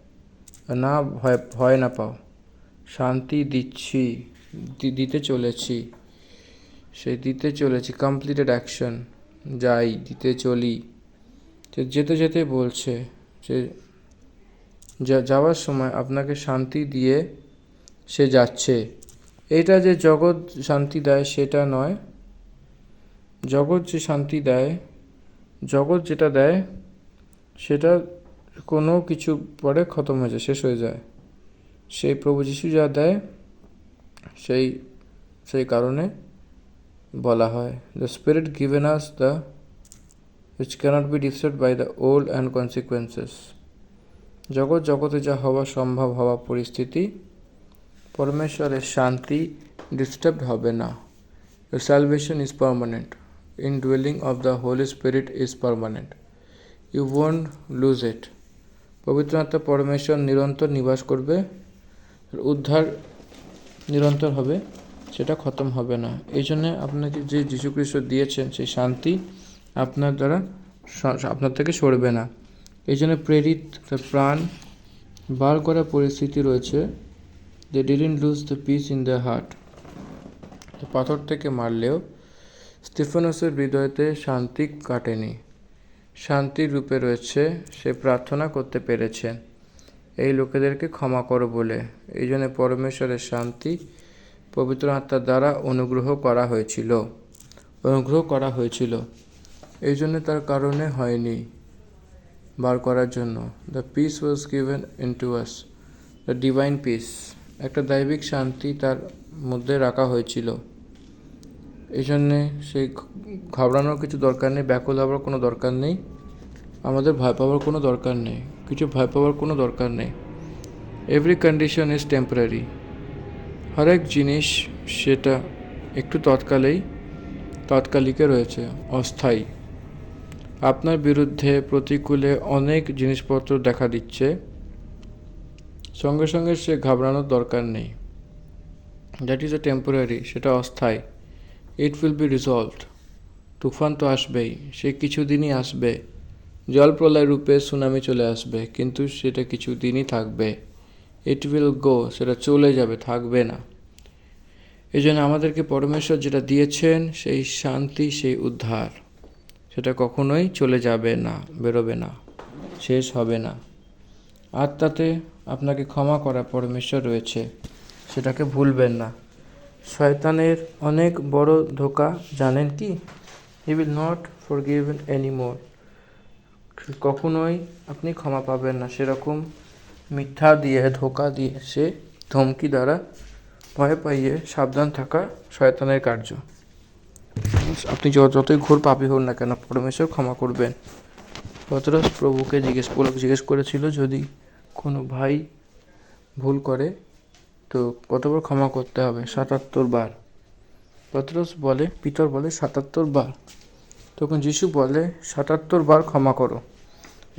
না ভয় না পাও। শান্তি দিচ্ছি, দিতে চলেছি, সেই দিতে চলেছি, কমপ্লিটেড অ্যাকশন, যাই দিতে চলি। যেতে যেতে বলছে যে যাওয়ার সময় আপনাকে শান্তি দিয়ে সে যাচ্ছে। এটা যে জগৎ শান্তি দেয় সেটা নয়। জগৎ যে শান্তি দেয়, জগৎ যেটা দেয় সেটা কোনো কিছু পরে খতম হয়ে যায়, শেষ হয়ে যায়। সেই প্রভু যীশু যা দেয় সেই কারণে বলা হয়, the spirit given us the which cannot be disturbed by the old and consequences. জগতে যা হওয়া সম্ভব হওয়া পরিস্থিতি, পরমেশ্বরের শান্তি ডিস্টার্বড হবে না। Your salvation is permanent. Indwelling of the Holy Spirit is permanent. You won't lose it. পবিত্র আত্মা পরমেশ্বর নিরন্তর নিবাস করবে, উদ্ধার নিরন্তর হবে, সেটা খতম হবে না। এই জন্যে আপনাকে যে যীশুখ্রিস্ট দিয়েছেন সেই শান্তি আপনার থেকে সরবে না। এই জন্য প্রেরিত প্রাণ বার করা পরিস্থিতি রয়েছে। They didn't lose the peace in the heart. পাথর থেকে মারলেও স্টিফানসের হৃদয়তে শান্তি কাটেনি, শান্তির রূপে রয়েছে, সে প্রার্থনা করতে পেরেছেন এই লোকেদেরকে ক্ষমা করো বলে। এই জন্য পরমেশ্বরের শান্তি পবিত্র আত্মার দ্বারা অনুগ্রহ করা হয়েছিল। এই জন্য তার কারণে হয়নি, বার করার জন্য। The piece was given into us, the divine piece. একটা দৈবিক শান্তি তার মধ্যে রাখা হয়েছিল। এই জন্যে সেই ঘাবড়ানোর কিছু দরকার নেই, ব্যাকুল হওয়ার কোনো দরকার নেই, আমাদের ভয় পাওয়ার কোনো দরকার নেই, কিছু ভয় পাওয়ার কোনো দরকার নেই। Every condition is temporary. হরেক জিনিস সেটা একটু তৎকালিকে রয়েছে, অস্থায়ী। আপনার বিরুদ্ধে প্রতিকূলে অনেক জিনিসপত্র দেখা দিচ্ছে, সঙ্গে সঙ্গে সে ঘাবড়ানোর দরকার নেই। দ্যাট ইজ এ টেম্পোরারি, সেটা অস্থায়ী। It will be resolved. তুফান তো আসবেই, সে কিছুদিনই আসবে, জল প্রলয় রূপে সুনামি চলে আসবে, কিন্তু সেটা কিছুদিনই থাকবে। ইট উইল গো, সেটা চলে যাবে, থাকবে না। এই জন্য আমাদেরকে পরমেশ্বর যেটা দিয়েছেন সেই শান্তি, সেই উদ্ধার, সেটা কখনোই চলে যাবে না, বেরোবে না, শেষ হবে না। আত্মাতে আপনাকে ক্ষমা করা পরমেশ্বর রয়েছে, সেটাকে ভুলবেন না। শয়তানের অনেক বড় ধোঁকা জানেন কি? He will not forgiven anymore. কখনোই আপনি ক্ষমা পাবেন না। সেরকম মিথ্যা দিয়ে, ধোঁকা দিয়ে, সে ধমকি দ্বারা ভয় পাইয়ে সাবধান থাকা শয়তানের কার্য। আপনি যতই ঘোর পাপী হন না কেন, পরমেশ্বর ক্ষমা করবেন। পতরস প্রভুকে জিজ্ঞেস করেছিল, যদি কোনো ভাই ভুল করে তো কতবার ক্ষমা করতে হবে? 77 বার। পিতর বলে 77 বার। তখন যিশু বলে 77 বার ক্ষমা করো।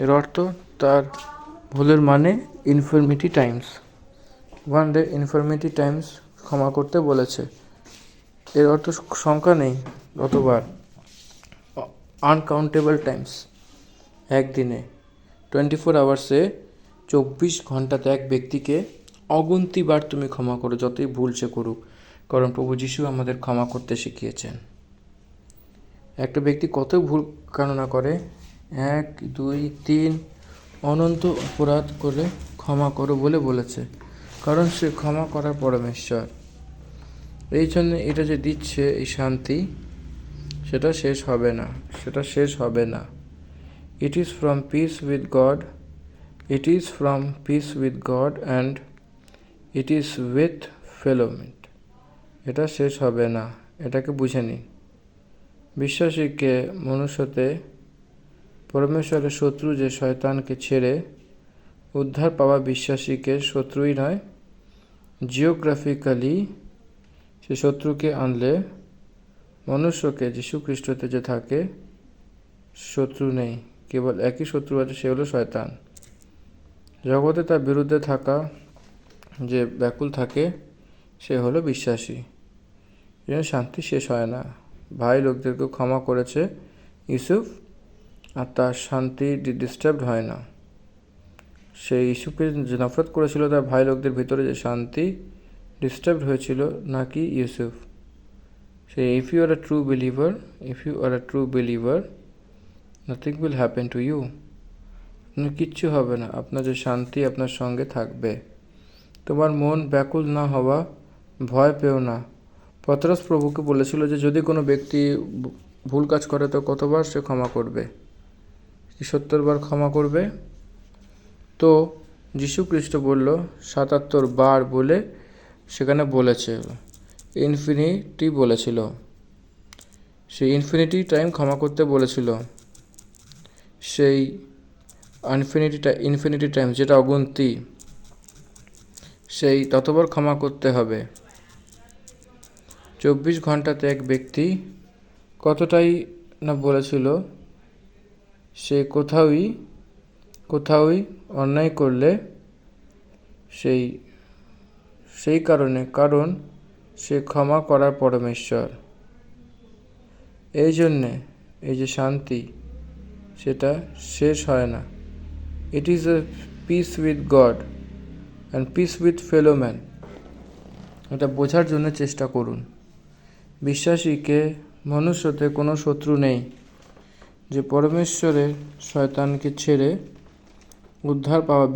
এর অর্থ তার ভুলের মানে ইনফার্মিটি টাইমস, 1 ডে ইনফার্মিটি টাইমস ক্ষমা করতে বলেছে। এর অর্থ সংখ্যা নেই কতবার, আনকাউন্টেবল টাইমস, একদিনে 24 আওয়ার্সে 24 ঘন্টাতে এক ব্যক্তিকে অগুন্তি বার তুমি ক্ষমা করো, যতই ভুল সে করুক, কারণ প্রভু যিশু আমাদের ক্ষমা করতে শিখিয়েছেন। একটা ব্যক্তি কত ভুল কেন না করে, 1, 2, 3 অনন্ত অপরাধ করে ক্ষমা করো বলে বলেছে, কারণ সে ক্ষমা করার পরমেশ্বর। এই জন্য এটা যে দিচ্ছে এই শান্তি, সেটা শেষ হবে না। It is from peace with God, and it is with fellowship. এটা শেষ হবে না, এটাকে বুঝে নিন। বিশ্বাসীকে মনুষ্যতে পরমেশ্বরের শত্রু যে শয়তানকে ছেড়ে উদ্ধার পাওয়া বিশ্বাসীকে শত্রুই নয়, জিওগ্রাফিক্যালি সে শত্রুকে আনলে মনুষ্যকে যীশুখ্রিস্টতে যে থাকে শত্রু নেই, কেবল একই শত্রু আছে, সে হলো শয়তান। জগতে তার বিরুদ্ধে থাকা যে ব্যাকুল থাকে সে হলো বিশ্বাসী। যেন শান্তি শেষ হয় না। ভাই লোকদেরকে ক্ষমা করেছে ইউসুফ, আর তার শান্তি ডিস্টার্বড হয় না। সে ইউসুফকে যে নফরত করেছিল, তার ভাই লোকদের ভিতরে যে শান্তি ডিস্টার্বড হয়েছিল, নাকি ইউসুফ। সে if you are a true believer nothing will happen to you. আপনার কিচ্ছু হবে না, আপনার যে শান্তি আপনার সঙ্গে থাকবে। তোমার মন ব্যাকুল না হওয়া, ভয় পেও না। পতরস প্রভুকে বলেছিল যে যদি কোনো ব্যক্তি ভুল কাজ করে তো কতবার সে ক্ষমা করবে? 70 বার ক্ষমা করবে। তো যীশুখ্রিস্ট বলল 77 বার বলে সেখানে বলেছে, ইনফিনিটি বলেছিল, সেই ইনফিনিটি টাইম ক্ষমা করতে বলেছিল। সেই ইনফিনিটি টাইম যেটা অগুন্তি, সেই ততবার ক্ষমা করতে হবে। 24 ঘন্টাতে এক ব্যক্তি কতটাই না বলেছিল, সে কোথাওই অন্যায় করলে কারণ সে ক্ষমা করার পরমেশ্বর। এই জন্যে এই যে শান্তি, সেটা শেষ হয় না। ইট is a piece with god and piece with fellow man. এটা বোঝার জন্য চেষ্টা করুন। বিশ্বাসীকে মনুষ্যতে কোনো শত্রু নেই, যে পরমেশ্বরের শয়তানকে ছেড়ে উদ্ধার পাওয়া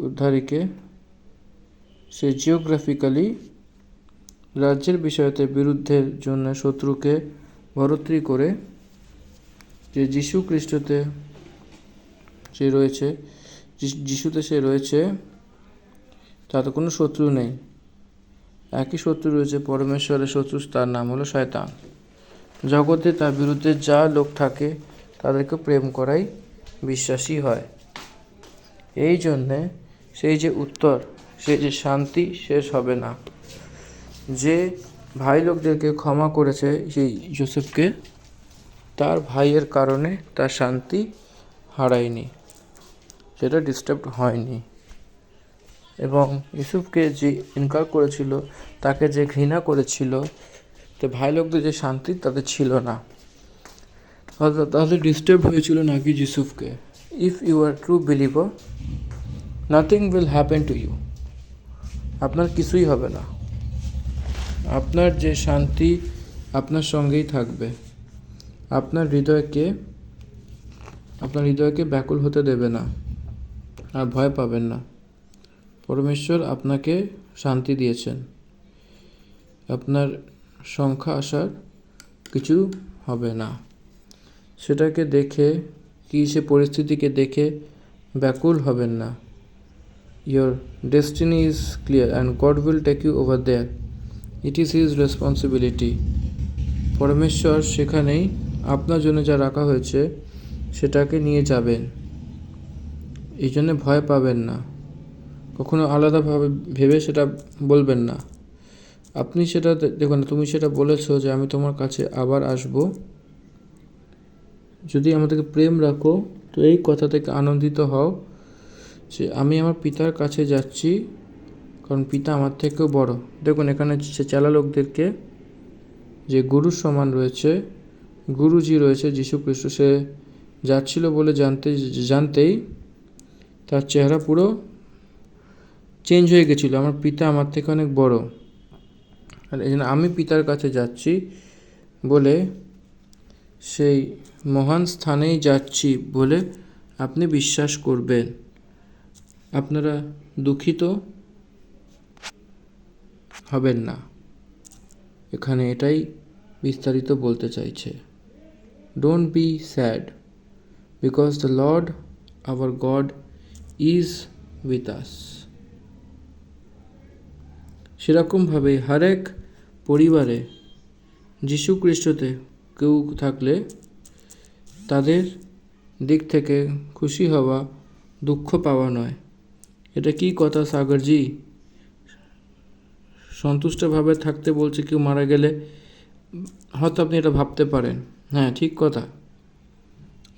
উদ্ধারীকে সে জিওগ্রাফিক্যালি রাজ্যের বিষয়তে বিরুদ্ধের জন্য শত্রুকে বরত্রি করে, যে যীশুখ্রিস্টতে সে রয়েছে, যিশুতে সে রয়েছে, তাতে কোনো শত্রু নেই। একই শত্রু রয়েছে, পরমেশ্বরের শত্রু, তার নাম হলো শয়তান। জগতে তার বিরুদ্ধে যা লোক থাকে তাদেরকে প্রেম করাই বিশ্বাসী হয়। এই জন্যে সেই যে উত্তর, সেই যে শান্তি শেষ হবে না। যে ভাই লোকদেরকে ক্ষমা করেছে সেই যোসেফকে, তার ভাইয়ের কারণে তার শান্তি হারায়নি, সেটা ডিস্টার্ব হয়নি। এবং ইউসুফকে যে ইনকার করেছিল, তাকে যে ঘৃণা করেছিল, তো ভাই লোকদের যে শান্তি তাদের ছিল না, তাদের ডিস্টার্ব হয়েছিল নাকি ইউসুফকে। If you are true believer, nothing will happen to you. আপনার কিছুই হবে না, আপনার যে শান্তি আপনার সঙ্গেই থাকবে। আপনার হৃদয়কে ব্যাকুল হতে দেবে না, আর ভয় পাবেন না। পরমেশ্বর আপনাকে শান্তি দিয়েছেন। আপনার সংখ্যা আসার কিছু হবে না। সেটাকে দেখে সে পরিস্থিতিকে দেখে ব্যাকুল হবেন না। Your destiny is clear and God will take you over there. It is His responsibility. পরমেশ্বর সেখানেই আপনার জন্য যা রাখা হয়েছে সেটাকে নিয়ে যাবেন। এই জন্যে ভয় পাবেন না, কখনো আলাদাভাবে ভেবে সেটা বলবেন না। আপনি সেটা দেখুন, তুমি সেটা বলেছো যে আমি তোমার কাছে আবার আসব। যদি আমাদেরকে প্রেম রাখো তো এই কথা থেকে আনন্দিত হও যে আমি আমার পিতার কাছে যাচ্ছি, কারণ পিতা আমার থেকেও বড়। দেখুন এখানে সে চেলা লোকদেরকে যে গুরুর সমান রয়েছে, গুরুজি রয়েছে যীশু খ্রিস্ট, সে যাচ্ছিল বলে জানতেই তার চেহারা পুরো চেঞ্জ হয়ে গেছিলো। আমার পিতা আমার থেকে অনেক বড়, আর এই জন্য আমি পিতার কাছে যাচ্ছি বলে সেই মহান স্থানেই যাচ্ছি বলে আপনি বিশ্বাস করবেন। আপনারা দুঃখিত হবেন না, এখানে এটাই বিস্তারিত বলতে চাইছে। Don't be sad because the lord our God is with us. সেরকমভাবে হরেক পরিবারে যীশু খ্রিস্টতে কেউ থাকলে তাদের দিক থেকে খুশি হওয়া, দুঃখ পাওয়া নয়। এটা কি কথা সাগরজি? সন্তুষ্টভাবে থাকতে বলছে কেউ মারা গেলে, হয়তো আপনি এটা ভাবতে পারেন। হ্যাঁ, ঠিক কথা,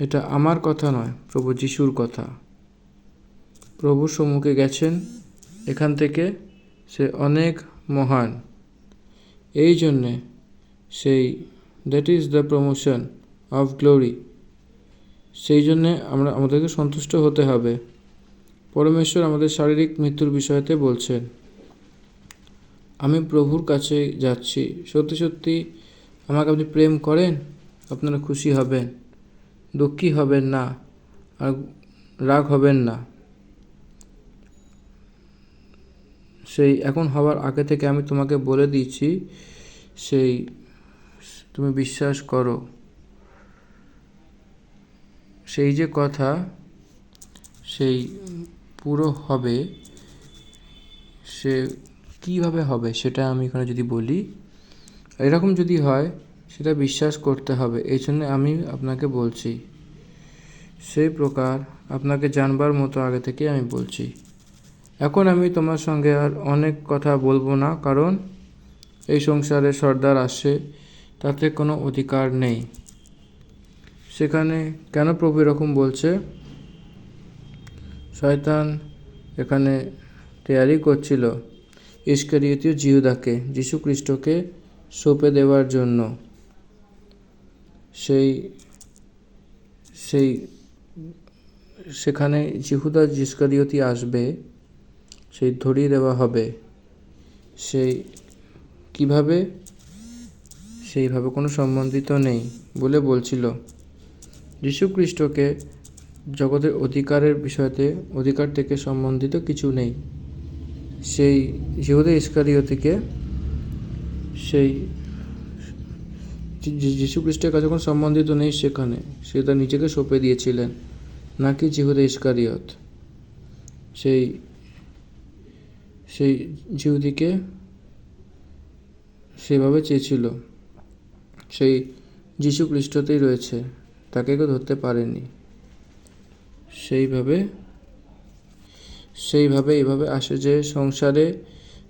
এটা আমার কথা নয়, প্রভু যিশুর কথা। প্রভুর সম্মুখে গেছেন, এখান থেকে সে অনেক মহান। এই জন্যে সেই that is the promotion of glory. সেই জন্যে আমাদেরকে সন্তুষ্ট হতে হবে। পরমেশ্বর আমাদের শারীরিক মৃত্যুর বিষয়তে বলছেন, আমি প্রভুর কাছে যাচ্ছি। সত্যি সত্যি আমাকে আপনি প্রেম করেন, আপনারা খুশি হবেন, দুঃখী হবেন না, আর রাগ হবেন না। সেই এখন হওয়ার আগে থেকে আমি তোমাকে বলে দিয়েছি, সেই তুমি বিশ্বাস করো। সেই যে কথা সেই পুরো হবে, সে কীভাবে হবে সেটা আমি এখানে যদি বলি, এরকম যদি হয় সেটা বিশ্বাস করতে হবে। এই জন্য আমি আপনাকে বলছি, সেই প্রকার আপনাকে জানবার মতো আগে থেকে আমি বলছি। এখন আমি তোমার সঙ্গে আর অনেক কথা বলবো না, কারণ এই সংসারে সর্দার আসে, তাতে কোনো অধিকার নেই। সেখানে কেন প্রভু এরকম বলছে? শয়তান এখানে তৈরি করছিল ইস্কারিওতীয় জিহুদাকে যীশু খ্রিস্টকে সঁপে দেওয়ার জন্য। সেখানে জিহুদা ইস্কারিওতি আসবে, সেই ধরিয়ে দেওয়া হবে। সেই কিভাবে? সেইভাবে কোনো সম্বন্ধিত নেই বলে বলছিল। যীশু খ্রিস্টকে জগতের অধিকার থেকে সম্বন্ধিত কিছু নেই। সেই জিহুদা ইস্কারিওতিকে সেই যীশু খ্রিস্টের কাছে কোনো সম্বন্ধিত নেই, সেখানে সে তার নিজেকে সঁপে দিয়েছিলেন, নাকি জিহুদা ইস্কারিয়ত সেই জিহুদিকে সেভাবে চেয়েছিল। সেই যীশু খ্রিস্টতেই রয়েছে, তাকে কেউ ধরতে পারেনি। সেইভাবে এইভাবে আসে যে সংসারে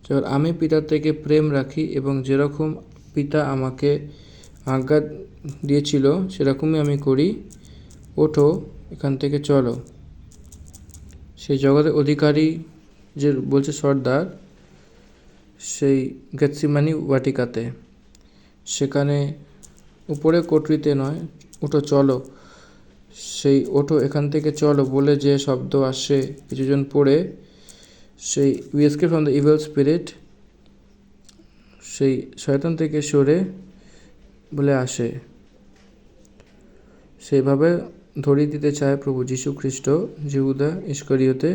যখন আমি পিতার থেকে প্রেম রাখি এবং যেরকম পিতা আমাকে আজ্ঞা দিয়েছিল সেরকমই আমি করি, ওঠো এখান থেকে চলো। সেই জগতের অধিকারী যে বলছে সর্দার, সেই গেতসিমানি বাটিকাতে, সেখানে উপরে কোটরিতে নয়, ওঠো চলো। সেই ওঠো এখান থেকে চলো বলে যে শব্দ আসে কিছুজন পড়ে, সেই we escape from the evil spirit, সেই শয়তান থেকে সরে বলে আসে। সেইভাবে ধরিয়ে দিতে চায় প্রভু যীশু খ্রিস্ট জিহুদা ইস্কারিওতে,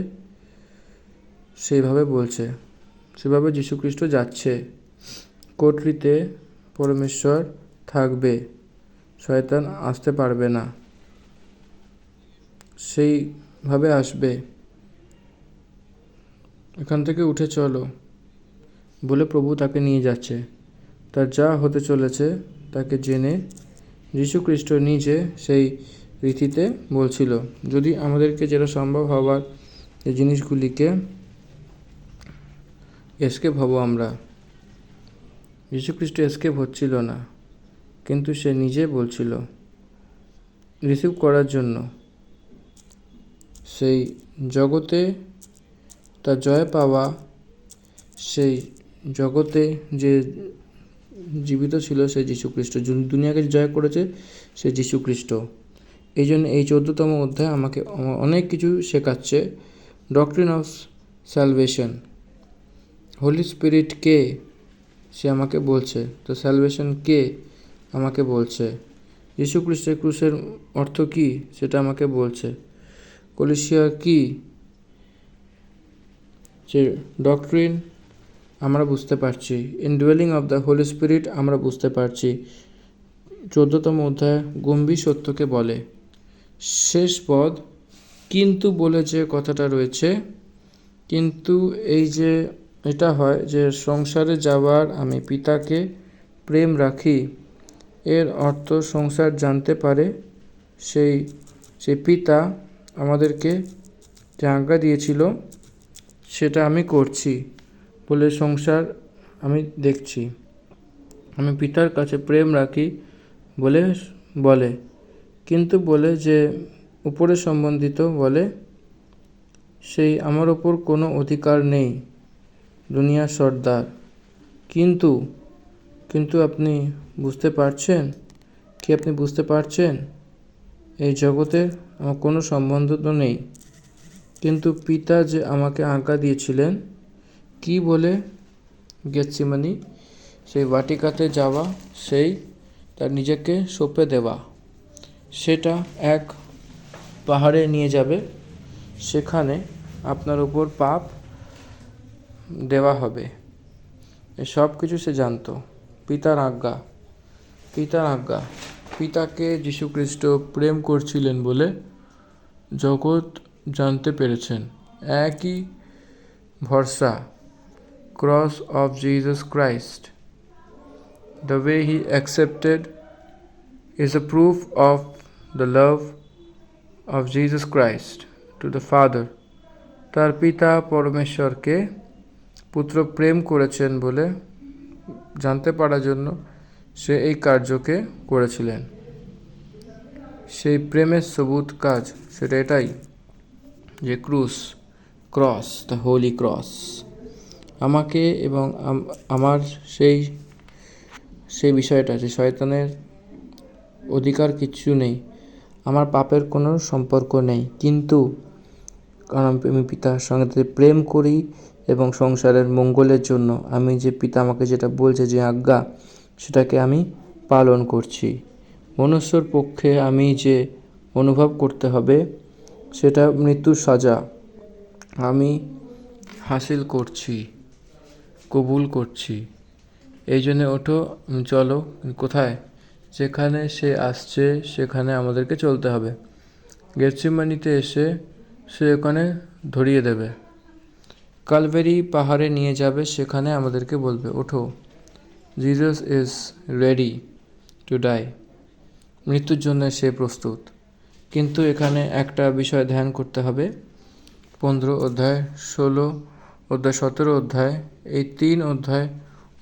সেইভাবে বলছে। সেভাবে যীশু খ্রিস্ট যাচ্ছে, কোটরিতে পরমেশ্বর থাকবে, শয়তান আসতে পারবে না। সেইভাবে আসবে, এখান থেকে উঠে চলো বলে প্রভু তাকে নিয়ে যাচ্ছে। তার যা হতে চলেছে তাকে জেনে যীশুখ্রিস্ট নিজে সেই রীতিতে বলছিল, যদি আমাদেরকে যেটা সম্ভব হবার এই জিনিসগুলিকে এস্কেপ হব আমরা। যীশুখ্রিস্ট এস্কেপ হচ্ছিল না, কিন্তু সে নিজে বলছিল রিসিভ করার জন্য, সেই জগতে তার জয় পাওয়া, সেই জগতে যে জীবিত ছিল সে যীশুখ্রিস্ট, দুনিয়াকে জয় করেছে সে যীশুখ্রিস্ট। এই জন্য এই 14তম অধ্যায় আমাকে অনেক কিছু শেখাচ্ছে। Doctrine of salvation, holy spirit কে সে আমাকে বলছে, তো স্যালভেশন কে আমাকে বলছে, যীশুখ্রিস্টের ক্রুশের অর্থ কী সেটা আমাকে বলছে, কলিসিয়া কি, যে ডক্ট্রিন আমরা বুঝতে পারছি, ইনডুয়েলিং অফ দ্য হোলি স্পিরিট আমরা বুঝতে পারছি। 14তম অধ্যায় গম্ভীর সত্যকে বলে। শেষ পদ কিন্তু বলে যে কথাটা রয়েছে, কিন্তু এই যে এটা হয় যে সংসারে যাওয়ার আমি পিতাকে প্রেম রাখি, এর অর্থ সংসার জানতে পারে সেই পিতা আমাদেরকে যে আজ্ঞা দিয়েছিল সেটা আমি করছি বলে সংসার আমি দেখছি, আমি পিতার কাছে প্রেম রাখি বলে কিন্তু বলে যে উপরে সম্বন্ধিত বলে সেই আমার ওপর কোনো অধিকার নেই, দুনিয়ার সর্দার। কিন্তু আপনি বুঝতে পারছেন কি, আপনি বুঝতে পারছেন এই জগতের আমার কোনো সম্বন্ধ তো নেই, কিন্তু পিতা যে আমাকে আজ্ঞা দিয়েছিলেন কি বলে, গেতসেমানি সেই বাটিকাতে যাওয়া, সেই তার নিজেকে সঁপে দেওয়া, সেটা এক পাহাড়ে নিয়ে যাবে, সেখানে আপনার উপর পাপ দেওয়া হবে। এই সব কিছু সে জানতো। পিতার আজ্ঞা, পিতাকে যীশুখ্রিস্ট প্রেম করছিলেন বলে জগৎ জানতে পেরেছেন। একই ভরসা, cross of Jesus Christ, the way he accepted is a proof of the love of Jesus Christ to the Father. তার পিতা পরমেশ্বরকে পুত্র প্রেম করেছেন বলে জানতে পারার জন্য সে এই কার্যকে করেছিলেন। সেই প্রেমের সবুত কাজ সেটা এটাই যে ক্রস, দ্য হোলি ক্রস আমাকে এবং আমার সেই বিষয়টা যে শয়তানের অধিকার কিছু নেই, আমার পাপের কোনো সম্পর্ক নেই, কিন্তু কারণ আমি পিতার সঙ্গে প্রেম করি এবং সংসারের মঙ্গলের জন্য আমি যে পিতা আমাকে যেটা বলছে যে আজ্ঞা, সেটাকে আমি পালন করছি। মনুষ্যর পক্ষে আমি যে অনুভব করতে হবে সেটা মৃত্যুর সাজা আমি হাসিল করছি, কবুল করছি। এই জন্যে ওঠো, চলো, কোথায়, যেখানে সে আসছে সেখানে আমাদেরকে চলতে হবে। গেতসেমানিতে এসে সে ওখানে ধরিয়ে দেবে, কালভেরি পাহাড়ে নিয়ে যাবে, সেখানে আমাদেরকে বলবে ওঠো, Jesus is ready to die, মৃত্যুর জন্য সে প্রস্তুত। কিন্তু এখানে একটা বিষয় ধ্যান করতে হবে, 15 অধ্যায়, 16 অধ্যায়, 17 অধ্যায়, এই 3 অধ্যায়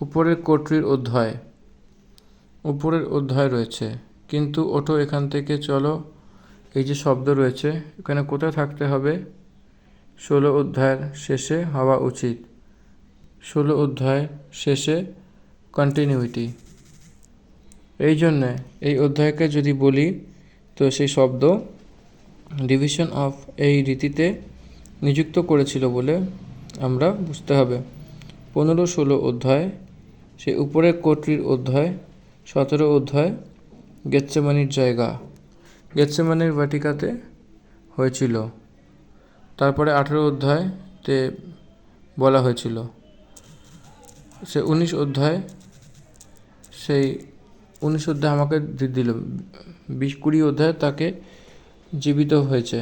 উপরের কোটরির উপরের অধ্যায় রয়েছে, কিন্তু ওঠো এখান থেকে চলো, এই যে শব্দ রয়েছে এখানে কোথায় থাকতে হবে, 16 অধ্যায়ের শেষে হওয়া উচিত। 16 অধ্যায় শেষে কন্টিনিউইটি। এই জন্যে এই অধ্যায়কে যদি বলি তো সেই শব্দ ডিভিশন অফ এই রীতিতে নিযুক্ত করেছিল বলে আমরা বুঝতে হবে। 15-16 অধ্যায় সেই উপরের কোটরির অধ্যায়, 17 অধ্যায় গেতসেমানির জায়গা, গেতসেমানির বাটিকাতে হয়েছিল। তারপরে 18 অধ্যায়তে বলা হয়েছিল। সে 19 অধ্যায় আমাকে দিল, 20-20 অধ্যায় তাকে জীবিত হয়েছে,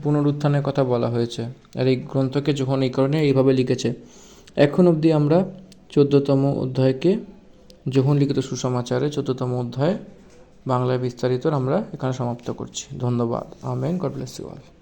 পুনরুত্থানের কথা বলা হয়েছে। আর এই গ্রন্থকে যখন এই কারণে এইভাবে লিখেছে। এখন অবধি আমরা 14তম অধ্যায়কে যোহন লিখিত সুসমাচারে 14তম অধ্যায় বাংলায় বিস্তারিত আমরা এখানে সমাপ্ত করছি। ধন্যবাদ। Amen. God bless you all.